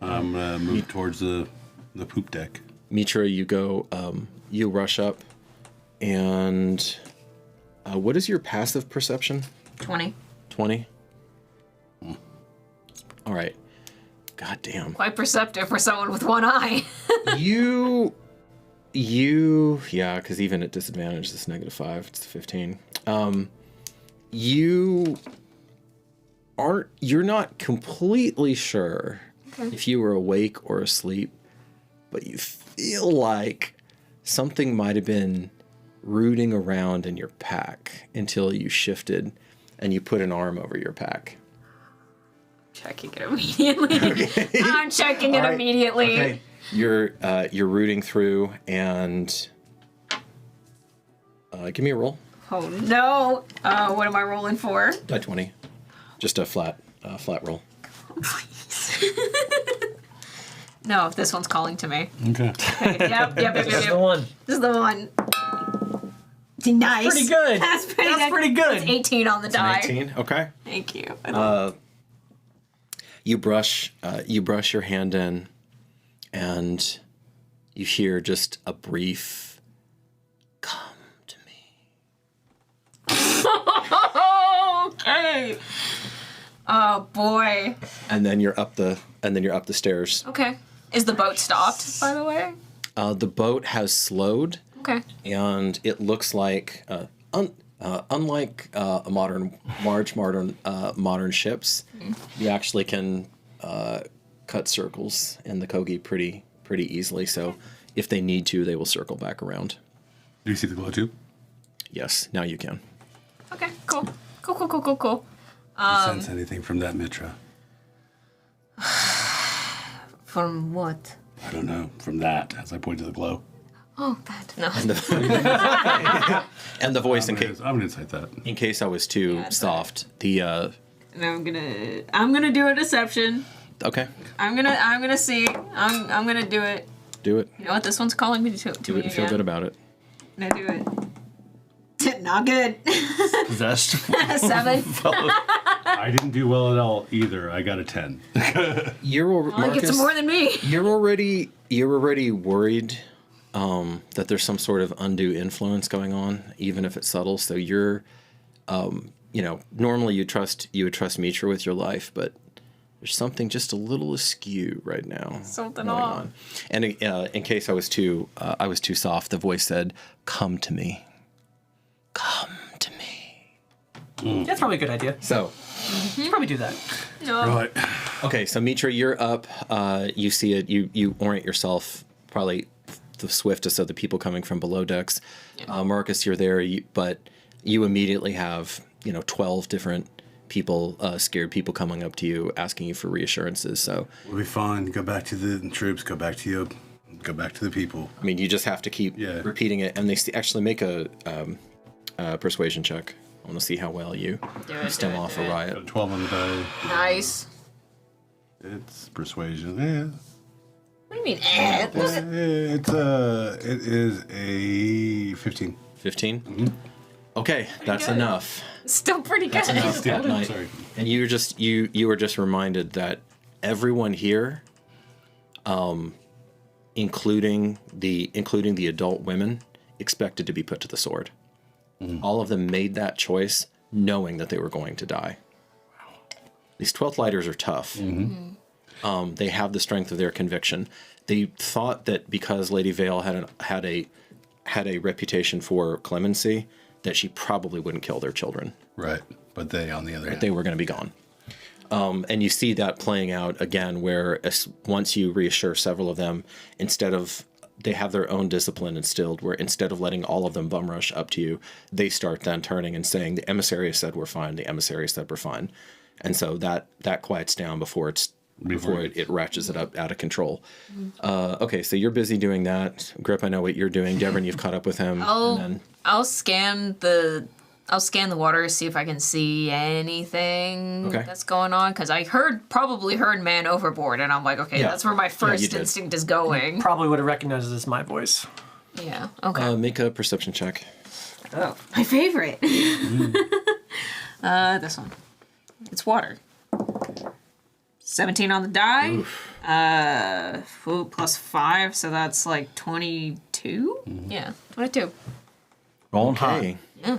I'm gonna move towards the poop deck. Mitra, you go, you rush up, and what is your passive perception? 20. 20? All right. God damn. Quite perceptive for someone with one eye. Yeah, because even at disadvantage, it's -5, it's 15. You're not completely sure if you were awake or asleep, but you feel like something might have been rooting around in your pack until you shifted and you put an arm over your pack. Checking it immediately. I'm checking it immediately. Okay. You're rooting through, and give me a roll. Oh no! What am I rolling for? Die 20. Just a flat roll. No, this one's calling to me. Okay. Yep. This is the one. This is the one. Nice. Pretty good. That's That's pretty good. It's 18 on the die. 18. Okay. Thank you. You brush your hand in, and you hear just a brief "Come to me." Okay. Oh boy. And then you're up the stairs. Okay. Is the boat stopped, by the way? The boat has slowed, Okay. and it looks like unlike modern ships, you actually can cut circles in the Kogi pretty easily. So if they need to, they will circle back around. Do you see the glow tube? Yes, now you can. Okay. Cool. Do you sense anything from that Mitra? From what? I don't know. From that, as I point to the glow. Oh, that. No. And the voice, I'm gonna incite that. in case I was too soft. The And I'm gonna do a deception. okay, I'm gonna see. I'm gonna do it. do it. You know what? This one's calling me to Do me it and feel again. good about it. I'm gonna do it. Not good. Possessed. 7. I didn't do well at all either. I got a 10. Well, it gets more than me. You're already worried that there's some sort of undue influence going on, even if it's subtle. So you're, normally you would trust Mitra with your life, but there's something just a little askew right now. Something going off. on. And in case I was too soft, the voice said, "Come to me. Come to me." That's probably a good idea. So, Let's probably do that. Right. okay, so Mitra, you're up. You see it. You orient yourself probably the swiftest of the people coming from below decks. Marcus, you're there, but you immediately have 12 different people, scared people coming up to you, asking you for reassurances. So We'll be fine. Go back to the troops. Go back to the people. I mean, you just have to keep repeating it, and they actually make a persuasion check. I want to see how well you stem off a riot. 12 on the die. Nice. It's persuasion. Yeah. What do you mean? It is a 15. 15? Mm-hmm. Okay, that's enough. Still pretty good. That's enough that night. Sorry. And you were just reminded that everyone here, including the adult women, expected to be put to the sword. All of them made that choice knowing that they were going to die. These 12th Lighters are tough. They have the strength of their conviction. They thought that because Lady Vale had a reputation for clemency, that she probably wouldn't kill their children. Right. But they, on the other hand. They were going to be gone. And you see that playing out again, where once you reassure several of them, they have their own discipline instilled, where instead of letting all of them bum rush up to you, they start then turning and saying, the emissary said we're fine, the emissary said we're fine. And so that quiets down before it ratchets it up out of control. Okay, so you're busy doing that. Grip, I know what you're doing. Devin, you've caught up with him. I'll scan the water, see if I can see anything that's going on, because I probably heard man overboard, and I'm like, okay, that's where my first instinct is going. Probably would have recognized it as my voice. Yeah, okay. Make a perception check. Oh, my favorite. This one. It's water. 17 on the die. Plus 5, so that's like 22? Yeah, 22. Rolling hot. Yeah.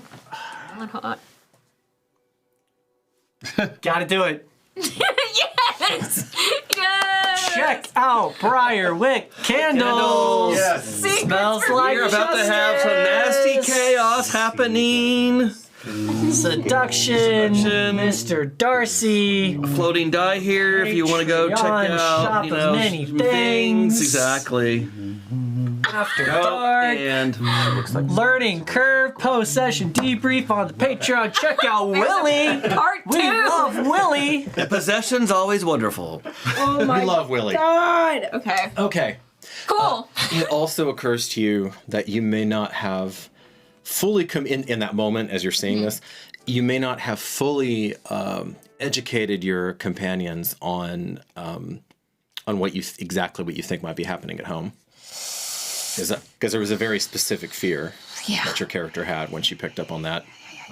Rolling hot. Gotta do it. Yes! Yes! Check out Briar Wick candles. Yes. Smells like We're about to have some nasty chaos happening. Seduction, Mr. Darcy. A floating die here if you want to go check Patreon, out, shop of many things. Exactly. After dark. And Learning curve, post-session debrief on the Patreon. Check out Willie. Part 2. We love Willie. the possession's always wonderful. Oh my We love Willie. God. Okay. Okay. Cool. It also occurs to you that you may not have fully come in that moment as you're seeing this. You may not have fully educated your companions on exactly what you think might be happening at home. Because there was a very specific fear that your character had when she picked up on that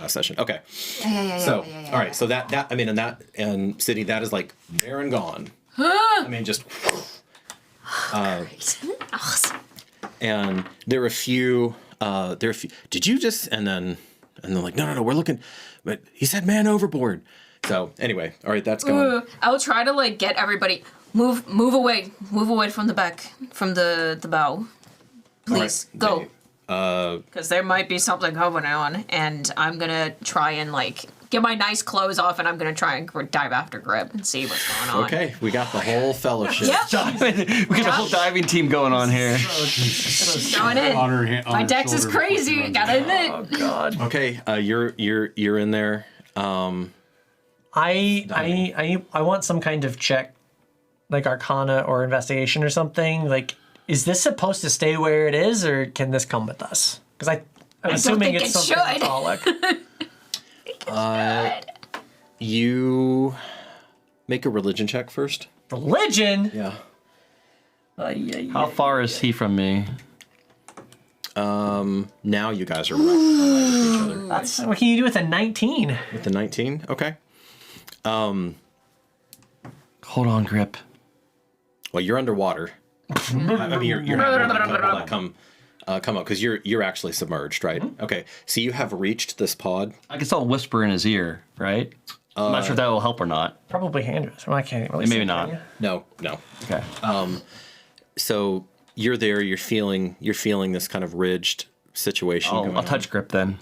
session. Okay. So, all right. So and Sydney, that is like there and gone. I mean, just. Awesome. And there are a few. Did you just? And then like, no, we're looking. But he said man overboard. So anyway, all right, that's going. I'll try to like get everybody move away from the back, from the bow. Please go. Because there might be something going on, and I'm gonna try and like get my nice clothes off, and I'm gonna try and dive after Grip and see what's going on. Okay, we got the whole fellowship. Yep. We got a whole diving team going on here. Going in. My dex is crazy. Gotta admit. Oh God. Okay, you're in there. I want some kind of check, like Arcana or Investigation or something. Like, is this supposed to stay where it is, or can this come with us? Because I'm assuming think it's it something should. symbolic. You make a religion check first. Religion? Yeah. How far is he from me? Now you guys are right with each other. What can you do with a 19? With the 19? Okay. Hold on, Grip. Well, you're underwater. I mean, you're having a couple that come up because you're actually submerged, right? Okay. So you have reached this pod. I can still whisper in his ear, right? I'm not sure if that will help or not. Probably hand us. Well, I can't really Maybe see, not. can No. Okay. So you're there. You're feeling this kind of ridged situation. I'll touch Grip then.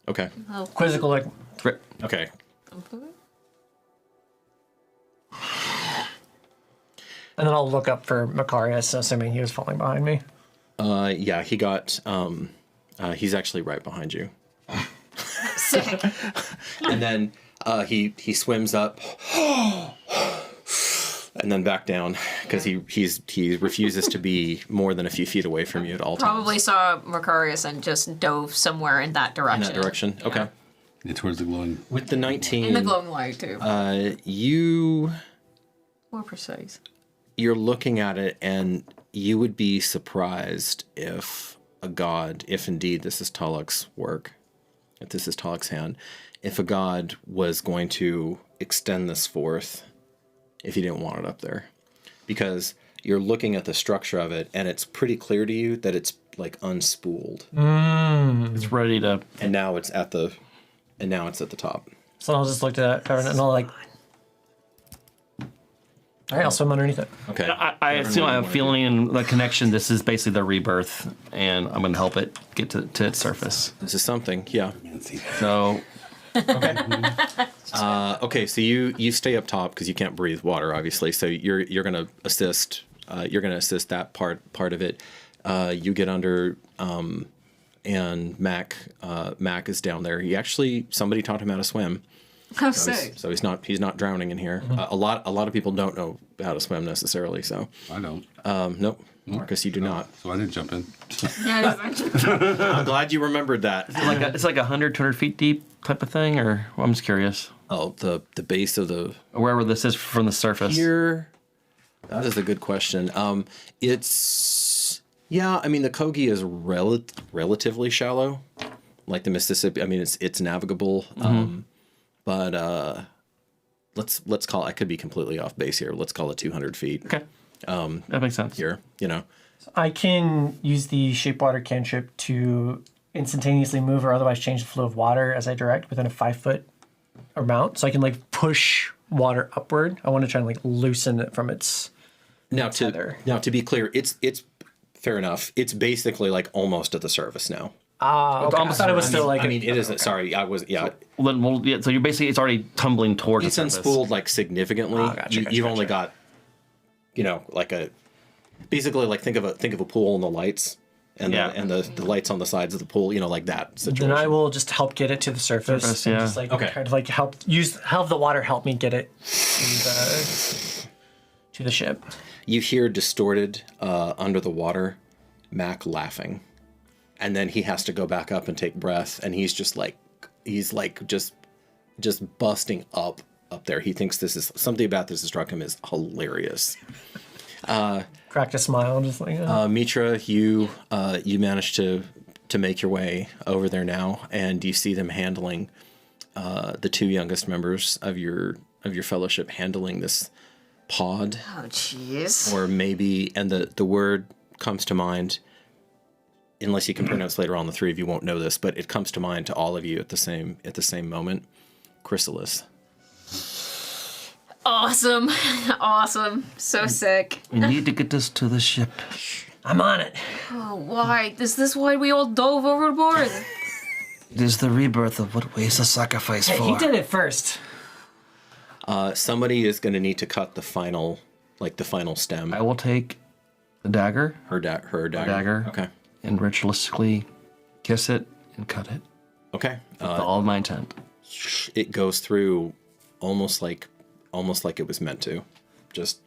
Okay. you? Quizzical, like, Rip. Okay. And then I'll look up for Macarius, assuming he was falling behind me. Yeah, he got. He's actually right behind you. Sick. And then he swims up, and then back down because he refuses to be more than a few feet away from you at all times. Probably saw Macarius and just dove somewhere in that direction. In that direction. Okay. Yeah, towards the glowing. With the 19, In the glowing light too. you. More precise. You're looking at it, and you would be surprised if a god, if indeed this is Taluk's work, if this is Taluk's hand, if a god was going to extend this forth, if he didn't want it up there. Because you're looking at the structure of it, and it's pretty clear to you that it's like unspooled. It's ready to. And now it's at the top. So I'll just look at it and I'll like. All right, I'll swim underneath it. Okay. I assume I have a feeling in the connection. This is basically the rebirth, and I'm going to help it get to its surface. This is something, yeah. So. Okay, so you stay up top because you can't breathe water, obviously. So you're gonna assist. You're gonna assist that part of it. You get under, and Mac is down there. Somebody taught him how to swim. How sick. So he's not drowning in here. A lot of people don't know how to swim necessarily. So I don't. nope, Marcus, you do not. So I didn't jump in. Yeah, I'm glad you remembered that. It's like 100, 200 feet deep type of thing, or well, I'm just curious. Oh, the base of the Wherever this is from the surface. here. That is a good question. It's I mean the Kogi is relatively shallow, like the Mississippi. I mean it's navigable. But let's call. I could be completely off base here. Let's call it 200 feet. Okay. That makes sense. Here, I can use the Shapewater cantrip to instantaneously move or otherwise change the flow of water as I direct within a 5-foot amount. So I can like push water upward. I want to try and like loosen it from its tether. To be clear, it's fair enough. It's basically like almost at the surface now. Okay. I thought it was still like. I mean, it isn't. Sorry, I was. Yeah. So you're basically it's already tumbling towards. It's the surface. unspooled like significantly. You've only got, like a, basically like think of a pool and the lights, and the lights on the sides of the pool. Like that situation. Then I will just help get it to the surface. And just like kind of like have the water help me get it to the ship. You hear distorted under the water, Mac laughing. And then he has to go back up and take breath, and he's just busting up there. He thinks this is something about this that struck him as hilarious. Cracked a smile, just like. Mitra, you managed to make your way over there now, and you see them handling the two youngest members of your fellowship handling this pod. Oh, jeez. Or maybe, and the word comes to mind. Unless you compare notes later on, the three of you won't know this, but it comes to mind to all of you at the same moment. Chrysalis. Awesome. Awesome. So sick. We need to get this to the ship. I'm on it. Oh, why? Is this why we all dove overboard? It is the rebirth of what weighs a sacrifice Hey, for. he did it first. Somebody is going to need to cut the final stem. I will take the dagger. Her dagger. Okay. And ritualistically kiss it and cut it. Okay. With all of my intent. It goes through almost like it was meant to, just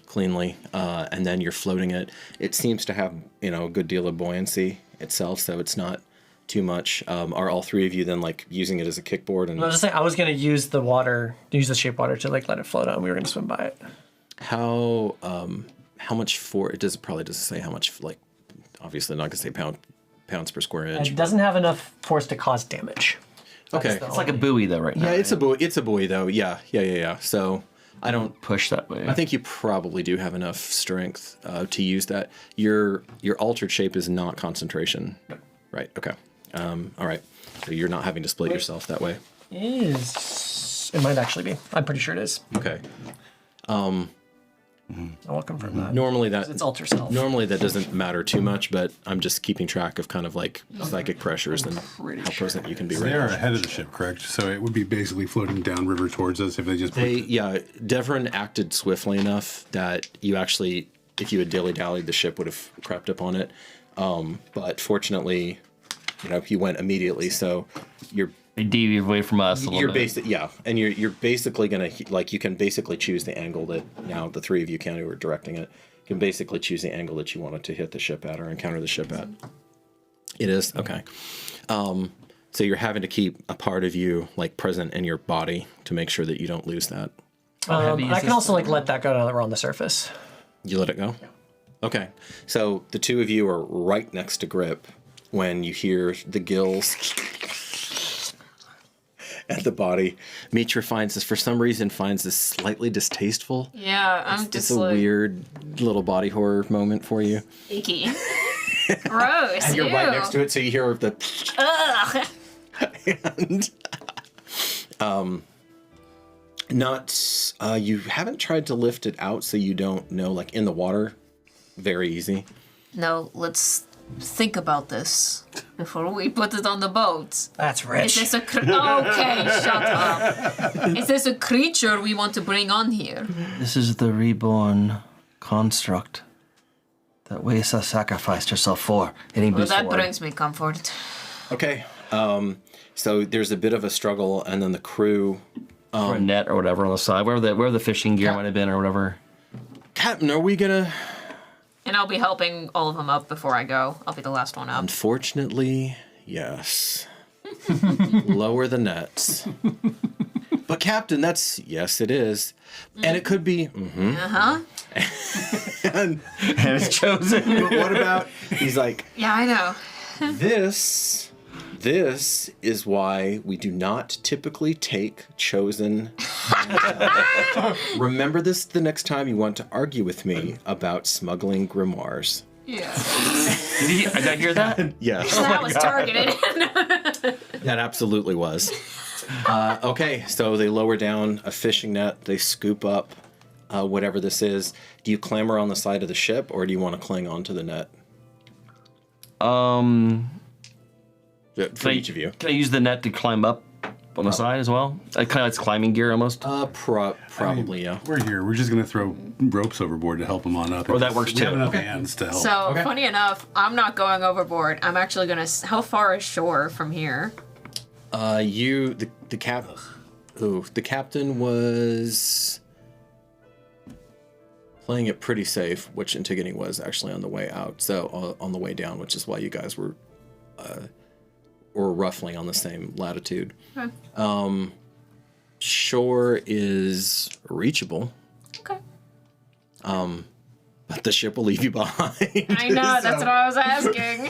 cleanly, and then you're floating it. It seems to have a good deal of buoyancy itself, so it's not too much. Are all three of you then like using it as a kickboard? And I was just saying, I was gonna use the shape water to like let it float out. And we were gonna swim by it. How much it probably doesn't say how much, like, obviously not gonna say pounds per square inch. It doesn't have enough force to cause damage. Okay. It's like a buoy though right now. Yeah, it's a buoy though. Yeah. So I don't push that way. I think you probably do have enough strength to use that. Your altered shape is not concentration. Yep. Right. Okay. All right. So you're not having to split yourself that way. It might actually be. I'm pretty sure it is. Okay. I'll confirm that. Normally It's alter self. Normally that doesn't matter too much, but I'm just keeping track of kind of like psychic pressures and how present you can be. They are ahead of the ship, correct? So it would be basically floating downriver towards us if they just. Devrin acted swiftly enough that you actually, if you had dilly-dallied, the ship would have crept up on it. But fortunately, he went immediately, so you're. They deviate away from us a little bit. And you're basically gonna you can basically choose the angle that now the three of you who are directing it can basically choose the angle that you want it to hit the ship at or encounter the ship at. It is okay. So you're having to keep a part of you present in your body to make sure that you don't lose that. I can also let that go now that we're on the surface. You let it go? Yeah. Okay. So the two of you are right next to Grip when you hear the gills and the body. Mitra finds this slightly distasteful. Yeah, I'm just it's a weird little body horror moment for you. Icky. Gross. And you're right next to it, so you hear the. Ugh. And you haven't tried to lift it out, so you don't know. In the water, very easy. No, let's think about this before we put it on the boat. That's rich. Is this okay, shut up. Is this a creature we want to bring on here? This is the reborn construct that Wesa sacrificed herself for. Well, that brings me comfort. Okay. So there's a bit of a struggle, and then the crew. Or a net or whatever on the side, where the fishing gear might have been or whatever. Captain, are we gonna? And I'll be helping all of them up before I go. I'll be the last one up. Unfortunately, yes. Lower the nets. But Captain, yes, it is. And it could be. And it's chosen. But what about? He's like. Yeah, I know. This is why we do not typically take chosen. Remember this the next time you want to argue with me about smuggling grimoires. Yeah. Did I hear that? Yes. That was targeted. That absolutely was. Okay, so they lower down a fishing net. They scoop up whatever this is. Do you clamber on the side of the ship, or do you want to cling onto the net? For each of you. Can I use the net to climb up on the side as well? Kind of like climbing gear almost? Probably, yeah. We're here. We're just going to throw ropes overboard to help them on up. Or that works too. We have enough hands to help. So, funny enough, I'm not going overboard. I'm actually going to... How far is shore from here? The captain was playing it pretty safe, which Antigone was actually on the way out. So, on the way down, which is why you guys were... or roughly on the same latitude. Okay. Shore is reachable. Okay. But the ship will leave you behind. I know, that's what I was asking.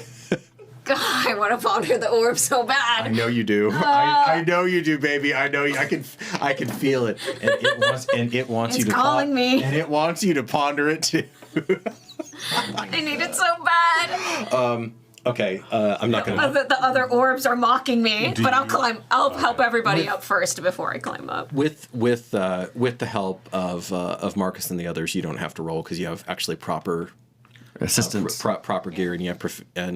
God, I want to ponder the orb so bad. I know you do. I know you do, baby. I know you. I can feel it. And it wants you to calling me. And it wants you to ponder it too. I need it so bad. Okay, I'm not gonna. The other orbs are mocking me, but I'll climb. I'll help everybody up first before I climb up. With the help of Marcus and the others, you don't have to roll because you have actually proper assistance, proper gear, and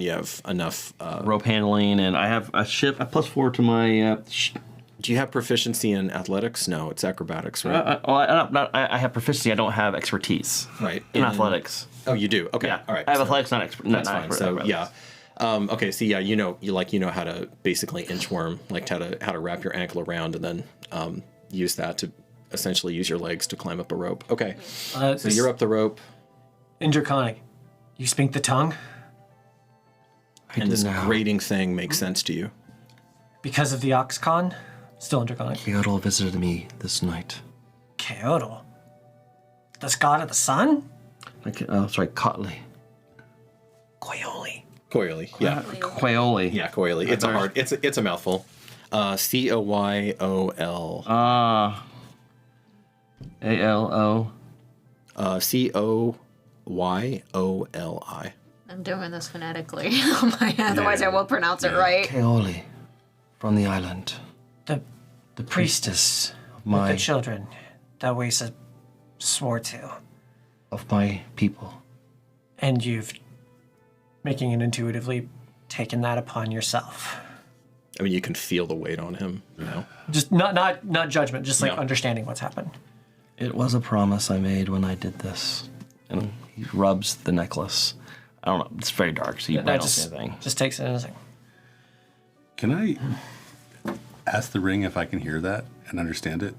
you have enough rope handling, and I have a +4 to my. Do you have proficiency in athletics? No, it's acrobatics, right? I have proficiency. I don't have expertise. Right. In athletics. Oh, you do. Okay. Yeah. All right. I have athletics, not expert. That's fine. So yeah. Okay, so yeah, you know how to basically inchworm, how to wrap your ankle around and then use that to essentially use your legs to climb up a rope. Okay, so you're up the rope. In Draconic, you speak the tongue? And this grating thing makes sense to you. Because of the Oxcon? Still in Draconic. Keodal visited me this night. Keodal? The god of the sun? Sorry, Cotley. Coyoli, yeah. Coyoli. Yeah, Coyoli. It's a mouthful. Coyol. ALO. Coyoli. I'm doing this phonetically. Otherwise, I won't pronounce it right. Keoli, from the island. The priestess of the children that Wesa swore to. of my people. And you've, making an intuitive leap, taken that upon yourself. I mean, you can feel the weight on him. You know? Just not judgment, just like No. understanding what's happened. It was a promise I made when I did this. And he rubs the necklace. I don't know. It's very dark, so you might not see anything. Just takes it in a second. Can I ask the ring if I can hear that and understand it?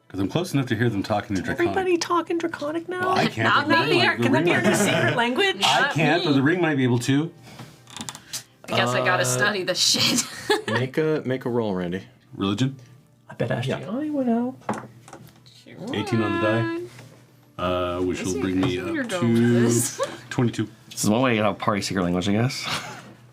Because I'm close enough to hear them talking in Draconic. Everybody talking Draconic now? Well, I can't. Not but the me. ring- the Can that ring be might- our secret language? I can't, but the ring might be able to. I guess I gotta study this shit. Make a roll, Randy. Religion? I bet Ashley would help. 18 on the die. Which will bring me You're up going with to this. 22. This is one way to get a party secret language, I guess.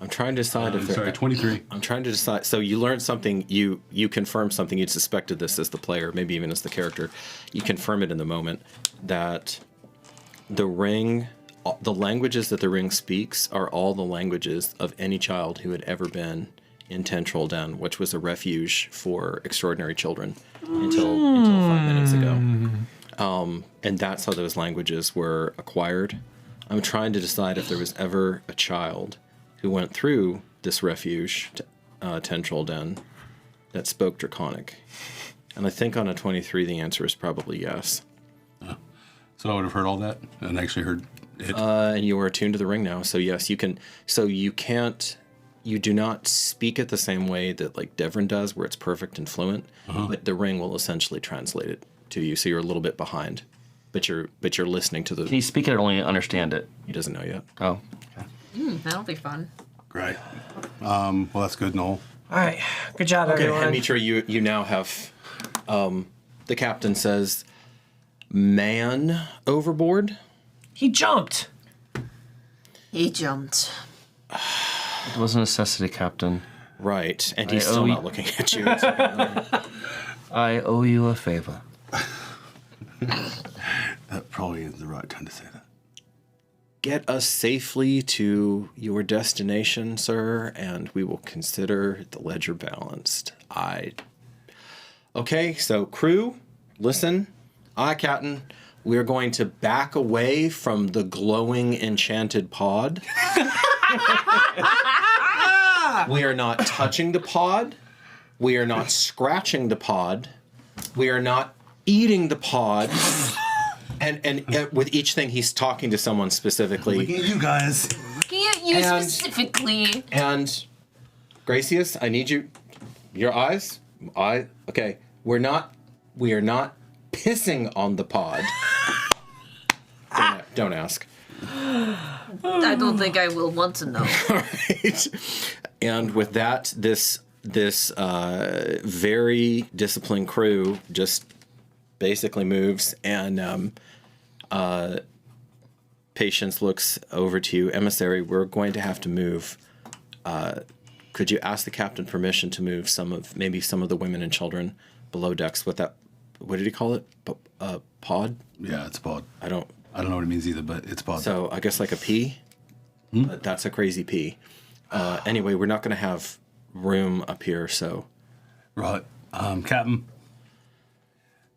I'm trying to decide if Sorry, 23. I'm trying to decide. So you learned something. You confirmed something. You'd suspected this as the player, maybe even as the character. You confirm it in the moment that the ring, the languages that the ring speaks, are all the languages of any child who had ever been in Ten Troll Den, which was a refuge for extraordinary children until 5 minutes ago. And that's how those languages were acquired. I'm trying to decide if there was ever a child who went through this refuge, Ten Troll Den, that spoke Draconic. And I think on a 23, the answer is probably yes. So I would have heard all that and actually heard it. And you are attuned to the ring now, so yes, you can. So you can't. You do not speak it the same way that like Devrin does, where it's perfect and fluent. But the ring will essentially translate it to you, so you're a little bit behind. But you're listening to the. Can you speak it or only understand it? He doesn't know yet. Oh. That'll be fun. Great. Well, that's good, Noel. All right. Good job, Okay, everyone. and Mitra, you now have. The captain says, "Man overboard." He jumped. He jumped. It was a necessity, Captain. Right, and he's I still owe not you- looking at you. I owe you a favor. That probably isn't the right time to say that. Get us safely to your destination, sir, and we will consider the ledger balanced. Okay, so crew, listen. Captain, we're going to back away from the glowing enchanted pod. We are not touching the pod. We are not scratching the pod. We are not eating the pod. And with each thing, he's talking to someone specifically. Looking at you guys. Looking at you And- specifically. And Gracious, I need you. Your eyes. Okay. We are not pissing on the pod. Don't ask. I don't think I will want to know. Right. And with that, this very disciplined crew just basically moves, and Patience looks over to you. Emissary, we're going to have to move. Could you ask the captain permission to move some of the women and children below decks with that? What did he call it? Pod? Yeah, it's pod. I don't know what it means either, but it's pod. So I guess like a P. But that's a crazy P. Anyway, we're not going to have room up here, so. Right. Captain,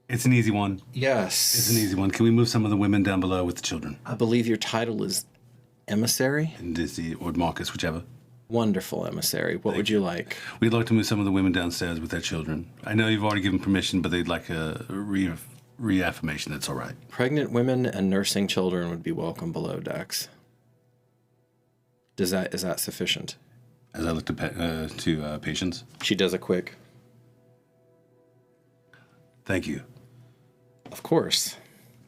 it's an easy one. Yes. It's an easy one. Can we move some of the women down below with the children? I believe your title is Emissary? And Dizzy or Marcus, whichever. Wonderful, Emissary. What would you like? We'd like to move some of the women downstairs with their children. I know you've already given permission, but they'd like a reaffirmation that's all right. Pregnant women and nursing children would be welcome below decks. Is that sufficient? As I look to Patience. She does a quick. Thank you. Of course.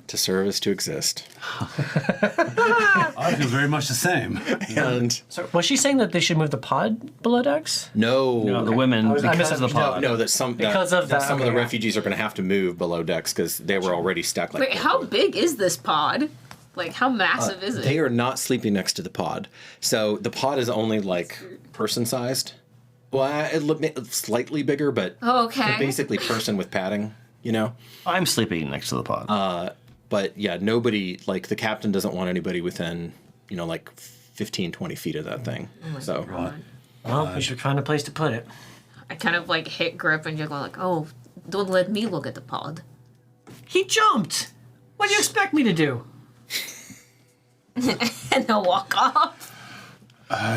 To serve is to exist. I feel very much the same. And So was she saying that they should move the pod below decks? no, The women, I because of the misunderstood. pod. no, that some Because that, of that that, some of okay, the yeah. refugees are going to have to move below decks because they were already stacked like. Wait, how big is this pod? Like, how massive is it? They are not sleeping next to the pod. So the pod is only like person-sized. Well, it's slightly bigger, but Okay. basically person with padding, you know? I'm sleeping next to the pod. But yeah, nobody, like the captain doesn't want anybody within, like 15, 20 feet of that thing. So Well, we should find a place to put it. I kind of like hit Grip and you're going like, oh, don't let me look at the pod. He jumped. What do you expect me to do? And they'll walk off.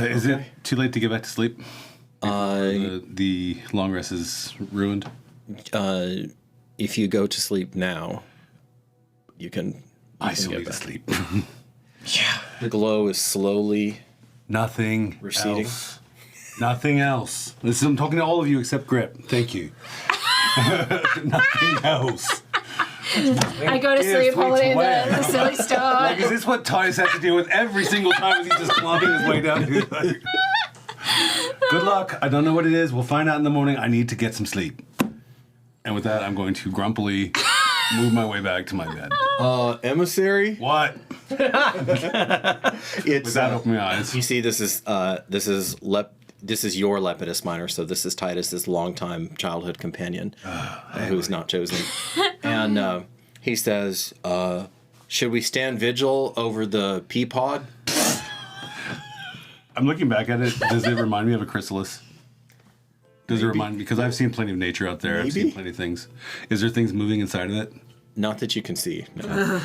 Is it too late to get back to sleep? The long rest is ruined. If you go to sleep now, you can. I still need to sleep. The glow is slowly Nothing receding. else. Nothing else. I'm talking to all of you except Grip. Thank you. Nothing else. I go to sleep holding the silly stone. Like, is this what Titus had to deal with every single time as he's just climbing his way down here? Like, good luck. I don't know what it is. We'll find out in the morning. I need to get some sleep. And with that, I'm going to grumpily move my way back to my bed. Emissary? What? It's Without opening my eyes. You see, this is your Lepidus Minor, so this is Titus's longtime childhood companion, who is not chosen. And he says, should we stand vigil over the pea pod? I'm looking back at it. Does it remind me of a chrysalis? Does it remind me? Because I've seen plenty of nature out there. I've seen plenty of things. Is there things moving inside of it? Not that you can see. No.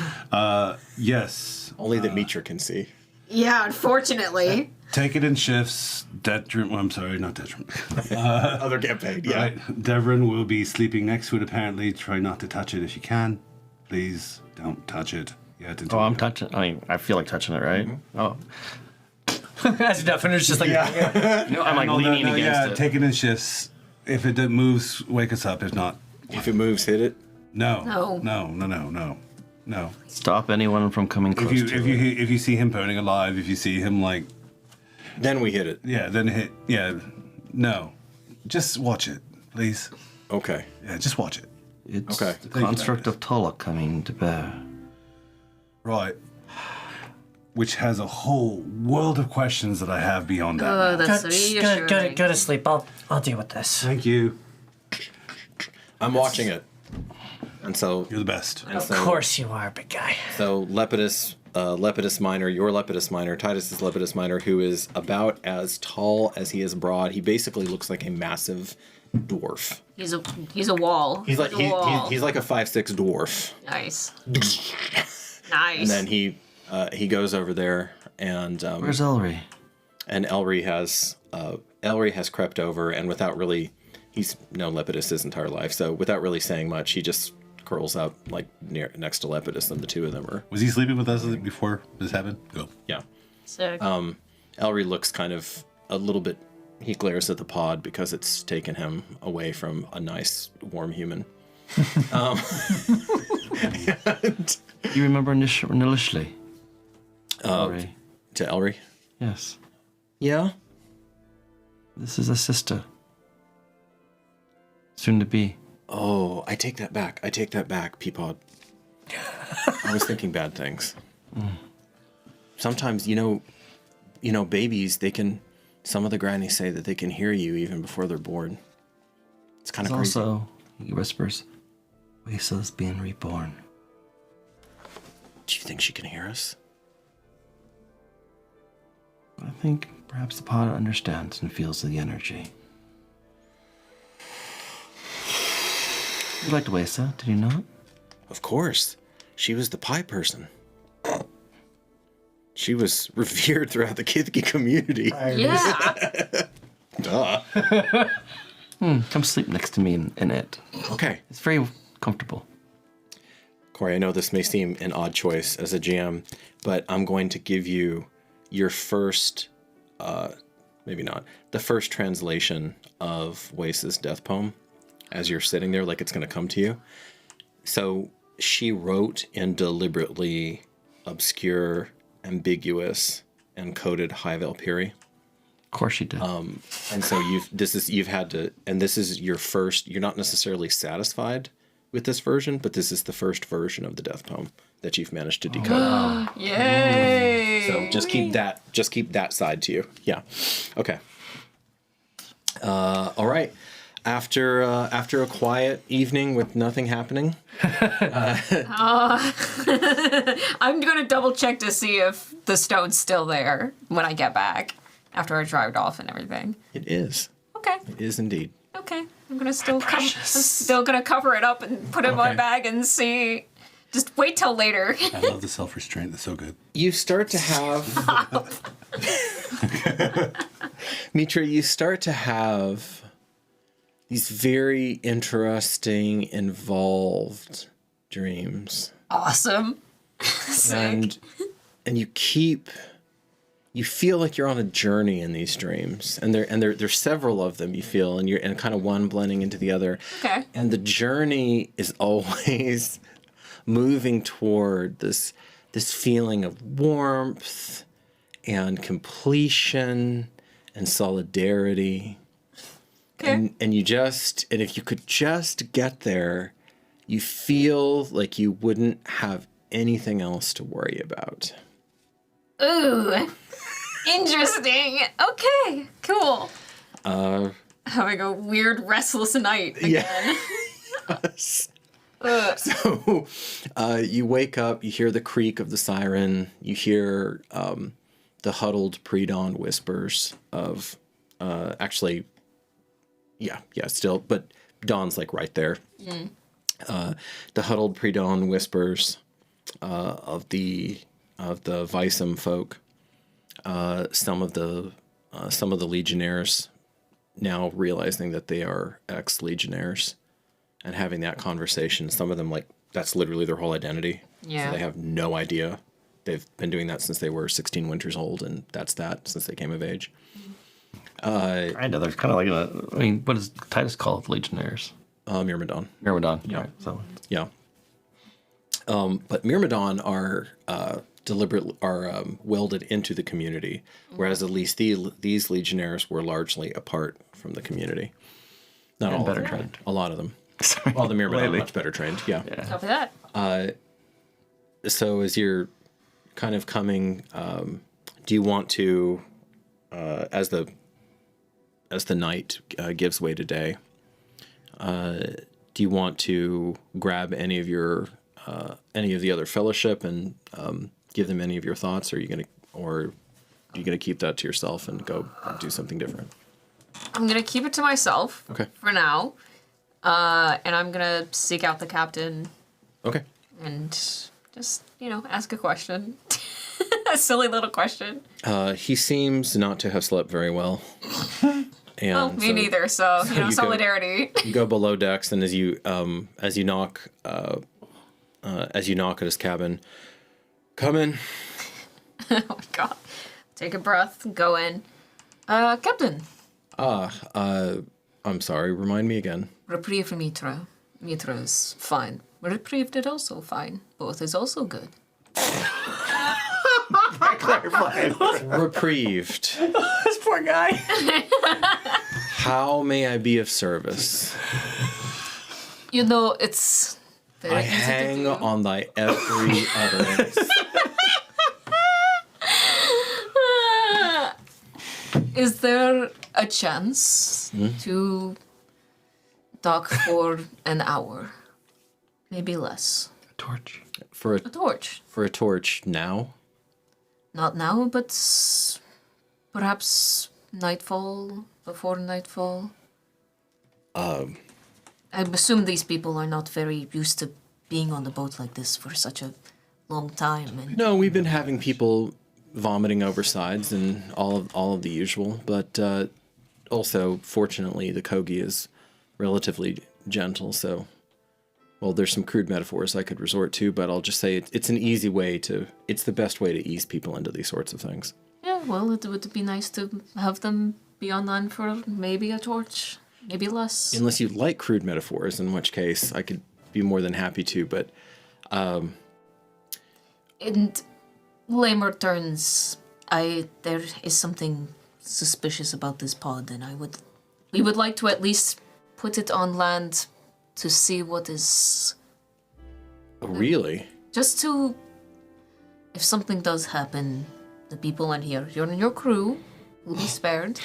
Yes. Only that Mitra can see. Yeah, unfortunately. Take it in shifts. Well, I'm sorry, not detriment. Other campaign, yeah. Right. Devon will be sleeping next to it, apparently. Try not to touch it if you can. Please don't touch it yet. Oh, I'm touching. I mean, I feel like touching it, right? Mm-hmm. Oh. As Definitely's just like, No, I'm like leaning against it. Take it in shifts. If it moves, wake us up. If not, if it moves, hit it. No. Stop anyone from coming close to it. If you see him burning alive, if you see him like, then we hit it. Yeah, then hit. Yeah, no, just watch it, please. Okay. Yeah, just watch it. It's okay. The construct of Tolla coming to bear. Right. Which has a whole world of questions that I have beyond that. Oh, that's reassuring. Go to sleep. I'll deal with this. Thank you. I'm watching it. And so you're the best. Of course you are, big guy. So Lepidus Minor, your Lepidus Minor, Titus's Lepidus Minor, who is about as tall as he is broad. He basically looks like a massive dwarf. He's a wall. He's like a wall. he's like a 5'6" dwarf. Nice. And then he goes over there and where's Elry? And Elry has crept over, and without really, he's known Lepidus his entire life, so without really saying much, he just curls up like next to Lepidus, and the two of them are. Was he sleeping with us before this happened? Go. Yeah. Sick. Elry looks kind of a little bit. He glares at the pod because it's taken him away from a nice, warm human. You remember initially? To Elry? Yes. Yeah? This is a sister. Soon to be. Oh, I take that back, Peapod. I was thinking bad things. Sometimes, babies, some of the grannies say that they can hear you even before they're born. It's kind of crazy. Also, he whispers, Wesa's being reborn. Do you think she can hear us? I think perhaps the pod understands and feels the energy. You liked Wesa, did you not? Of course. She was the pie person. She was revered throughout the Kithki community. Yeah. Duh. Come sleep next to me in it. Okay. It's very comfortable. Corey, I know this may seem an odd choice as a GM, but I'm going to give you your first, maybe not, the first translation of Wesa's death poem as you're sitting there, like it's going to come to you. So she wrote in deliberately obscure, ambiguous, and coded High Valkyrie. Of course she did. And so you've had to, and this is your first, you're not necessarily satisfied with this version, but this is the first version of the death poem that you've managed to decode. Yay! So just keep that side to you. Yeah. Okay. All right. After a quiet evening with nothing happening, I'm gonna double check to see if the stone's still there when I get back after I drive off and everything. it is. Okay. It is indeed. Okay. I'm still gonna cover it up and put it in my bag and see Just wait till later. I love the self-restraint. That's so good. You start to have... Mitra, you start to have these very interesting, involved dreams. Awesome. And you feel like you're on a journey in these dreams, and there's several of them. You feel, and kind of one blending into the other. Okay. And the journey is always moving toward this feeling of warmth and completion and solidarity. Okay. And if you could just get there, you feel like you wouldn't have anything else to worry about. Ooh. Interesting. Okay, cool. Having a weird, restless night again. Yeah. Yes. So you wake up, you hear the creak of the siren, you hear the huddled pre-dawn whispers of still, but dawn's like right there. The huddled pre-dawn whispers of the Visum folk. Some of the legionnaires now realizing that they are ex-legionnaires and having that conversation. Some of them, like, that's literally their whole identity. Yeah. So they have no idea. They've been doing that since they were 16 winters old, and that's that since they came of age. Kind of. There's kind of like what does Titus call it, legionnaires? Myrmidon. Myrmidon. Yeah. Right, so. Yeah. But Myrmidon are welded into the community, whereas at least these legionnaires were largely apart from the community. Not all better of them, trained. a lot of them. Well, the Myrmidon are much better trained. Yeah. Copy that. So as you're kind of coming, do you want to, as the night gives way to day, do you want to grab any of the other fellowship and give them any of your thoughts, or are you gonna keep that to yourself and go do something different? I'm gonna keep it to myself. Okay. For now, and I'm gonna seek out the captain. Okay. And just ask a question, a silly little question. He seems not to have slept very well. And Well, me neither. So you solidarity. You go below decks, and as you knock at his cabin, come in. Oh my god. Take a breath. Go in. Captain. I'm sorry. Remind me again. Reprieve Mitra. Mitra is fine. Reprieved is also fine. Both is also good. Reprieved. This poor guy. How may I be of service? It's very I easy hang to do. on thy every utterance. Is there a chance to dock for an hour? Maybe less. A torch. For A torch. a torch now? Not now, but perhaps nightfall, before nightfall. I assume these people are not very used to being on the boat like this for such a long time. And No, we've been having people vomiting over sides and all of the usual, but also, fortunately, the Kogi is relatively gentle, so... Well, there's some crude metaphors I could resort to, but I'll just say it's an easy way it's the best way to ease people into these sorts of things. yeah, well, it would be nice to have them be on land for maybe a torch, maybe less. Unless you like crude metaphors, in which case I could be more than happy to, but... In lamer terms, there is something suspicious about this pod, and we would like to at least put it on land to see what is... Really? Just to... If something does happen, the people in here, your crew, will be spared.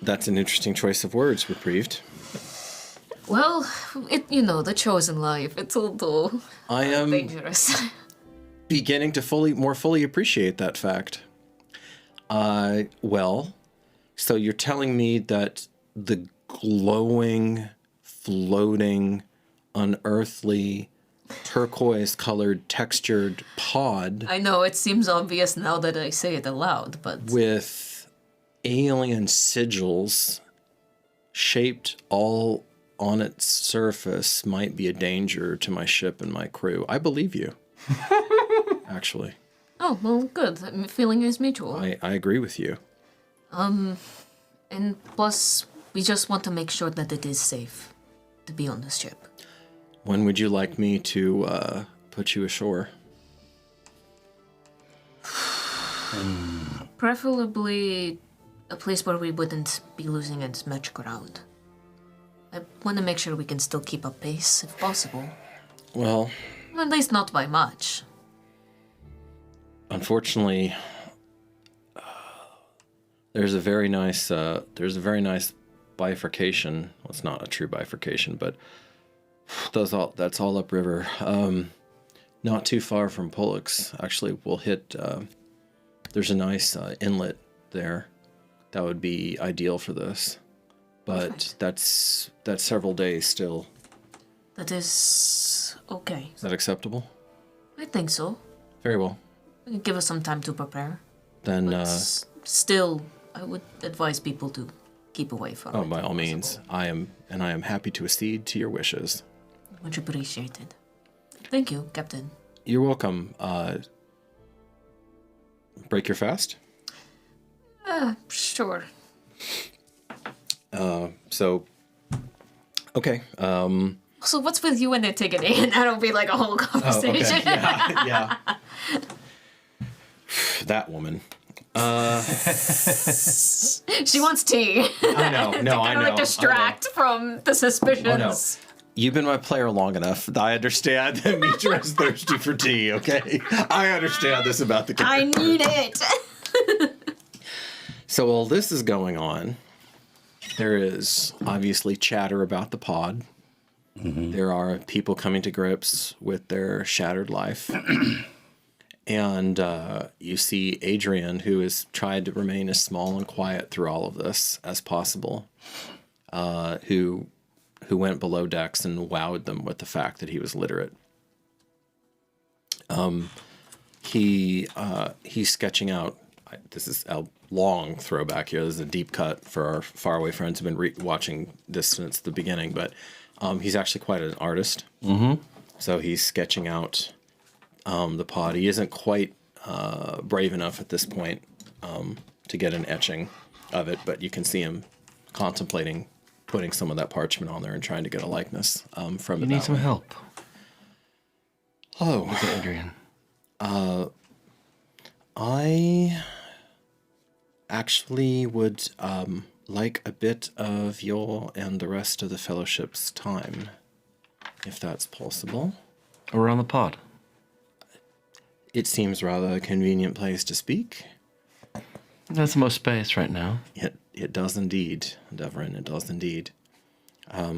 That's an interesting choice of words, reprieved. Well, the chosen life, it's a little I am dangerous. beginning to more fully appreciate that fact. Well, so you're telling me that the glowing, floating, unearthly turquoise-colored textured pod I know it seems obvious now that I say it aloud, but with alien sigils shaped all on its surface might be a danger to my ship and my crew. I believe you, actually. oh well, good. The feeling is mutual. I agree with you. And plus, we just want to make sure that it is safe to be on this ship. When would you like me to put you ashore? Preferably a place where we wouldn't be losing as much ground. I want to make sure we can still keep up pace, if possible. Well, At least not by much. unfortunately, there's a very nice bifurcation. Well, it's not a true bifurcation, but that's all upriver. Not too far from Pollux. Actually, we'll hit. There's a nice inlet there that would be ideal for this, but Perfect. that's several days still. That is okay. Is that acceptable? I think so. Very well. Give us some time to prepare. Then, But still, I would advise people to keep away from it. oh, by if all means, possible. I am happy to accede to your wishes. Much appreciated. Thank you, Captain. You're welcome. Break your fast. Sure. So, okay. So what's with you and Antigone? And that'll be like a whole conversation. Yeah. That woman. She wants tea. I know. No, I Kind know. of like distract from the suspicions. I know. You've been my player long enough. I understand that Mitra is thirsty for tea, okay? I understand this about the I character. need it. So while this is going on, there is obviously chatter about the pod. There are people coming to grips with their shattered life. And you see Adrian, who has tried to remain as small and quiet through all of this as possible, who went below decks and wowed them with the fact that he was literate. He's sketching out. This is a long throwback here. This is a deep cut for our faraway friends who've been watching this since the beginning. But he's actually quite an artist. So he's sketching out the pod. He isn't quite brave enough at this point to get an etching of it, but you can see him contemplating putting some of that parchment on there and trying to get a likeness from it. You need that some way. help. Oh, Look at Adrian. I actually would like a bit of your and the rest of the fellowship's time, if that's possible. Around the pod. It seems rather a convenient place to speak. That's the most space right now. It does indeed, Deverin, it does indeed. Are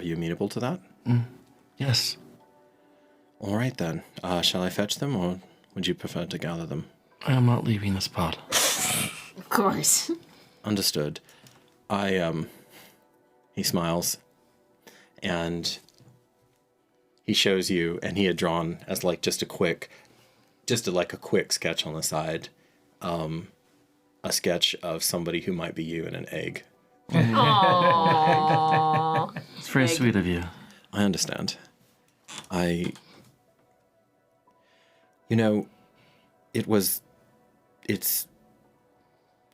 you amenable to that? Yes. All right then. Shall I fetch them, or would you prefer to gather them? I am not leaving this pod. Of course. Understood. He smiles, and he shows you, and he had drawn as like just a quick sketch on the side, a sketch of somebody who might be you in an egg. Aww. It's very sweet of you. I understand.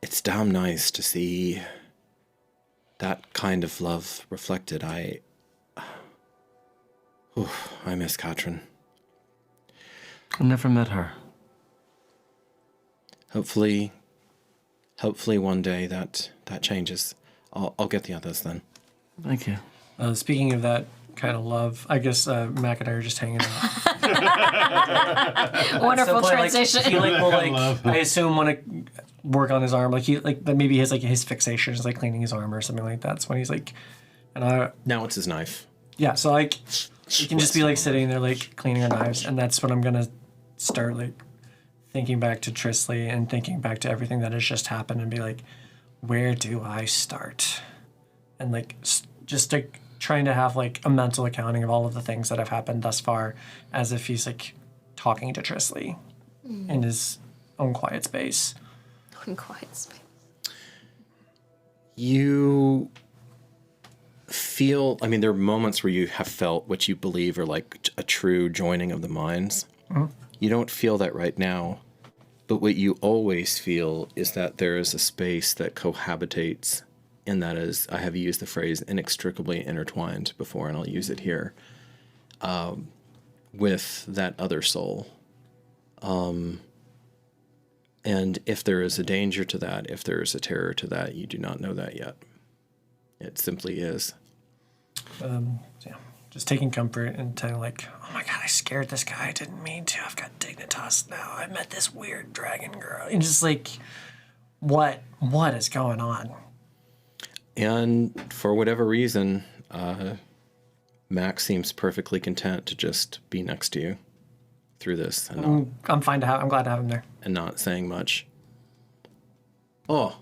It's damn nice to see that kind of love reflected. I miss Katrin. I never met her. Hopefully one day that changes. I'll get the others then. Thank you. Speaking of that kind of love, I guess Mac and I are just hanging out. Wonderful So, transition. He will I assume want to work on his arm. That maybe his fixation is like cleaning his arm or something like that. So when he's like, Now it's his knife. yeah. So he can just be like sitting there like cleaning our knives, and that's when I'm gonna start like thinking back to Trisley and thinking back to everything that has just happened and be like, where do I start? And like just like trying to have like a mental accounting of all of the things that have happened thus far, as if he's like talking to Trisley in his own quiet space. In quiet space. You feel, I mean, there are moments where you have felt what you believe are like a true joining of the minds. You don't feel that right now, but what you always feel is that there is a space that cohabitates, and that is, I have used the phrase inextricably intertwined before, and I'll use it here, with that other soul. And if there is a danger to that, if there is a terror to that, you do not know that yet. It simply is. Yeah, just taking comfort and kind of like, oh my god, I scared this guy. I didn't mean to. I've got Dignitas now. I met this weird dragon girl. And just like, what is going on? And for whatever reason, Max seems perfectly content to just be next to you through this. And I'm fine to have. I'm glad to have him there. And not saying much. Oh,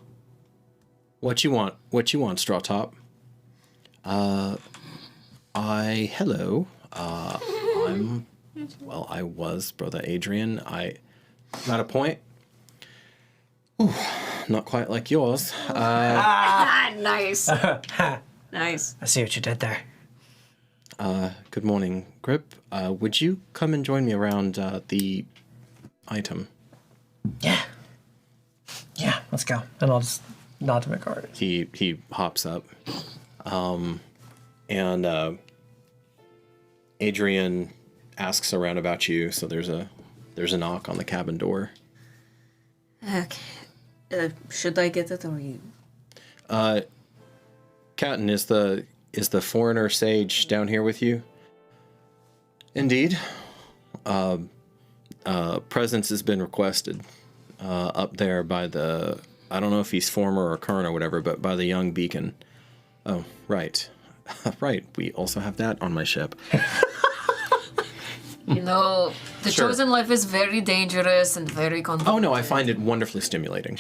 what you want? What you want, Straw Top? Hello. I was Brother Adrian. I'm at a point. Ooh, not quite like yours. Nice. Nice. I see what you did there. Good morning, Grip. Would you come and join me around the item? Yeah, let's go. And I'll just nod to Makari. He hops up. And Adrian asks around about you, so there's a knock on the cabin door. Okay. Should I get it or you? Captain, is the foreigner sage down here with you? Indeed. Presence has been requested up there by the, I don't know if he's former or current or whatever, but by the young beacon. Oh, right. Right, we also have that on my ship. You know, the Sure. chosen life is very dangerous and very Oh no, I find it wonderfully stimulating.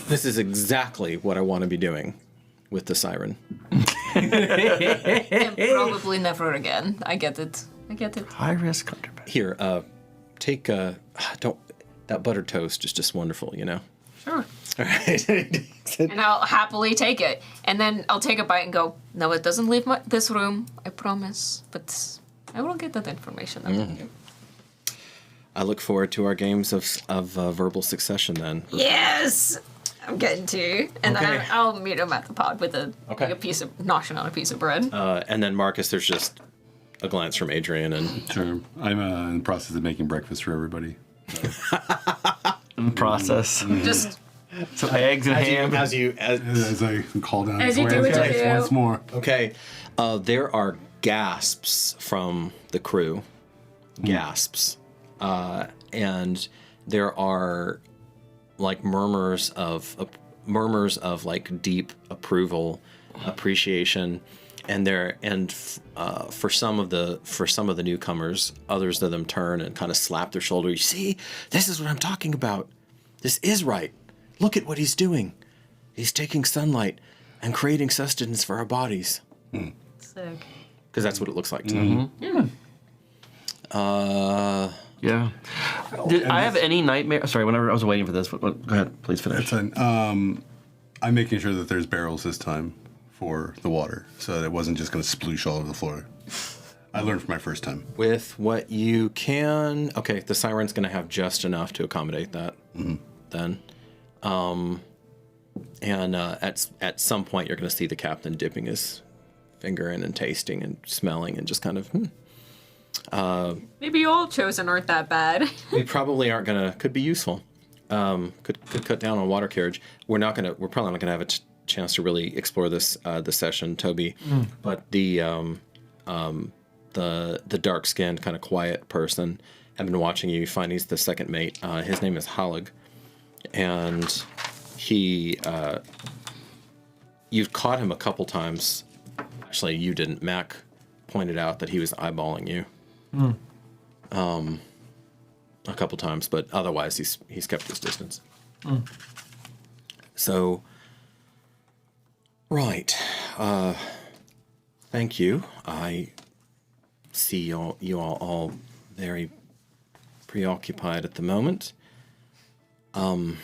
This is exactly what I want to be doing with the siren. And probably never again. I get it. High risk contraband. Here, take that buttered toast is just wonderful, you know. Sure. All right. And I'll happily take it. And then I'll take a bite and go, no, it doesn't leave this room, I promise. But I will get that information. I look forward to our games of verbal succession then. Yes! I'm getting to. And Okay. then I'll meet him at the pod with like a piece of, noshing on a piece of bread. And then Marcus, there's just a glance from Adrian and... Sure. I'm in the process of making breakfast for everybody. In the process. Just Some eggs and ham. As I call down As you do what you do. once more. Okay. There are gasps from the crew. Gasps. And there are like murmurs of like deep approval, appreciation, and for some of the newcomers, others of them turn and kind of slap their shoulder. You see, this is what I'm talking about. This is right. Look at what he's doing. He's taking sunlight and creating sustenance for our bodies. sick. Because that's what it looks like to me. Yeah. Did I have any nightmare? Sorry, whenever I was waiting for this, go ahead, please finish. I'm making sure that there's barrels this time for the water, so that it wasn't just going to sploosh all over the floor. I learned from my first time. With what you can... Okay, the siren's going to have just enough to accommodate that then. And at some point, you're going to see the captain dipping his finger in and tasting and smelling and just kind of... Maybe all chosen aren't that bad. We probably aren't gonna. Could be useful. Could cut down on water carriage. We're probably not gonna have a chance to really explore this session, Toby. But the dark-skinned, kind of quiet person have been watching you. You find he's the second mate. His name is Halig, and he you've caught him a couple times. Actually, you didn't. Mac pointed out that he was eyeballing you. A couple times, but otherwise he's kept his distance. So, right. Thank you. I see you are all very preoccupied at the moment. Now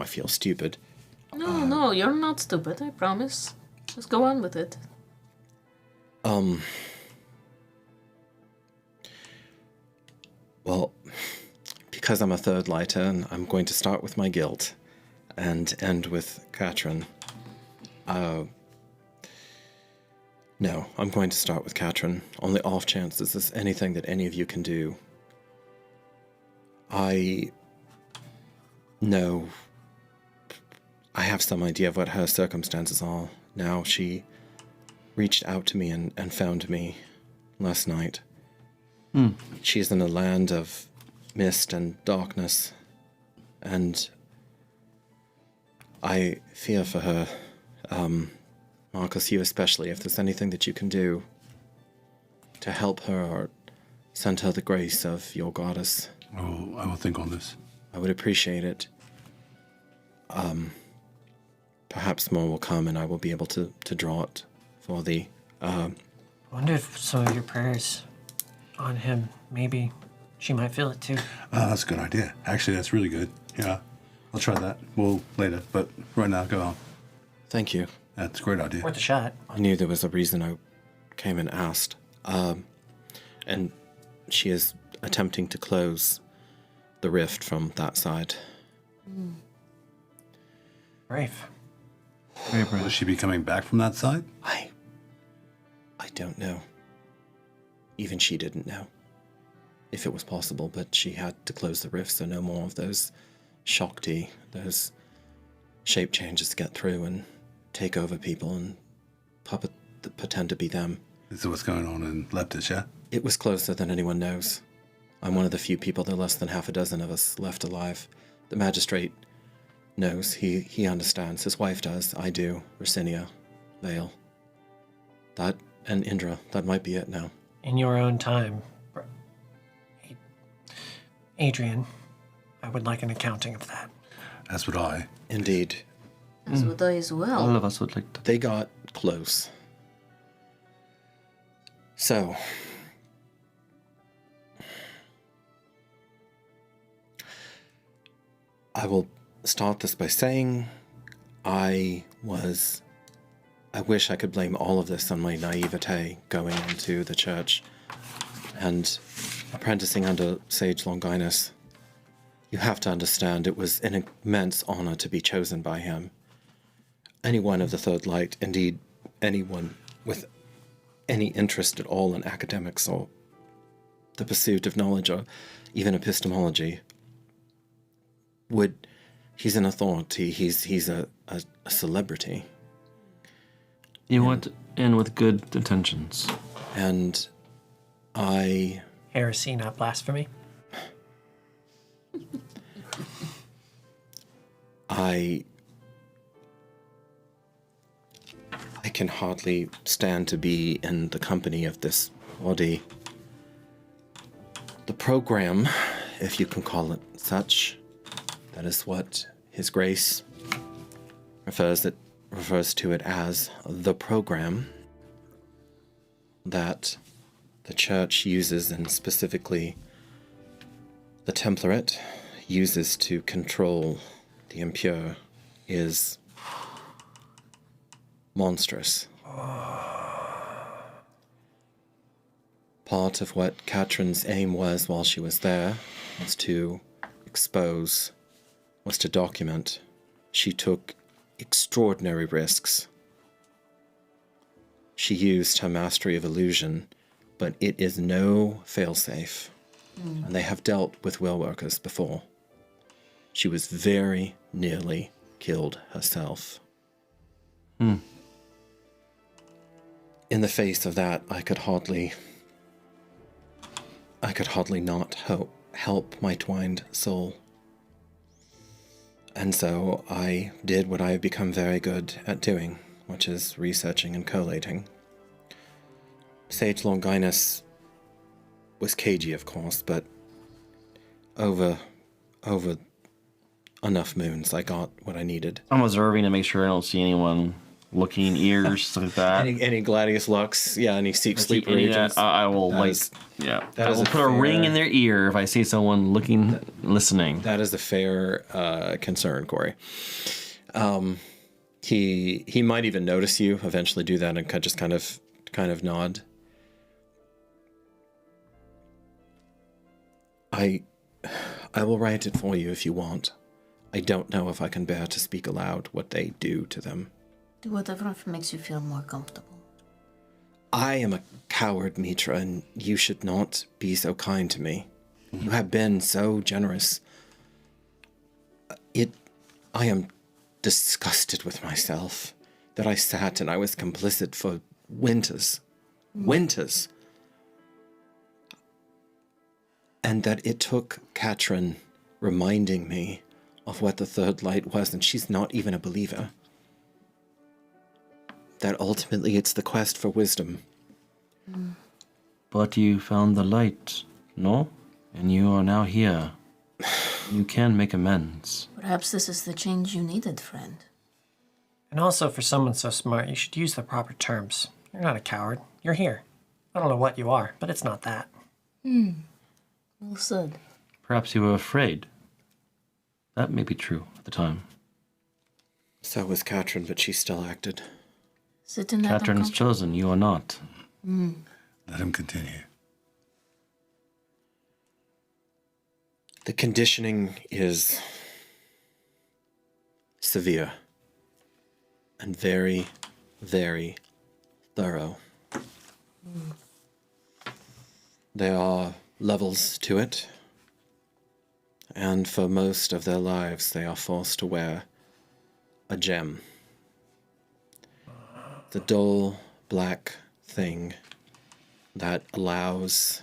I feel stupid. No, you're not stupid, I promise. Just go on with it. Well, because I'm a third lighter, and I'm going to start with my guilt and end with Katrin. No, I'm going to start with Katrin. On the off chance is this anything that any of you can do. I know I have some idea of what her circumstances are. Now she reached out to me and found me last night. She's in a land of mist and darkness, and I fear for her. Marcus, you especially, if there's anything that you can do to help her or send her the grace of your goddess. Oh, I will think on this. I would appreciate it. Perhaps more will come and I will be able to draw it for thee. I wonder if some of your prayers on him, maybe she might feel it too. That's a good idea. Actually, that's really good. Yeah, I'll try that. Well, later, but right now, go on. Thank you. That's a great idea. Worth a shot. I knew there was a reason I came and asked. And she is attempting to close the rift from that side. Brave. Very brave. Will she be coming back from that side? I don't know. Even she didn't know if it was possible, but she had to close the rift so no more of those Shakti, those shape changes get through and take over people and pretend to be them. This is what's going on in Leptis, yeah? It was closer than anyone knows. I'm one of the few people, there are less than half a dozen of us left alive. The magistrate knows, he understands, his wife does, I do, Ricinia, Vale. That, and Indra, that might be it now. In your own time, Adrian, I would like an accounting of that. That's what I. Indeed. As would I as well. All of us would like to. They got close. So, I will start this by saying I wish I could blame all of this on my naivete going into the church and apprenticing under Sage Longinus. You have to understand it was an immense honor to be chosen by him. Anyone of the Third Light, indeed anyone with any interest at all in academics or the pursuit of knowledge or even epistemology, he's an authority, he's a celebrity. You went in with good intentions. And Heresy, not blasphemy. I can hardly stand to be in the company of this body. The program, if you can call it such, that is what His Grace refers to it as, the program that the Church uses, and specifically the Template uses to control the impure, is monstrous. Part of what Katrin's aim was while she was there was to expose, was to document. She took extraordinary risks. She used her mastery of illusion, but it is no failsafe. And they have dealt with will workers before. She was very nearly killed herself. In the face of that, I could hardly not help my twined soul. And so I did what I have become very good at doing, which is researching and collating. Sage Longinus was cagey, of course, but over enough moons, I got what I needed. I'm observing to make sure I don't see anyone looking ears, stuff like that. Any Gladius looks, any sleeper Any of agents. that, I will That is- that that I is will a put a ring fair- in their ear if I see someone looking, listening. That is a fair concern, Corey. He might even notice you, eventually do that, and just kind of nod. I will write it for you if you want. I don't know if I can bear to speak aloud what they do to them. Do whatever makes you feel more comfortable. I am a coward, Mitra, and you should not be so kind to me. You have been so generous. I am disgusted with myself that I sat and I was complicit for winters. Winters. And that it took Katrin reminding me of what the third light was, and she's not even a believer. That ultimately it's the quest for wisdom. But you found the light, no? And you are now here. You can make amends. Perhaps this is the change you needed, friend. And also, for someone so smart, you should use the proper terms. You're not a coward. You're here. I don't know what you are, but it's not that. Well said. Perhaps you were afraid. That may be true at the time. So was Katrin, but she still acted. Sit in that Katrin's chosen, you are not. Let him continue. The conditioning is severe and very, very thorough. There are levels to it, and for most of their lives they are forced to wear a gem. The dull black thing that allows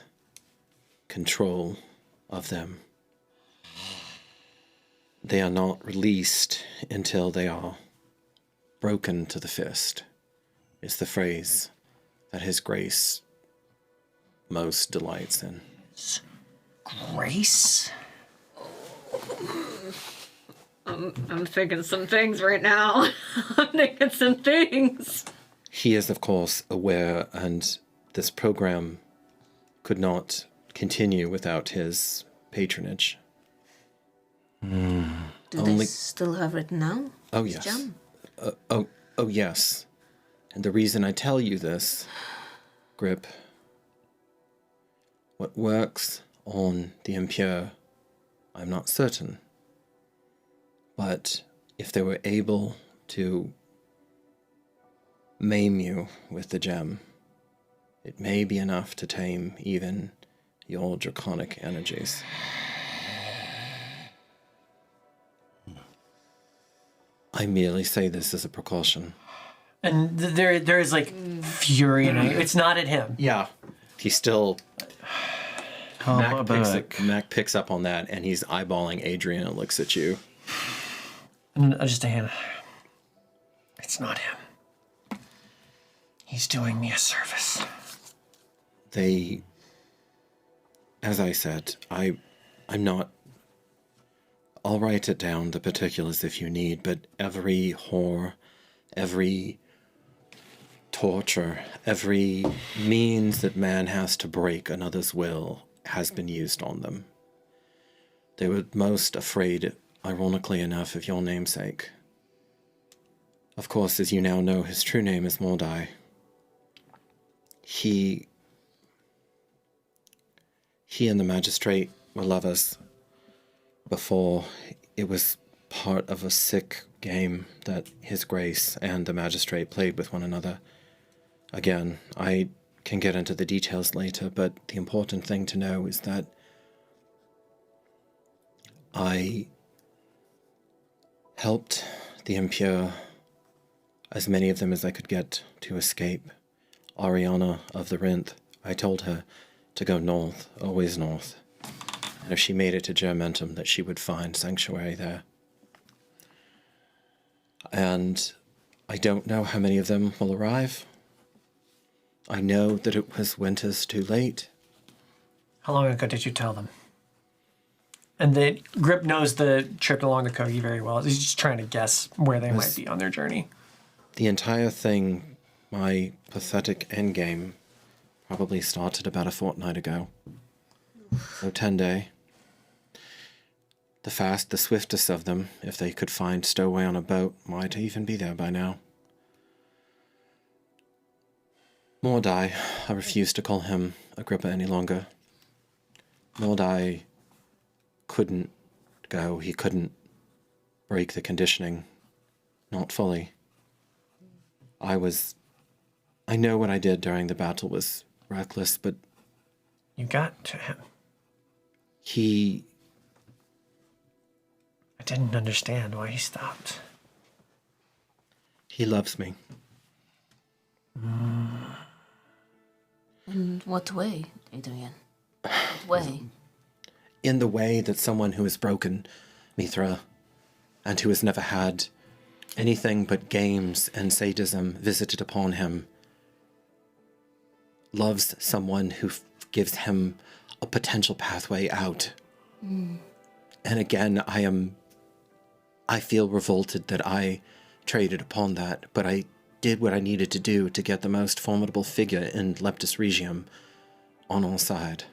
control of them. They are not released until they are broken to the fist, is the phrase that His Grace most delights in. Grace? I'm thinking some things right now. I'm thinking some things. He is, of course, aware, and this program could not continue without his patronage. Do they still have it now? Oh, This yes. gem? Oh, yes. And the reason I tell you this, Grip, what works on the impure, I'm not certain. But if they were able to maim you with the gem, it may be enough to tame even your draconic energies. I merely say this as a precaution. And there is like fury in it. It's not at him. Yeah. He's still... Mac picks up on that, and he's eyeballing Adrian and looks at you. And just a hand. It's not him. He's doing me a service. They... As I said, I'm not... I'll write it down, the particulars, if you need, but every horror, every torture, every means that man has to break another's will has been used on them. They were most afraid, ironically enough, of your namesake. Of course, as you now know, his true name is Mordai. He and the magistrate were lovers before it was part of a sick game that His Grace and the magistrate played with one another. Again, I can get into the details later, but the important thing to know is that I helped the impure, as many of them as I could get, to escape. Ariana of the Rinth, I told her to go north, always north. And if she made it to Germentum, that she would find sanctuary there. And I don't know how many of them will arrive. I know that it was winters too late. How long ago did you tell them? And the Grip knows the trip along the Kogi very well. He's just trying to guess where they might be on their journey. The entire thing, my pathetic endgame, probably started about a fortnight ago. So 10 day. The swiftest of them, if they could find stowaway on a boat, might even be there by now. Mordai, I refuse to call him Agrippa any longer. Mordai couldn't go. He couldn't break the conditioning. Not fully. I know what I did during the battle was reckless, but... You got to him. I didn't understand why he stopped. He loves me. In what way, Adrian? What way? In the way that someone who has broken Mithra and who has never had anything but games and sadism visited upon him loves someone who gives him a potential pathway out. And again, I feel revolted that I traded upon that, but I did what I needed to do to get the most formidable figure in Leptis Regium on our side.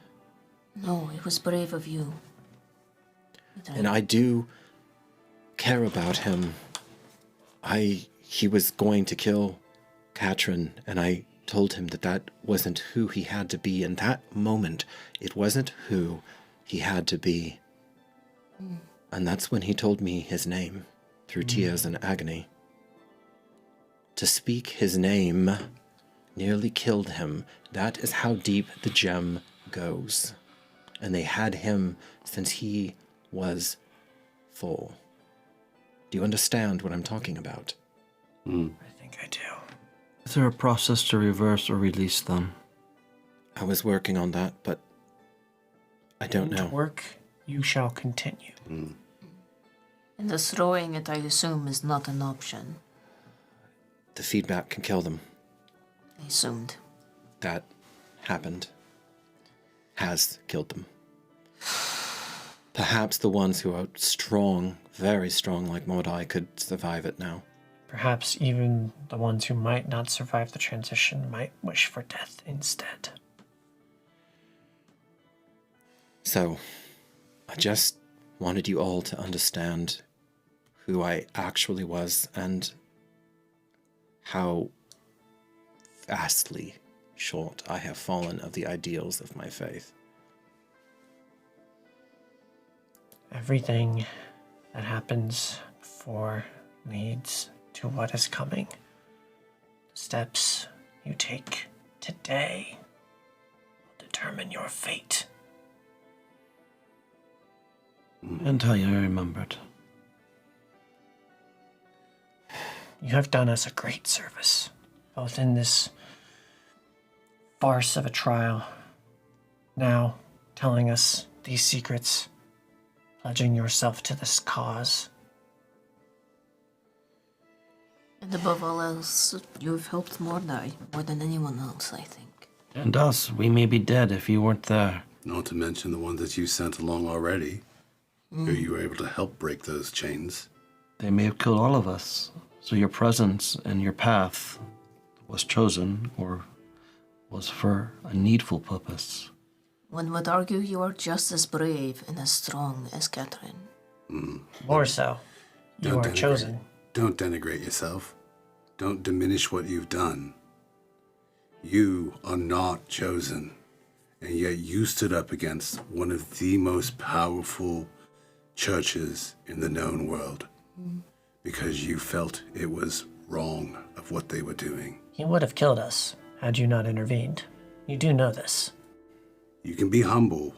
No, it was brave of you. And I do care about him. He was going to kill Katrin, and I told him that wasn't who he had to be. In that moment, it wasn't who he had to be. And that's when he told me his name, through tears and agony. To speak his name nearly killed him. That is how deep the gem goes. And they had him since he was 4. Do you understand what I'm talking about? I think I do. Is there a process to reverse or release them? I was working on that, but I don't know. Work you shall continue. And destroying it, I assume, is not an option. The feedback can kill them. I assumed. That happened. Has killed them. Perhaps the ones who are strong, very strong like Mordai could survive it now. Perhaps even the ones who might not survive the transition might wish for death instead. So, I just wanted you all to understand who I actually was and how vastly short I have fallen of the ideals of my faith. Everything that happens before leads to what is coming. The steps you take today will determine your fate. Until you remembered. You have done us a great service, both in this farce of a trial, now telling us these secrets, pledging yourself to this cause. And above all else, you've helped Mordai more than anyone else, I think. And us, we may be dead if you weren't there. Not to mention the ones that you sent along already, who you were able to help break those chains. They may have killed all of us. So your presence and your path was chosen, or was for a needful purpose. One would argue you are just as brave and as strong as Catherine. More so, you are chosen. Don't denigrate yourself. Don't diminish what you've done. You are not chosen, and yet you stood up against one of the most powerful churches in the known world. Because you felt it was wrong of what they were doing. He would have killed us had you not intervened. You do know this. You can be humble,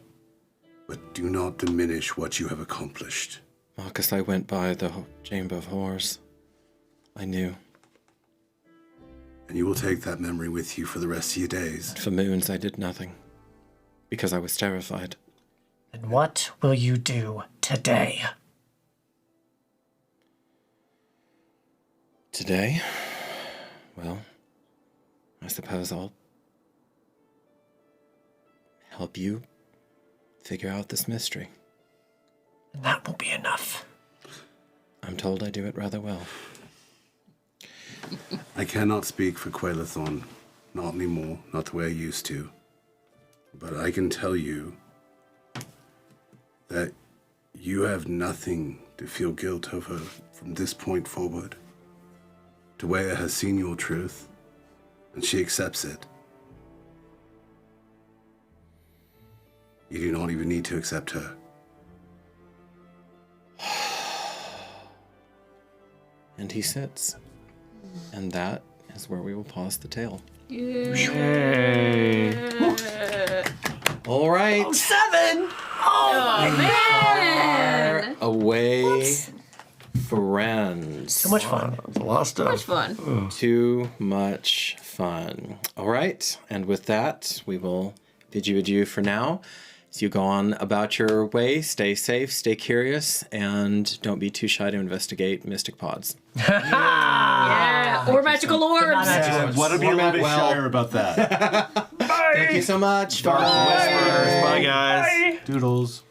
but do not diminish what you have accomplished. Marcus, I went by the Chamber of Horrors. I knew. And you will take that memory with you for the rest of your days. For moons, I did nothing. Because I was terrified. Then what will you do today? Today? Well, I suppose I'll help you figure out this mystery. And that will be enough. I'm told I do it rather well. I cannot speak for Quailethorn. Not anymore. Not the way I used to. But I can tell you that you have nothing to feel guilt over from this point forward. Dwayne has seen your truth, and she accepts it. You do not even need to accept her. And he sits. And that is where we will pause the tale. All right. 7! Oh, man! Away, friends. So much fun. It's a lot of stuff. Much fun. Too much fun. All right. And with that, we will bid you adieu for now. As you go on about your way, stay safe, stay curious, and don't be too shy to investigate mystic pods. Yeah. Or magical orbs. What a be a little bit shyer about that. Thank you so much. Dark Whispers. Bye, guys. Doodles.